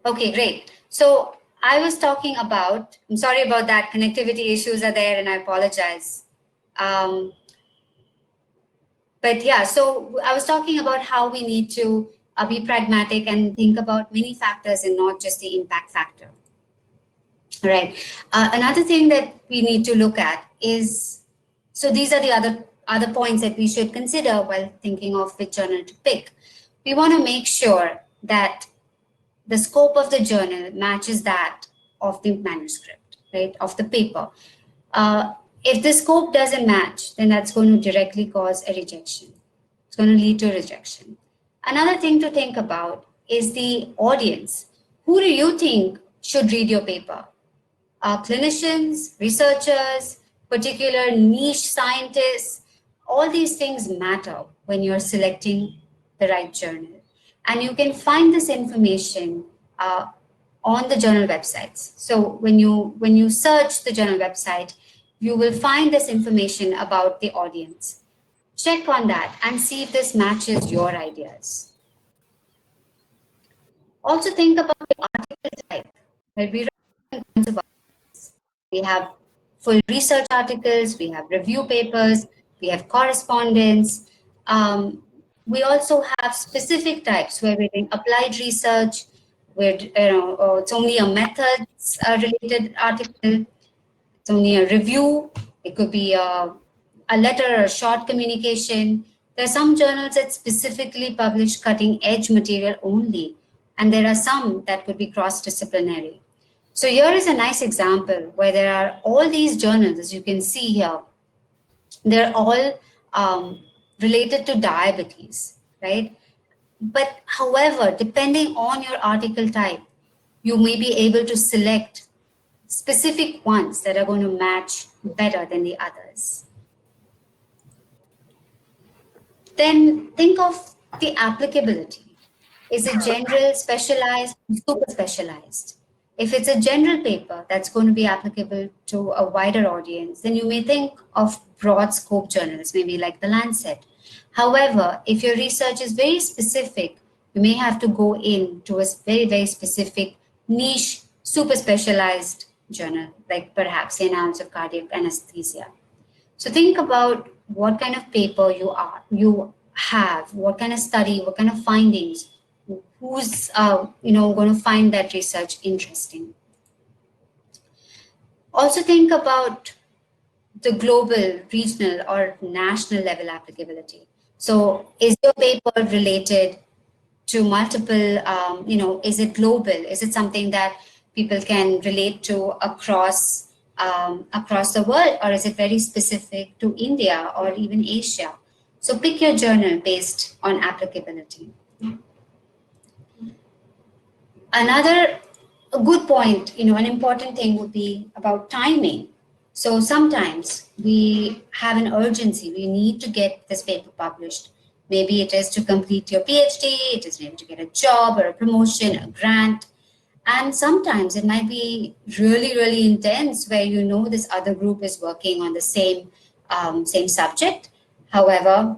Okay, great. So I was talking about, I'm sorry about that, connectivity issues are there and I apologize. But yeah, so I was talking about how we need to be pragmatic and think about many factors and not just the impact factor. Right. Another thing that we need to look at is, so these are the other points that we should consider while thinking of which journal to pick. We want to make sure that the scope of the journal matches that of the manuscript, right, of the paper. If the scope doesn't match, then that's going to directly cause a rejection. It's going to lead to rejection. Another thing to think about is the audience. Who do you think should read your paper? Clinicians, researchers, particular niche scientists, all these things matter when you're selecting the right journal. And you can find this information on the journal websites. So when you search the journal website, you will find this information about the audience. Check on that and see if this matches your ideas. Also think about the article type. Right? We have full research articles, we have review papers, we have correspondence. We also have specific types where we're doing applied research, where it's only a methods related article, it's only a review, it could be a letter or a short communication. There are some journals that specifically publish cutting edge material only, and there are some that could be cross-disciplinary. So here is a nice example where there are all these journals, as you can see here, they're all related to diabetes, right? But however, depending on your article type, you may be able to select specific ones that are going to match better than the others. Then think of the applicability. Is it general, specialized, super specialized? If it's a general paper that's going to be applicable to a wider audience, then you may think of broad scope journals, maybe like the Lancet. However, if your research is very specific, you may have to go into a very, very specific niche, super specialized journal, like perhaps the Annals of Cardiac Anesthesia. So think about what kind of paper you have, what kind of study, what kind of findings, who's going to find that research interesting. Also think about the global, regional, or national level applicability. So is your paper related to multiple, is it global? Is it something that people can relate to across the world, or is it very specific to India or even Asia? So pick your journal based on applicability. Another good point, an important thing would be about timing. So sometimes we have an urgency. We need to get this paper published. Maybe it is to complete your PhD, it is maybe to get a job or a promotion, a grant. And sometimes it might be really, really intense where this other group is working on the same subject. However,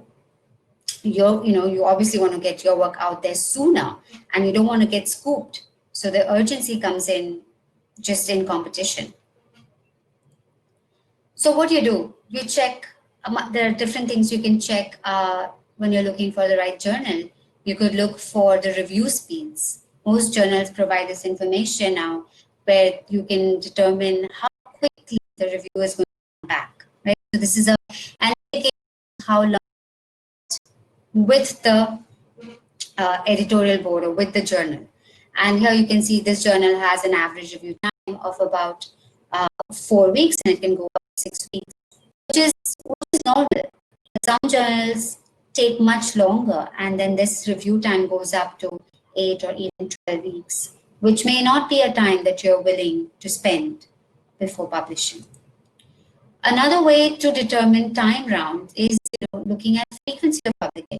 you obviously want to get your work out there sooner and you don't want to get scooped. So the urgency comes in just in competition. So what do? You check, there are different things you can check when you're looking for the right journal. You could look for the review speeds. Most journals provide this information now where you can determine how quickly the review is going to back, right? So this is an indication of how long with the editorial board or with the journal. And here you can see this journal has an average review time of about 4 weeks, and it can go up to 6 weeks, which is normal. Some journals take much longer, and then this review time goes up to 8 or even 12 weeks, which may not be a time that you're willing to spend before publishing. Another way to determine time round is looking at frequency of publication.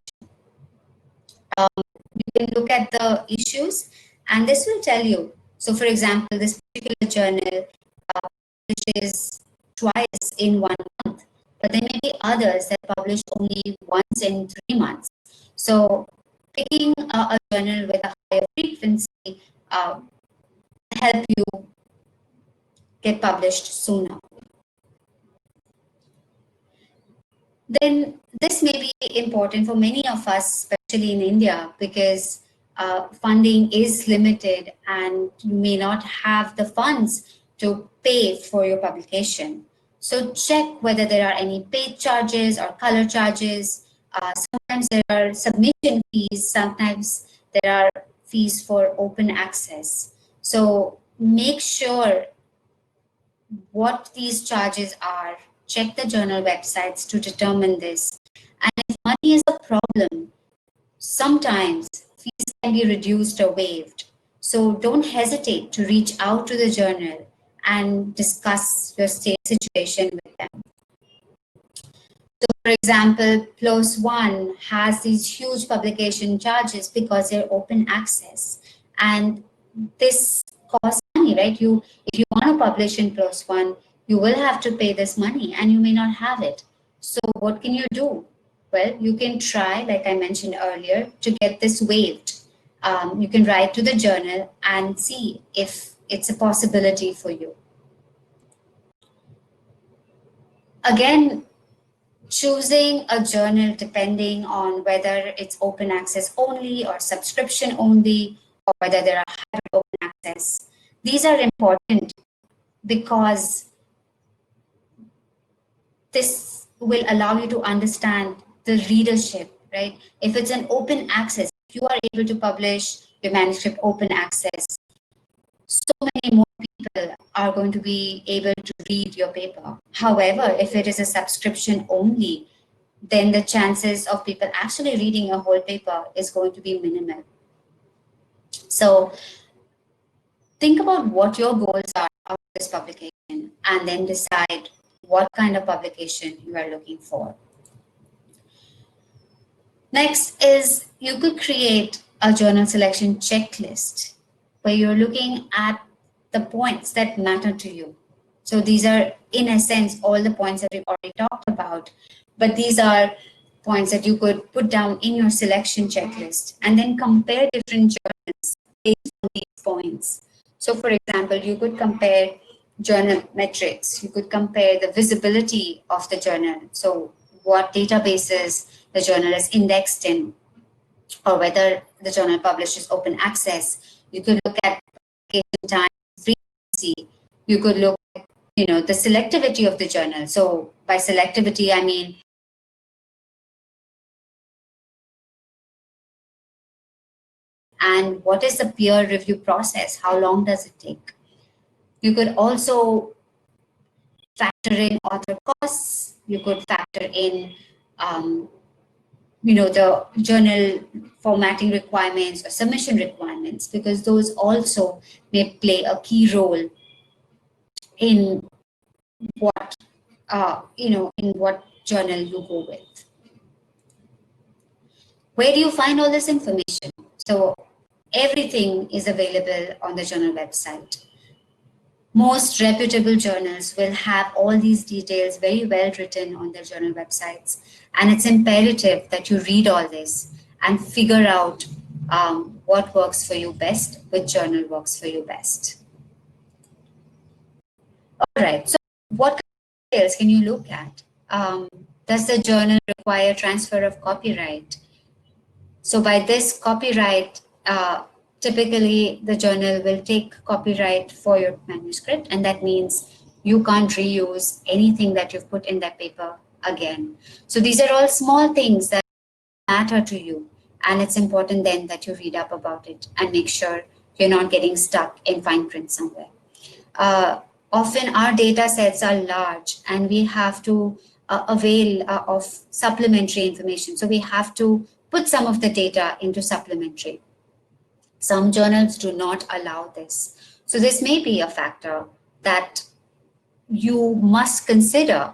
You can look at the issues, and this will tell you. So, for example, this particular journal publishes twice in 1 month, but there may be others that publish only once in 3 months. So, picking a journal with a higher frequency help you get published sooner. Then this may be important for many of us, especially in India, because funding is limited and you may not have the funds to pay for your publication. So check whether there are any paid charges or color charges. Sometimes there are submission fees, sometimes there are fees for open access. So make sure what these charges are. Check the journal websites to determine this. And if money is a problem, sometimes fees can be reduced or waived. So don't hesitate to reach out to the journal and discuss your situation with them. So for example, PLOS ONE has these huge publication charges because they're open access. And this costs money, right? If you want to publish in PLOS ONE, you will have to pay this money and you may not have it. So what can you do? Well, you can try, like I mentioned earlier, to get this waived. You can write to the journal and see if it's a possibility for you. Again, choosing a journal depending on whether it's open access only or subscription only, or whether there are hybrid open access. These are important because this will allow you to understand the readership, right? If it's an open access, if you are able to publish your manuscript open access, so many more people are going to be able to read your paper. However, if it is a subscription only, then the chances of people actually reading a whole paper is going to be minimal. So think about what your goals are of this publication and then decide what kind of publication you are looking for. Next is you could create a journal selection checklist where you're looking at the points that matter to you. So these are, in a sense, all the points that we've already talked about, but these are points that you could put down in your selection checklist and then compare different journals based on these points. So for example, you could compare journal metrics, you could compare the visibility of the journal. So what databases the journal is indexed in, or whether the journal publishes open access. You could look at publication time, frequency. You could look at, the selectivity of the journal. So by selectivity, I mean and what is the peer review process? How long does it take? You could also factor in author costs. You could factor in the journal formatting requirements or submission requirements, because those also may play a key role in what in what journal you go with. Where do you find all this information? So everything is available on the journal website. Most reputable journals will have all these details very well written on their journal websites. And it's imperative that you read all this and figure out what works for you best, which journal works for you best. All right, so what kind of details can you look at? Does the journal require transfer of copyright? So by this copyright, typically the journal will take copyright for your manuscript, and that means you can't reuse anything that you've put in that paper again. So these are all small things that matter to you. And it's important then that you read up about it and make sure you're not getting stuck in fine print somewhere. Often our data sets are large and we have to avail of supplementary information. So we have to put some of the data into supplementary. Some journals do not allow this. So this may be a factor that you must consider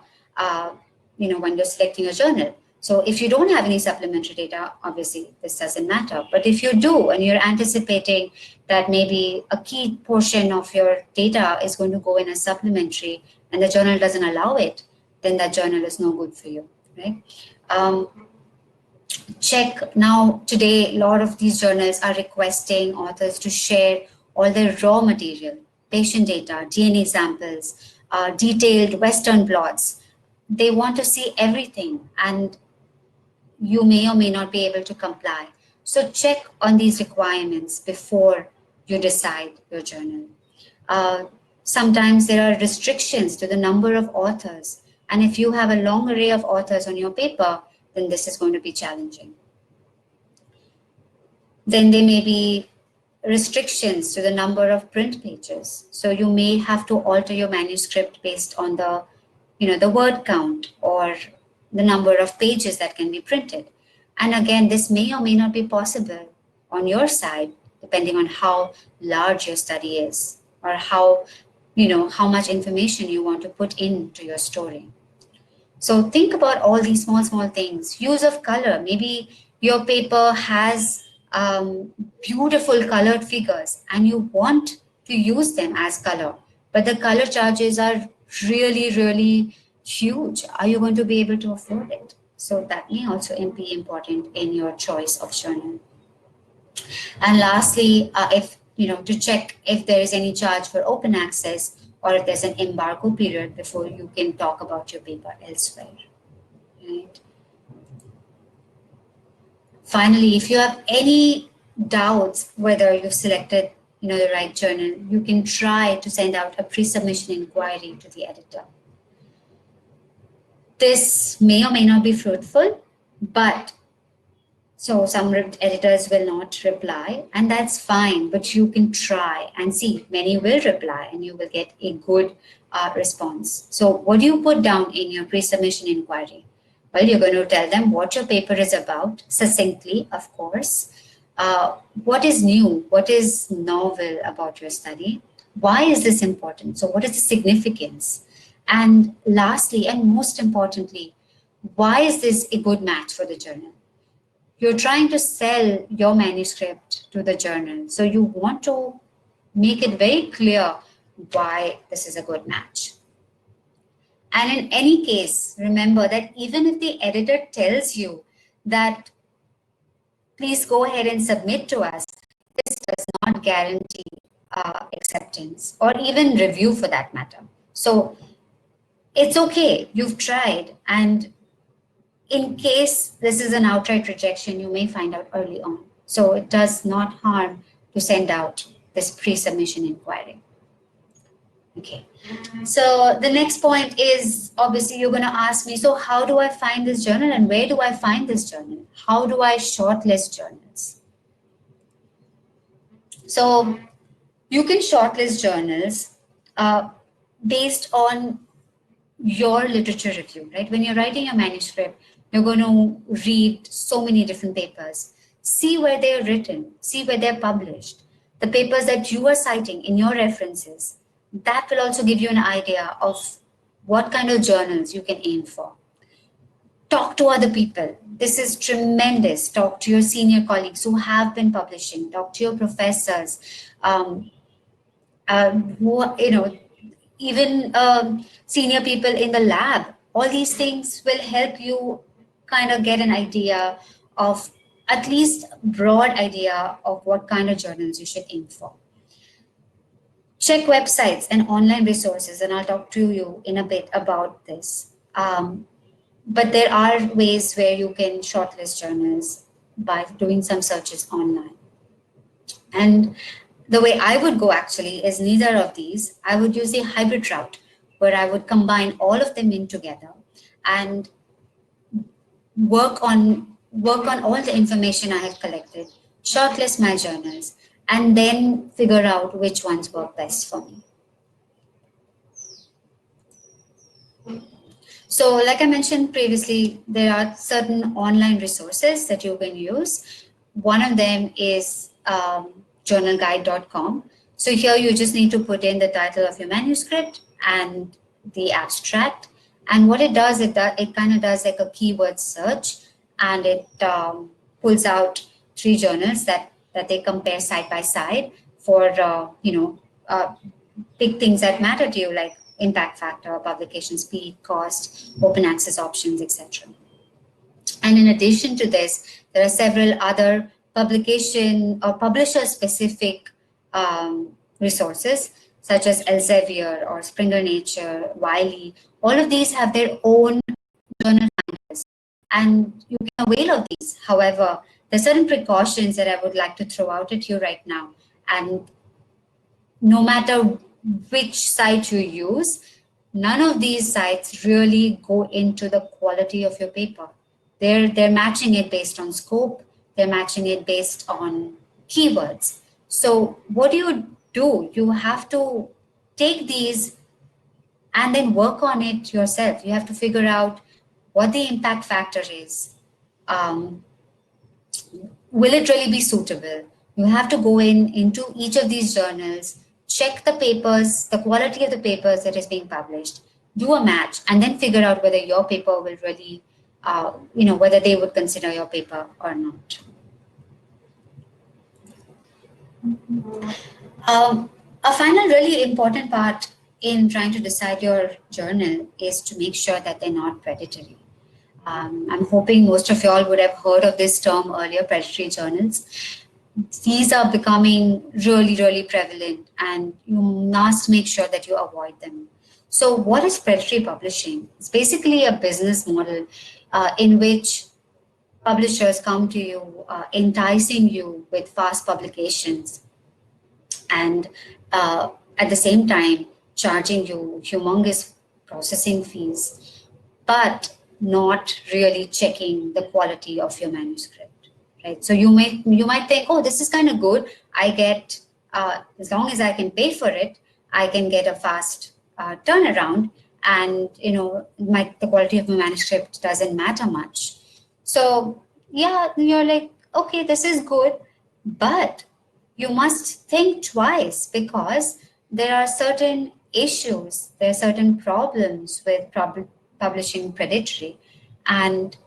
when you're selecting a journal. So if you don't have any supplementary data, obviously this doesn't matter. But if you do, and you're anticipating that maybe a key portion of your data is going to go in a supplementary and the journal doesn't allow it, then that journal is no good for you, right? Check now, today, a lot of these journals are requesting authors to share all their raw material, patient data, DNA samples, detailed Western plots. They want to see everything, and you may or may not be able to comply. So check on these requirements before you decide your journal. Sometimes there are restrictions to the number of authors. And if you have a long array of authors on your paper, then this is going to be challenging. Then there may be restrictions to the number of print pages. So you may have to alter your manuscript based on the word count or the number of pages that can be printed. And again, this may or may not be possible on your side, depending on how large your study is or how much information you want to put into your story. So think about all these small things. Use of color. Maybe your paper has beautiful colored figures and you want to use them as color, but the color charges are really huge. Are you going to be able to afford it? So that may also be important in your choice of journal. And lastly, if to check if there is any charge for open access or if there's an embargo period before you can talk about your paper elsewhere. Right? Finally, if you have any doubts whether you've selected the right journal, you can try to send out a pre-submission inquiry to the editor. This may or may not be fruitful, but so some editors will not reply, and that's fine, but you can try and see. Many will reply and you will get a good response. So what do you put down in your pre-submission inquiry? Well, you're going to tell them what your paper is about, succinctly, of course. What is new? What is novel about your study? Why is this important? So what is the significance? And lastly, and most importantly, why is this a good match for the journal? You're trying to sell your manuscript to the journal. So you want to make it very clear why this is a good match. And in any case, remember that even if the editor tells you that please go ahead and submit to us, this does not guarantee acceptance or even review for that matter. So it's okay, you've tried, and in case this is an outright rejection, you may find out early on. So it does not harm to send out this pre-submission inquiry. Okay, so the next point is, obviously you're going to ask me, so how do I find this journal and where do I find this journal? How do I shortlist journals? So you can shortlist journals based on your literature review, right? When you're writing a manuscript, you're going to read so many different papers. See where they're written, see where they're published. The papers that you are citing in your references, that will also give you an idea of what kind of journals you can aim for. Talk to other people. This is tremendous. Talk to your senior colleagues who have been publishing. Talk to your professors. Even senior people in the lab. All these things will help you kind of get an idea of, at least broad idea of what kind of journals you should aim for. Check websites and online resources, and I'll talk to you in a bit about this. But there are ways where you can shortlist journals by doing some searches online. And the way I would go actually is neither of these. I would use a hybrid route where I would combine all of them in together and work on all the information I had collected, shortlist my journals, and then figure out which ones work best for me. So like I mentioned previously, there are certain online resources that you can use. One of them is journalguide.com. So here you just need to put in the title of your manuscript and the abstract. And what it does, it kind of does like a keyword search, and it pulls out 3 journals that they compare side by side for big things that matter to you, like impact factor, publication speed, cost, open access options, etc. And in addition to this, there are several other publication or publisher specific resources such as Elsevier or Springer Nature, Wiley. All of these have their own journal finders, and you can avail of these. However, there are certain precautions that I would like to throw out at you right now. And no matter which site you use, none of these sites really go into the quality of your paper. They're matching it based on scope, they're matching it based on keywords. So what do? You have to take these and then work on it yourself. You have to figure out what the impact factor is. Will it really be suitable? You have to go into each of these journals, check the papers, the quality of the papers that is being published, do a match, and then figure out whether your paper will really, whether they would consider your paper or not. A final really important part in trying to decide your journal is to make sure that they're not predatory. I'm hoping most of y'all would have heard of this term earlier, predatory journals. These are becoming really, really prevalent, and you must make sure that you avoid them. So what is predatory publishing? It's basically a business model in which publishers come to you, enticing you with fast publications, and at the same time charging you humongous processing fees, but not really checking the quality of your manuscript, right? So you might think, oh, this is kind of good. I get as long as I can pay for it, I can get a fast turnaround, and the quality of my manuscript doesn't matter much. So yeah, you're like, okay, this is good, but you must think twice, because there are certain issues, there are certain problems with publishing predatory. And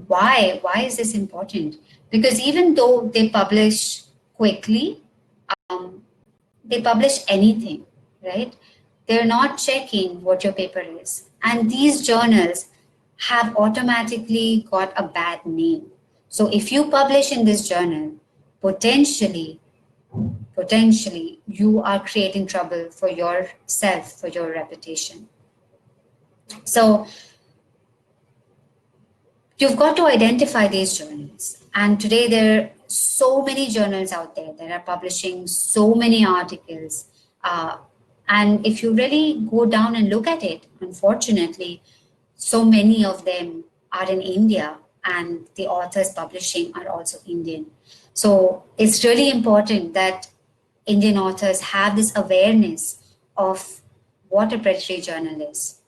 why is this important? Because even though they publish quickly, they publish anything, right? They're not checking what your paper is. And these journals have automatically got a bad name. So if you publish in this journal, potentially you are creating trouble for yourself, for your reputation. So you've got to identify these journals. And today there are so many journals out there that are publishing so many articles. And if you really go down and look at it, unfortunately, so many of them are in India, and the authors publishing are also Indian. So it's really important that Indian authors have this awareness of what a predatory journal is.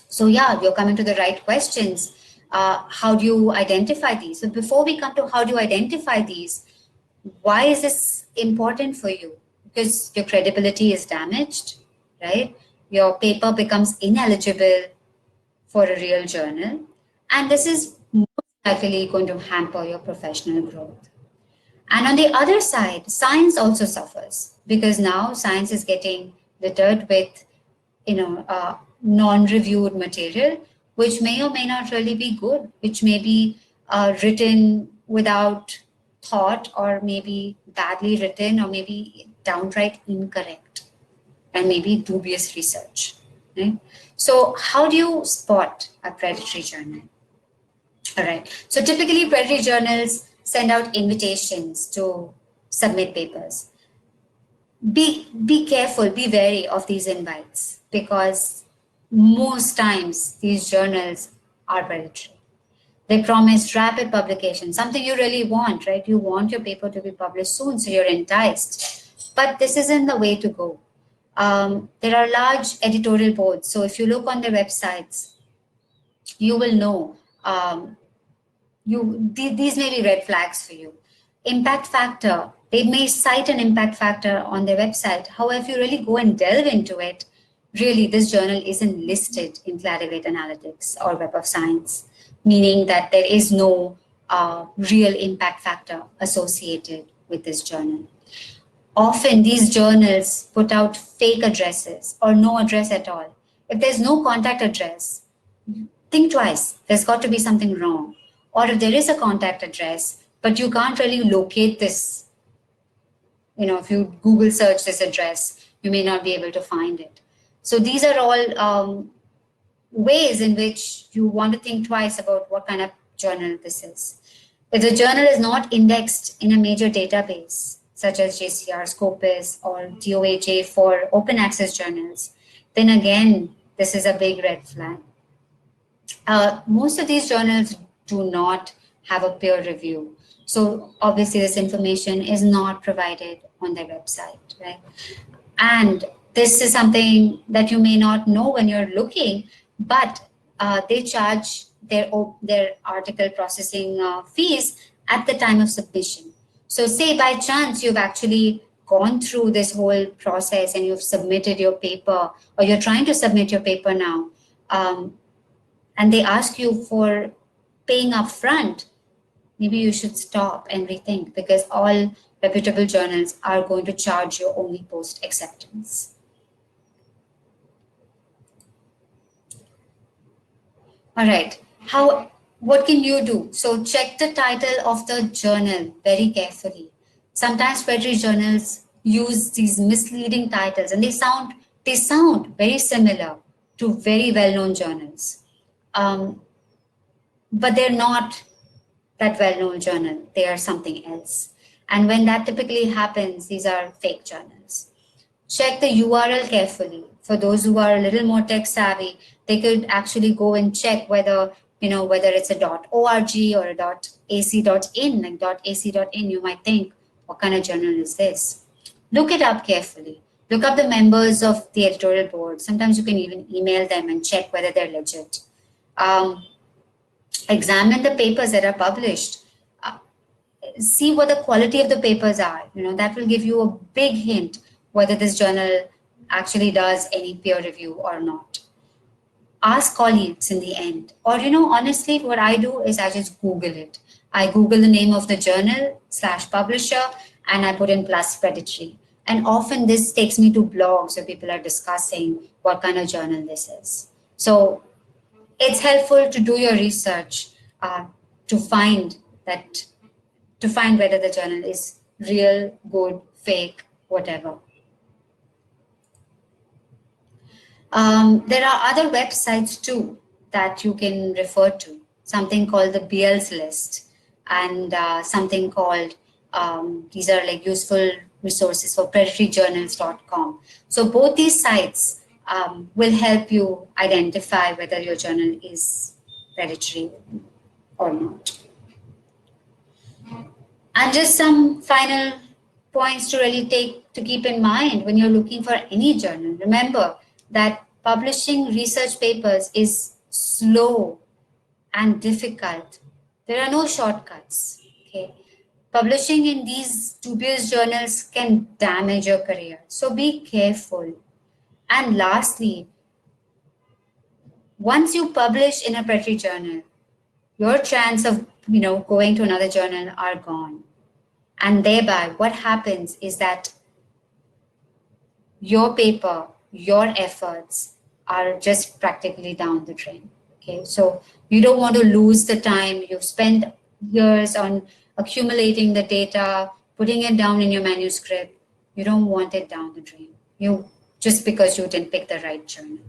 So yeah, you're coming to the right questions. How do you identify these? So before we come to how do you identify these, why is this important for you? Because your credibility is damaged, right? Your paper becomes ineligible for a real journal, and this is most likely going to hamper your professional growth. And on the other side, science also suffers, because now science is getting littered with non-reviewed material, which may or may not really be good, which may be written without thought, or maybe badly written, or maybe downright incorrect, and maybe dubious research. Right? So how do you spot a predatory journal? All right. So typically predatory journals send out invitations to submit papers. be careful, be wary of these invites, because most times these journals are predatory. They promise rapid publication, something you really want, right? You want your paper to be published soon, so you're enticed. But this isn't the way to go. There are large editorial boards. So if you look on their websites, you will know these may be red flags for you. Impact factor, they may cite an impact factor on their website. However, if you really go and delve into it, really this journal isn't listed in Clarivate Analytics or Web of Science, meaning that there is no real impact factor associated with this journal. Often these journals put out fake addresses or no address at all. If there's no contact address, think twice. There's got to be something wrong. Or if there is a contact address, but you can't really locate this, if you Google search this address, you may not be able to find it. So these are all ways in which you want to think twice about what kind of journal this is. If the journal is not indexed in a major database, such as JCR, Scopus, or DOAJ for open access journals, then again, this is a big red flag. Most of these journals do not have a peer review. So obviously this information is not provided on their website, right? And this is something that you may not know when you're looking, but they charge their article processing fees at the time of submission. So say by chance you've actually gone through this whole process and you've submitted your paper, or you're trying to submit your paper now, and they ask you for paying upfront, maybe you should stop and rethink, because all reputable journals are going to charge you only post acceptance. All right, what can you do? So check the title of the journal very carefully. Sometimes predatory journals use these misleading titles, and they sound very similar to very well-known journals. But they're not that well-known journal. They are something else. And when that typically happens, these are fake journals. Check the URL carefully. For those who are a little more tech savvy, they could actually go and check whether it's a .org or a .ac.in. Like .ac.in, you might think, what kind of journal is this? Look it up carefully. Look up the members of the editorial board. Sometimes you can even email them and check whether they're legit. Examine the papers that are published. See what the quality of the papers are. That will give you a big hint whether this journal actually does any peer review or not. Ask colleagues in the end. Or, honestly, what I do is I just Google it. I Google the name of the journal /publisher and I put in plus predatory. And often this takes me to blogs where people are discussing what kind of journal this is. So it's helpful to do your research to find whether the journal is real, good, fake, whatever. There are other websites too that you can refer to, something called the BL's list, and something called, these are like useful resources for predatorjournals.com. So both these sites will help you identify whether your journal is predatory or not. And just some final points to really keep in mind when you're looking for any journal. Remember that publishing research papers is slow and difficult. There are no shortcuts. Okay, publishing in these dubious journals can damage your career. So be careful. And lastly, once you publish in a predatory journal, your chance of going to another journal are gone. And thereby, what happens is that your paper, your efforts are just practically down the drain. Okay, so you don't want to lose the time. You've spent years on accumulating the data, putting it down in your manuscript. You don't want it down the drain. Just because you didn't pick the right journal.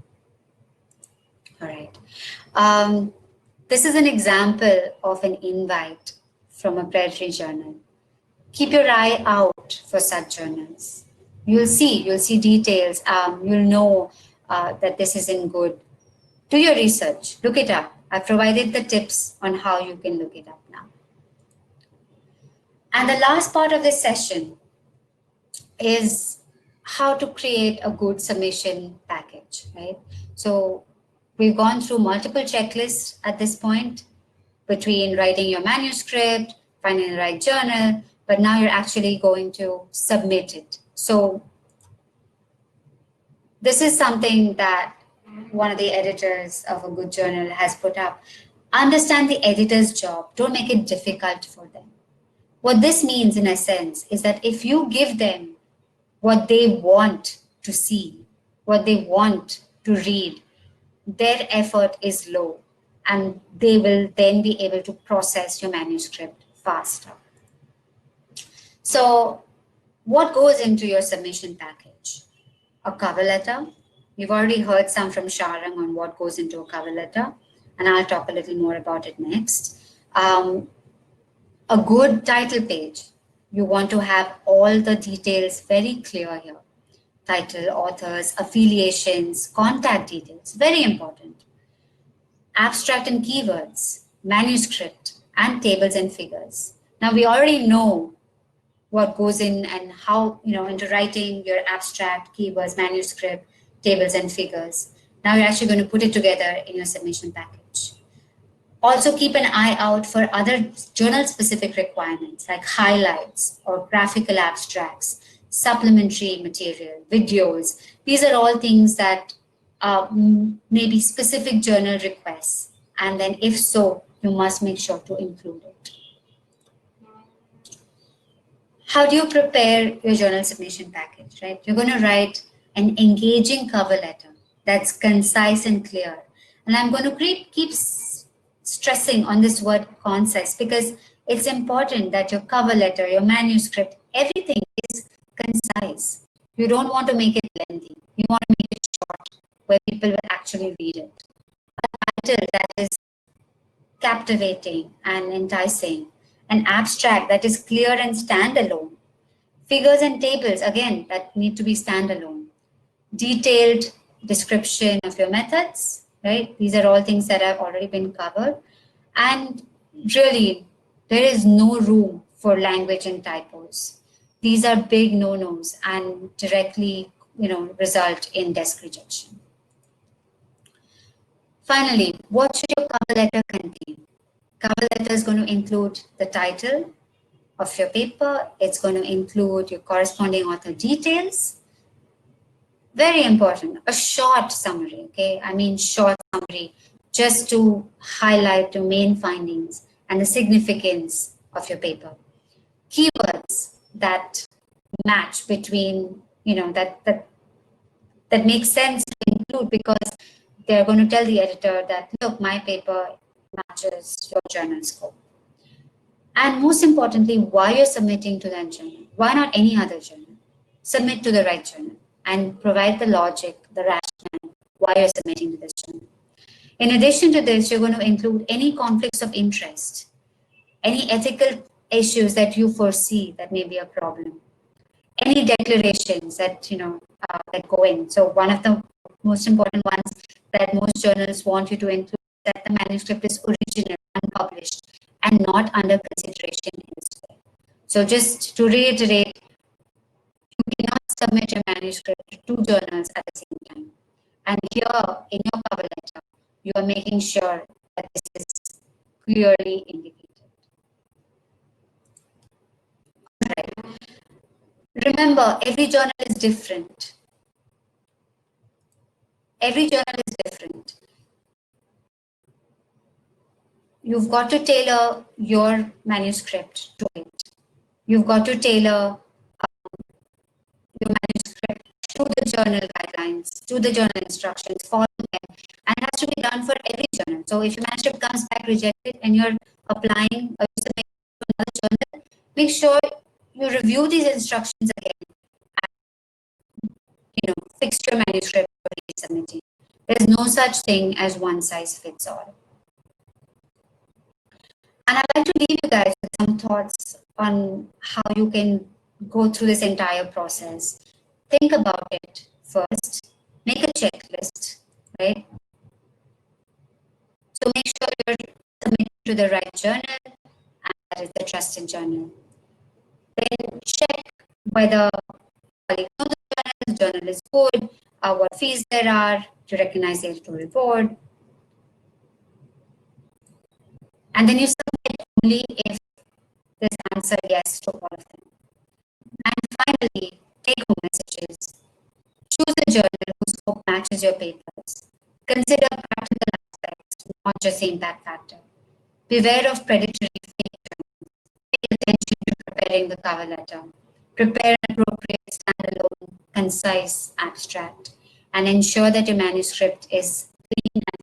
All right. This is an example of an invite from a predatory journal. Keep your eye out for such journals. you'll see details. You'll know that this isn't good. Do your research, look it up. I've provided the tips on how you can look it up now. And the last part of this session is how to create a good submission package, right? So we've gone through multiple checklists at this point, between writing your manuscript, finding the right journal, but now you're actually going to submit it. So this is something that one of the editors of a good journal has put up. Understand the editor's job. Don't make it difficult for them. What this means, in a sense, is that if you give them what they want to see, what they want to read, their effort is low, and they will then be able to process your manuscript faster. So what goes into your submission package? A cover letter. You've already heard some from Sharang on what goes into a cover letter, and I'll talk a little more about it next. A good title page. You want to have all the details very clear here. Title, authors, affiliations, contact details, very important. Abstract and keywords, manuscript, and tables and figures. Now we already know what goes in and how, into writing your abstract, keywords, manuscript, tables and figures. Now you're actually going to put it together in your submission package. Also keep an eye out for other journal-specific requirements like highlights or graphical abstracts, supplementary material, videos. These are all things that may be specific journal requests. And then if so, you must make sure to include it. How do you prepare your journal submission package, right? You're going to write an engaging cover letter that's concise and clear. And I'm going to keep stressing on this word concise because it's important that your cover letter, your manuscript, everything is concise. You don't want to make it lengthy. You want to make it short where people will actually read it. A title that is captivating and enticing. An abstract that is clear and standalone. Figures and tables, again, that need to be standalone. Detailed description of your methods, right? These are all things that have already been covered. And really, there is no room for language and typos. These are big no-nos and directly, result in desk rejection. Finally, what should your cover letter contain? Cover letter is going to include the title of your paper. It's going to include your corresponding author details. Very important, a short summary, okay? I mean short summary, just to highlight the main findings and the significance of your paper. Keywords that match between, that makes sense to include because they're going to tell the editor that, look, my paper matches your journal scope. And most importantly, why you're submitting to that journal. Why not any other journal? Submit to the right journal and provide the logic, the rationale, why you're submitting to this journal. In addition to this, you're going to include any conflicts of interest, any ethical issues that you foresee that may be a problem, any declarations that, that go in. So one of the most important ones that most journals want you to include is that the manuscript is original, unpublished, and not under consideration elsewhere. So just to reiterate, you cannot submit your manuscript to two journals at the same time. And here in your cover letter, you are making sure that this is clearly indicated. Right. Remember, every journal is different. Every journal is different. You've got to tailor your manuscript to it. You've got to tailor your manuscript to the journal guidelines, to the journal instructions, follow them, and it has to be done for every journal. So if your manuscript comes back rejected and you're applying or you're submitting to another journal, make sure you review these instructions again and fix your manuscript for resubmitting. There's no such thing as one size fits all. And I'd like to leave you guys with some thoughts on how you can go through this entire process. think about it first, make a checklist, right? So make sure you're submitting to the right journal, and that is the trusted journal. Then check whether colleagues know the journal is good, what fees there are, to recognize the editorial board. And then you submit only if there's answer yes to all of them. And finally, take-home messages. Choose a journal whose scope matches your papers. Consider practical aspects, not just the impact factor. Beware of predatory fake journals. Pay attention to preparing the cover letter. Prepare an appropriate standalone, concise abstract, and ensure that your manuscript is clean and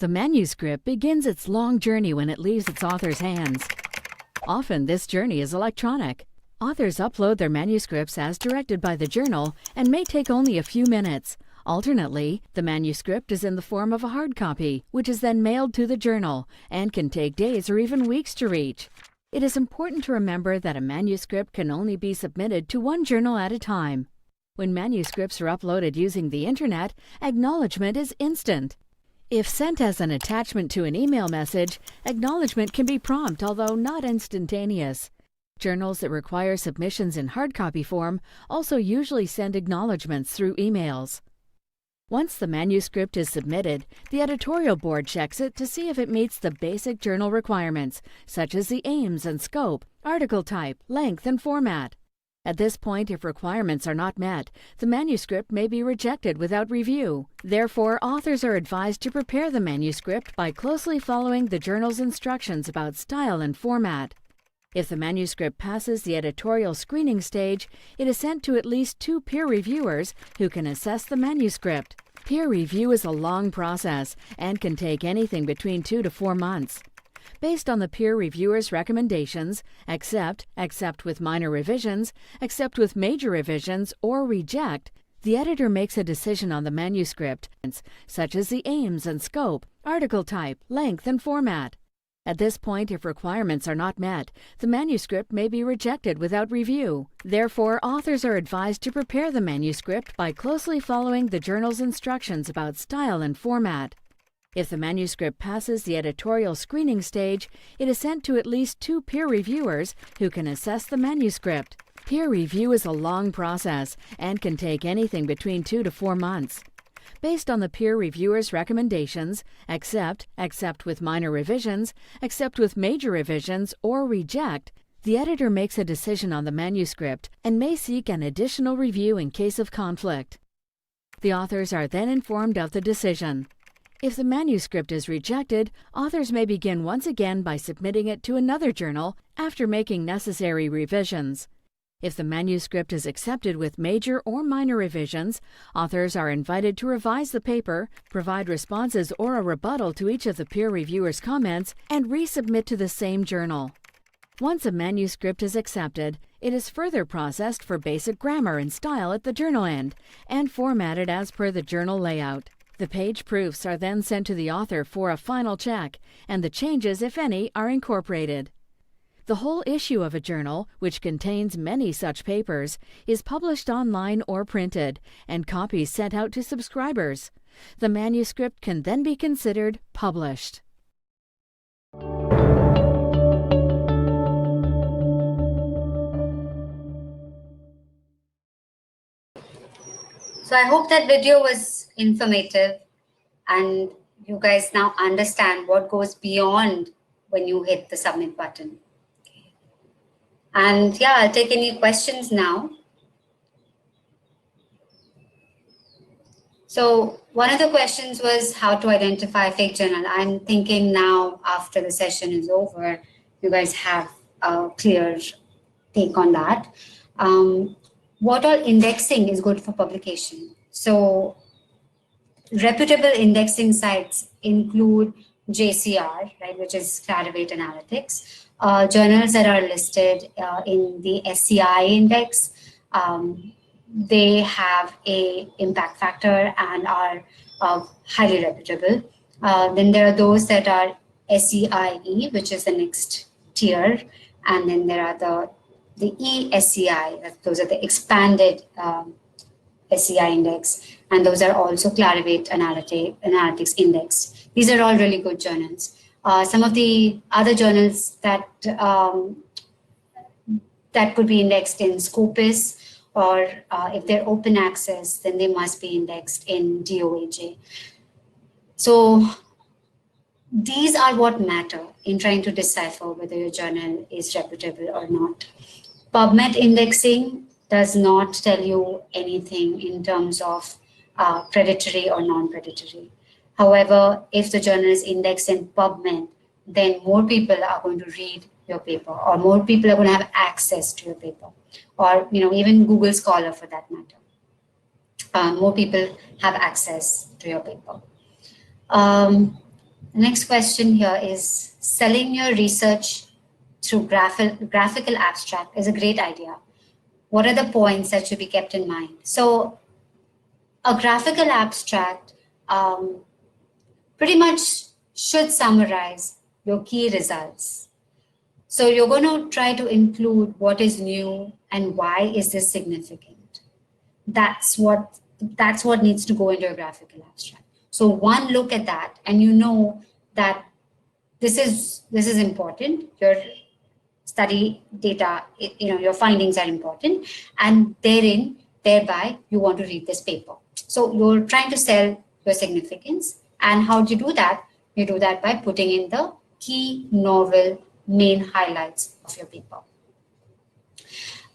The manuscript begins its long journey when it leaves its author's hands. Often this journey is electronic. Authors upload their manuscripts as directed by the journal and may take only a few minutes. Alternately, the manuscript is in the form of a hard copy, which is then mailed to the journal and can take days or even weeks to reach. It is important to remember that a manuscript can only be submitted to one journal at a time. When manuscripts are uploaded using the internet, acknowledgement is instant. If sent as an attachment to an email message, acknowledgement can be prompt, although not instantaneous. Journals that require submissions in hard copy form also usually send acknowledgements through emails. Once the manuscript is submitted, the editorial board checks it to see if it meets the basic journal requirements, such as the aims and scope, article type, length, and format. At this point, if requirements are not met, the manuscript may be rejected without review. Therefore, authors are advised to prepare the manuscript by closely following the journal's instructions about style and format. If the manuscript passes the editorial screening stage, it is sent to at least 2 peer reviewers who can assess the manuscript. Peer review is a long process and can take anything between 2 to 4 months. Based on the peer reviewer's recommendations, accept with minor revisions, accept with major revisions, or reject, the editor makes a decision on the manuscript, such as the aims and scope, article type, length, and format. At this point, if requirements are not met, the manuscript may be rejected without review. Therefore, authors are advised to prepare the manuscript by closely following the journal's instructions about style and format. If the manuscript passes the editorial screening stage, it is sent to at least 2 peer reviewers who can assess the manuscript. Peer review is a long process and can take anything between 2 to 4 months. Based on the peer reviewer's recommendations, accept with minor revisions, accept with major revisions, or reject, the editor makes a decision on the manuscript and may seek an additional review in case of conflict. The authors are then informed of the decision. If the manuscript is rejected, authors may begin once again by submitting it to another journal after making necessary revisions. If the manuscript is accepted with major or minor revisions, authors are invited to revise the paper, provide responses or a rebuttal to each of the peer reviewers' comments, and resubmit to the same journal. Once a manuscript is accepted, it is further processed for basic grammar and style at the journal end and formatted as per the journal layout. The page proofs are then sent to the author for a final check, and the changes, if any, are incorporated. The whole issue of a journal, which contains many such papers, is published online or printed, and copies sent out to subscribers. The manuscript can then be considered published. So I hope that video was informative and you guys now understand what goes beyond when you hit the submit button. And yeah, I'll take any questions now. So one of the questions was how to identify a fake journal. I'm thinking now after the session is over, you guys have a clear take on that. What all indexing is good for publication? So reputable indexing sites include JCR, right, which is Clarivate Analytics, journals that are listed in the SCI index. They have a impact factor and are highly reputable. Then there are those that are SCIE, which is the next tier, and then there are the ESCI, those are the expanded SCI index, and those are also Clarivate Analytics index. These are all really good journals. Some of the other journals that could be indexed in Scopus, or if they're open access, then they must be indexed in DOAJ. So these are what matter in trying to decipher whether your journal is reputable or not. PubMed indexing does not tell you anything in terms of predatory or non-predatory. However, if the journal is indexed in PubMed, then more people are going to read your paper, or more people are going to have access to your paper, or even Google Scholar for that matter. More people have access to your paper. The next question here is selling your research through graphical abstract is a great idea. What are the points that should be kept in mind? So a graphical abstract pretty much should summarize your key results. So you're going to try to include what is new and why is this significant. That's what needs to go into a graphical abstract. So one look at that and you know that this is important. Your study data, your findings are important, and thereby you want to read this paper. So you're trying to sell your significance. And how do you do that? You do that by putting in the key novel main highlights of your paper.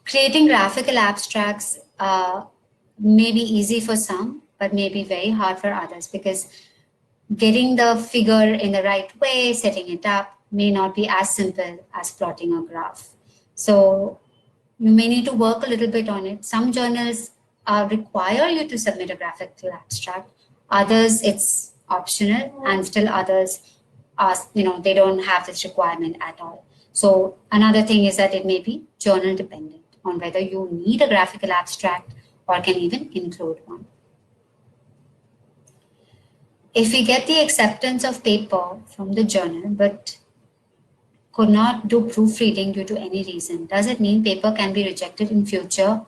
Creating graphical abstracts may be easy for some, but may be very hard for others, because getting the figure in the right way, setting it up, may not be as simple as plotting a graph. So you may need to work a little bit on it. Some journals require you to submit a graphical abstract. Others, it's optional, and still others they don't have this requirement at all. So another thing is that it may be journal dependent on whether you need a graphical abstract or can even include one. If we get the acceptance of paper from the journal but could not do proofreading due to any reason, does it mean paper can be rejected in future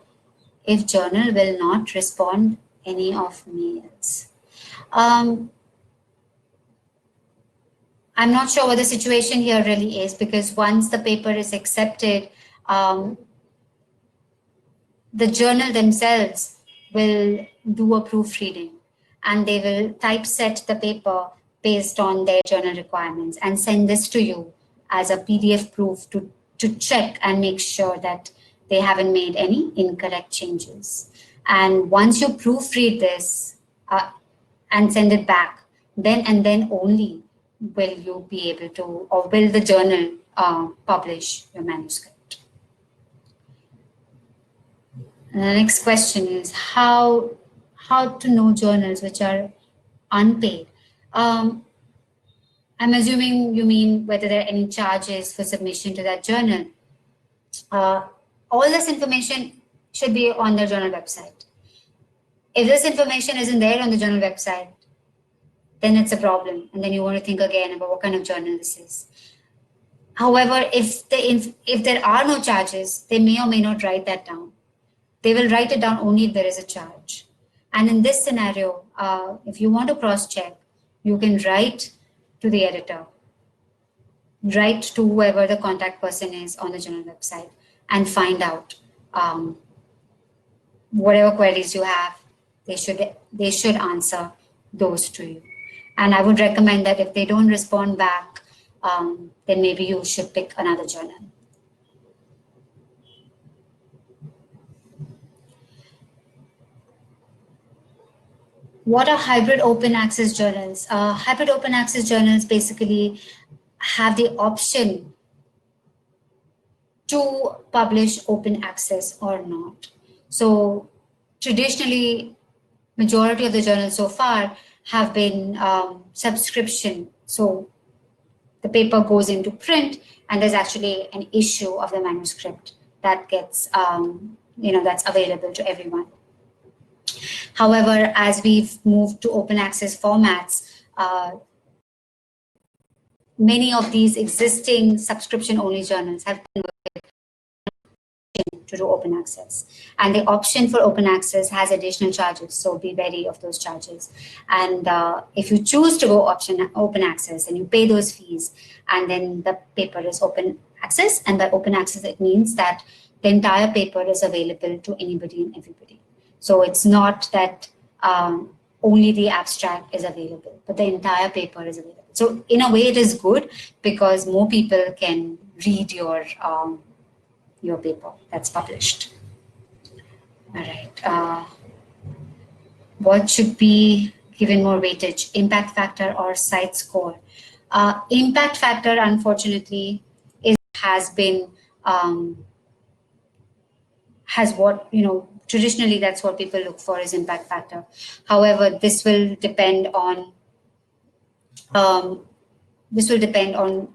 if journal will not respond any of mails? I'm not sure what the situation here really is, because once the paper is accepted, the journal themselves will do a proofreading, and they will typeset the paper based on their journal requirements and send this to you as a PDF proof to check and make sure that they haven't made any incorrect changes. And once you proofread this and send it back, then and then only will you be able to, or will the journal publish your manuscript. And the next question is how to know journals which are unpaid. I'm assuming you mean whether there are any charges for submission to that journal. All this information should be on the journal website. If this information isn't there on the journal website, then it's a problem, and then you want to think again about what kind of journal this is. However, if there are no charges, they may or may not write that down. They will write it down only if there is a charge. And in this scenario, if you want to cross-check, you can write to the editor, write to whoever the contact person is on the journal website, and find out whatever queries you have. They should answer those to you. And I would recommend that if they don't respond back, then maybe you should pick another journal. What are hybrid open access journals? Hybrid open access journals basically have the option to publish open access or not. So traditionally, majority of the journals so far have been subscription. So the paper goes into print and there's actually an issue of the manuscript that gets, that's available to everyone. However, as we've moved to open access formats, many of these existing subscription only journals have been to do open access. And the option for open access has additional charges, so be wary of those charges. And if you choose to go open access and you pay those fees, and then the paper is open access, and by open access it means that the entire paper is available to anybody and everybody. So it's not that only the abstract is available, but the entire paper is available. So in a way it is good because more people can read your paper that's published. All right. What should be given more weightage, impact factor or site score? Impact factor, unfortunately, has been traditionally that's what people look for is impact factor. However, this will depend on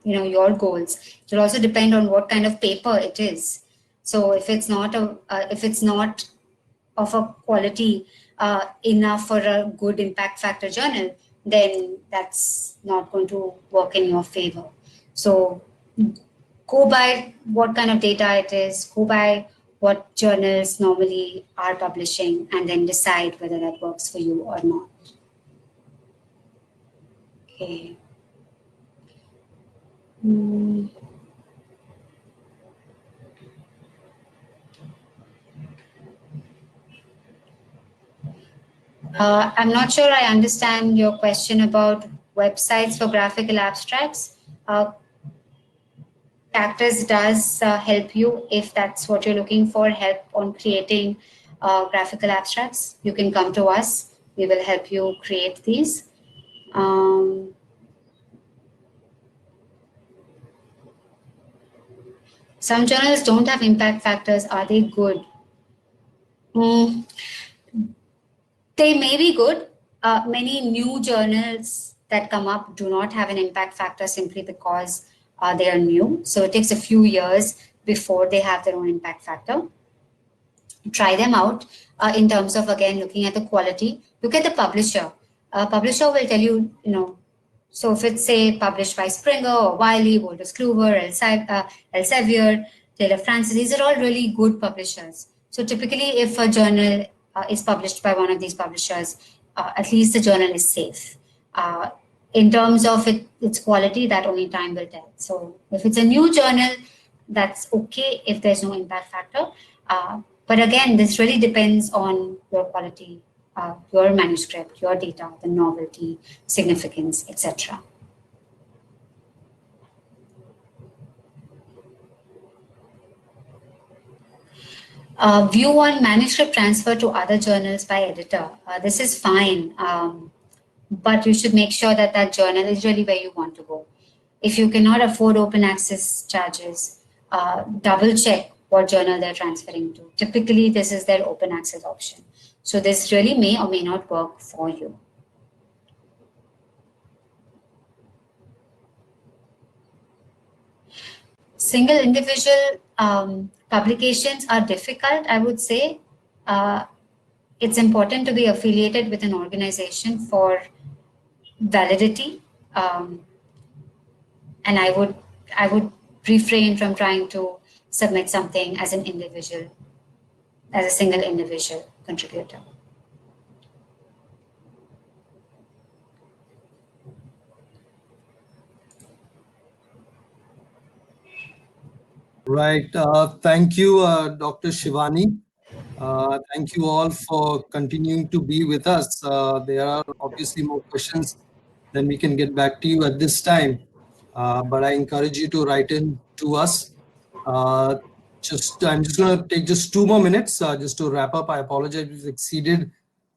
your goals. It will also depend on what kind of paper it is. So if it's not of a quality enough for a good impact factor journal, then that's not going to work in your favor. So go by what kind of data it is, go by what journals normally are publishing, and then decide whether that works for you or not. Okay. I'm not sure I understand your question about websites for graphical abstracts. Cactus does help you if that's what you're looking for, help on creating graphical abstracts. You can come to us. We will help you create these. Some journals don't have impact factors. Are they good? They may be good. Many new journals that come up do not have an impact factor simply because they are new. So it takes a few years before they have their own impact factor. Try them out in terms of, again, looking at the quality. Look at the publisher. Publisher will tell you, so if it's, say, published by Springer or Wiley, Wolters Kluwer, Elsevier, Taylor Francis, these are all really good publishers. So typically, if a journal is published by one of these publishers, at least the journal is safe. In terms of its quality, that only time will tell. So if it's a new journal, that's okay if there's no impact factor. But again, this really depends on your quality, your manuscript, your data, the novelty, significance, etc. View on manuscript transfer to other journals by editor. This is fine, but you should make sure that that journal is really where you want to go. If you cannot afford open access charges, double check what journal they're transferring to. Typically, this is their open access option. So this really may or may not work for you. Single individual publications are difficult, I would say. It's important to be affiliated with an organization for validity. And I would refrain from trying to submit something as an individual, as a single individual contributor. Right. Thank you, Dr. Shivani. Thank you all for continuing to be with us. There are obviously more questions than we can get back to you at this time. But I encourage you to write in to us. I'm just going to take just 2 more minutes just to wrap up. I apologize, we've exceeded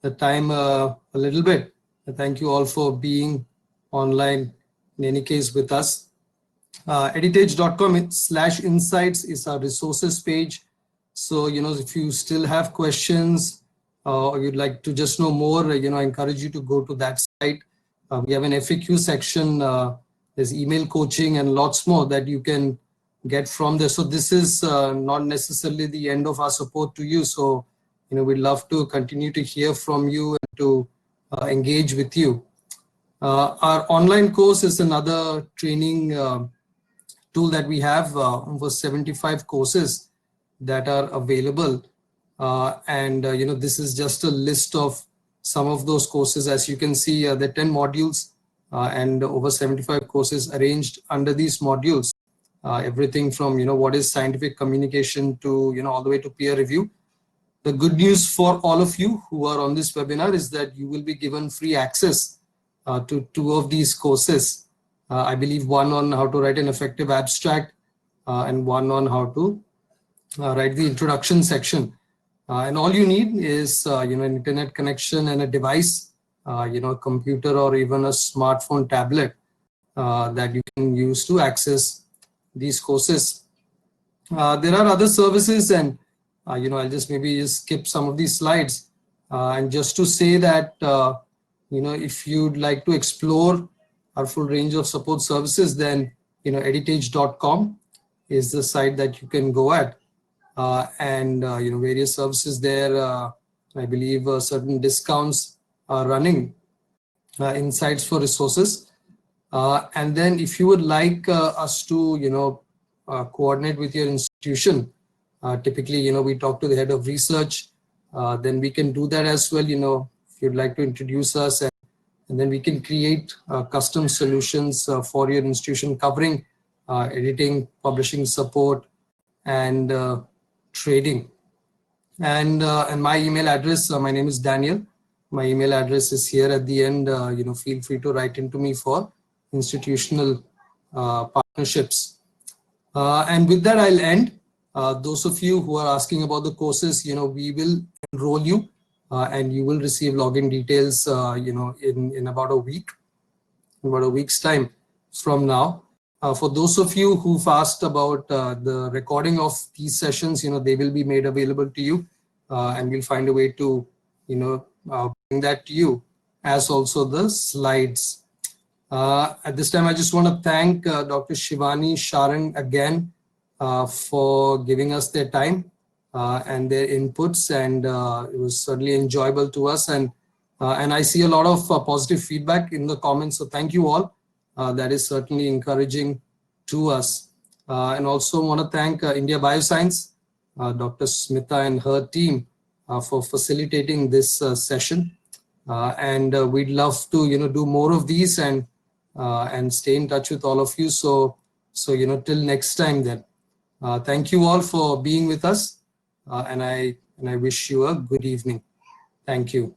the time a little bit. Thank you all for being online in any case with us. Editage.com/insights is our resources page. So, if you still have questions or you'd like to just know more, I encourage you to go to that site. We have an FAQ section, there's email coaching and lots more that you can get from there. So this is not necessarily the end of our support to you. So, we'd love to continue to hear from you and to engage with you. Our online course is another training tool that we have, over 75 courses that are available. This is just a list of some of those courses. As you can see, there are 10 modules and over 75 courses arranged under these modules. Everything from, what is scientific communication to, all the way to peer review. The good news for all of you who are on this webinar is that you will be given free access to 2 of these courses. I believe one on how to write an effective abstract and one on how to write the introduction section. And all you need is an internet connection and a device, a computer or even a smartphone tablet that you can use to access these courses. There are other services, and I'll just maybe skip some of these slides and just to say that if you'd like to explore our full range of support services, then editage.com is the site that you can go at. Various services there. I believe certain discounts are running, insights for resources. And then if you would like us to, coordinate with your institution, typically, we talk to the head of research, then we can do that as well. If you'd like to introduce us, and then we can create custom solutions for your institution covering editing, publishing support, and trading. And my email address, my name is Daniel. My email address is here at the end. Feel free to write into me for institutional partnerships. And with that, I'll end. Those of you who are asking about the courses, we will enroll you and you will receive login details, in about a week, about a week's time from now. For those of you who've asked about the recording of these sessions, they will be made available to you, and we'll find a way to, bring that to you, as also the slides. At this time, I just want to thank Dr. Shivani Sharang again for giving us their time and their inputs, and it was certainly enjoyable to us. And I see a lot of positive feedback in the comments, so thank you all. That is certainly encouraging to us. And also want to thank India Bioscience, Dr. Smita and her team for facilitating this session. And we'd love to, do more of these and stay in touch with all of you. So till next time then. Thank you all for being with us, and I wish you a good evening. Thank you.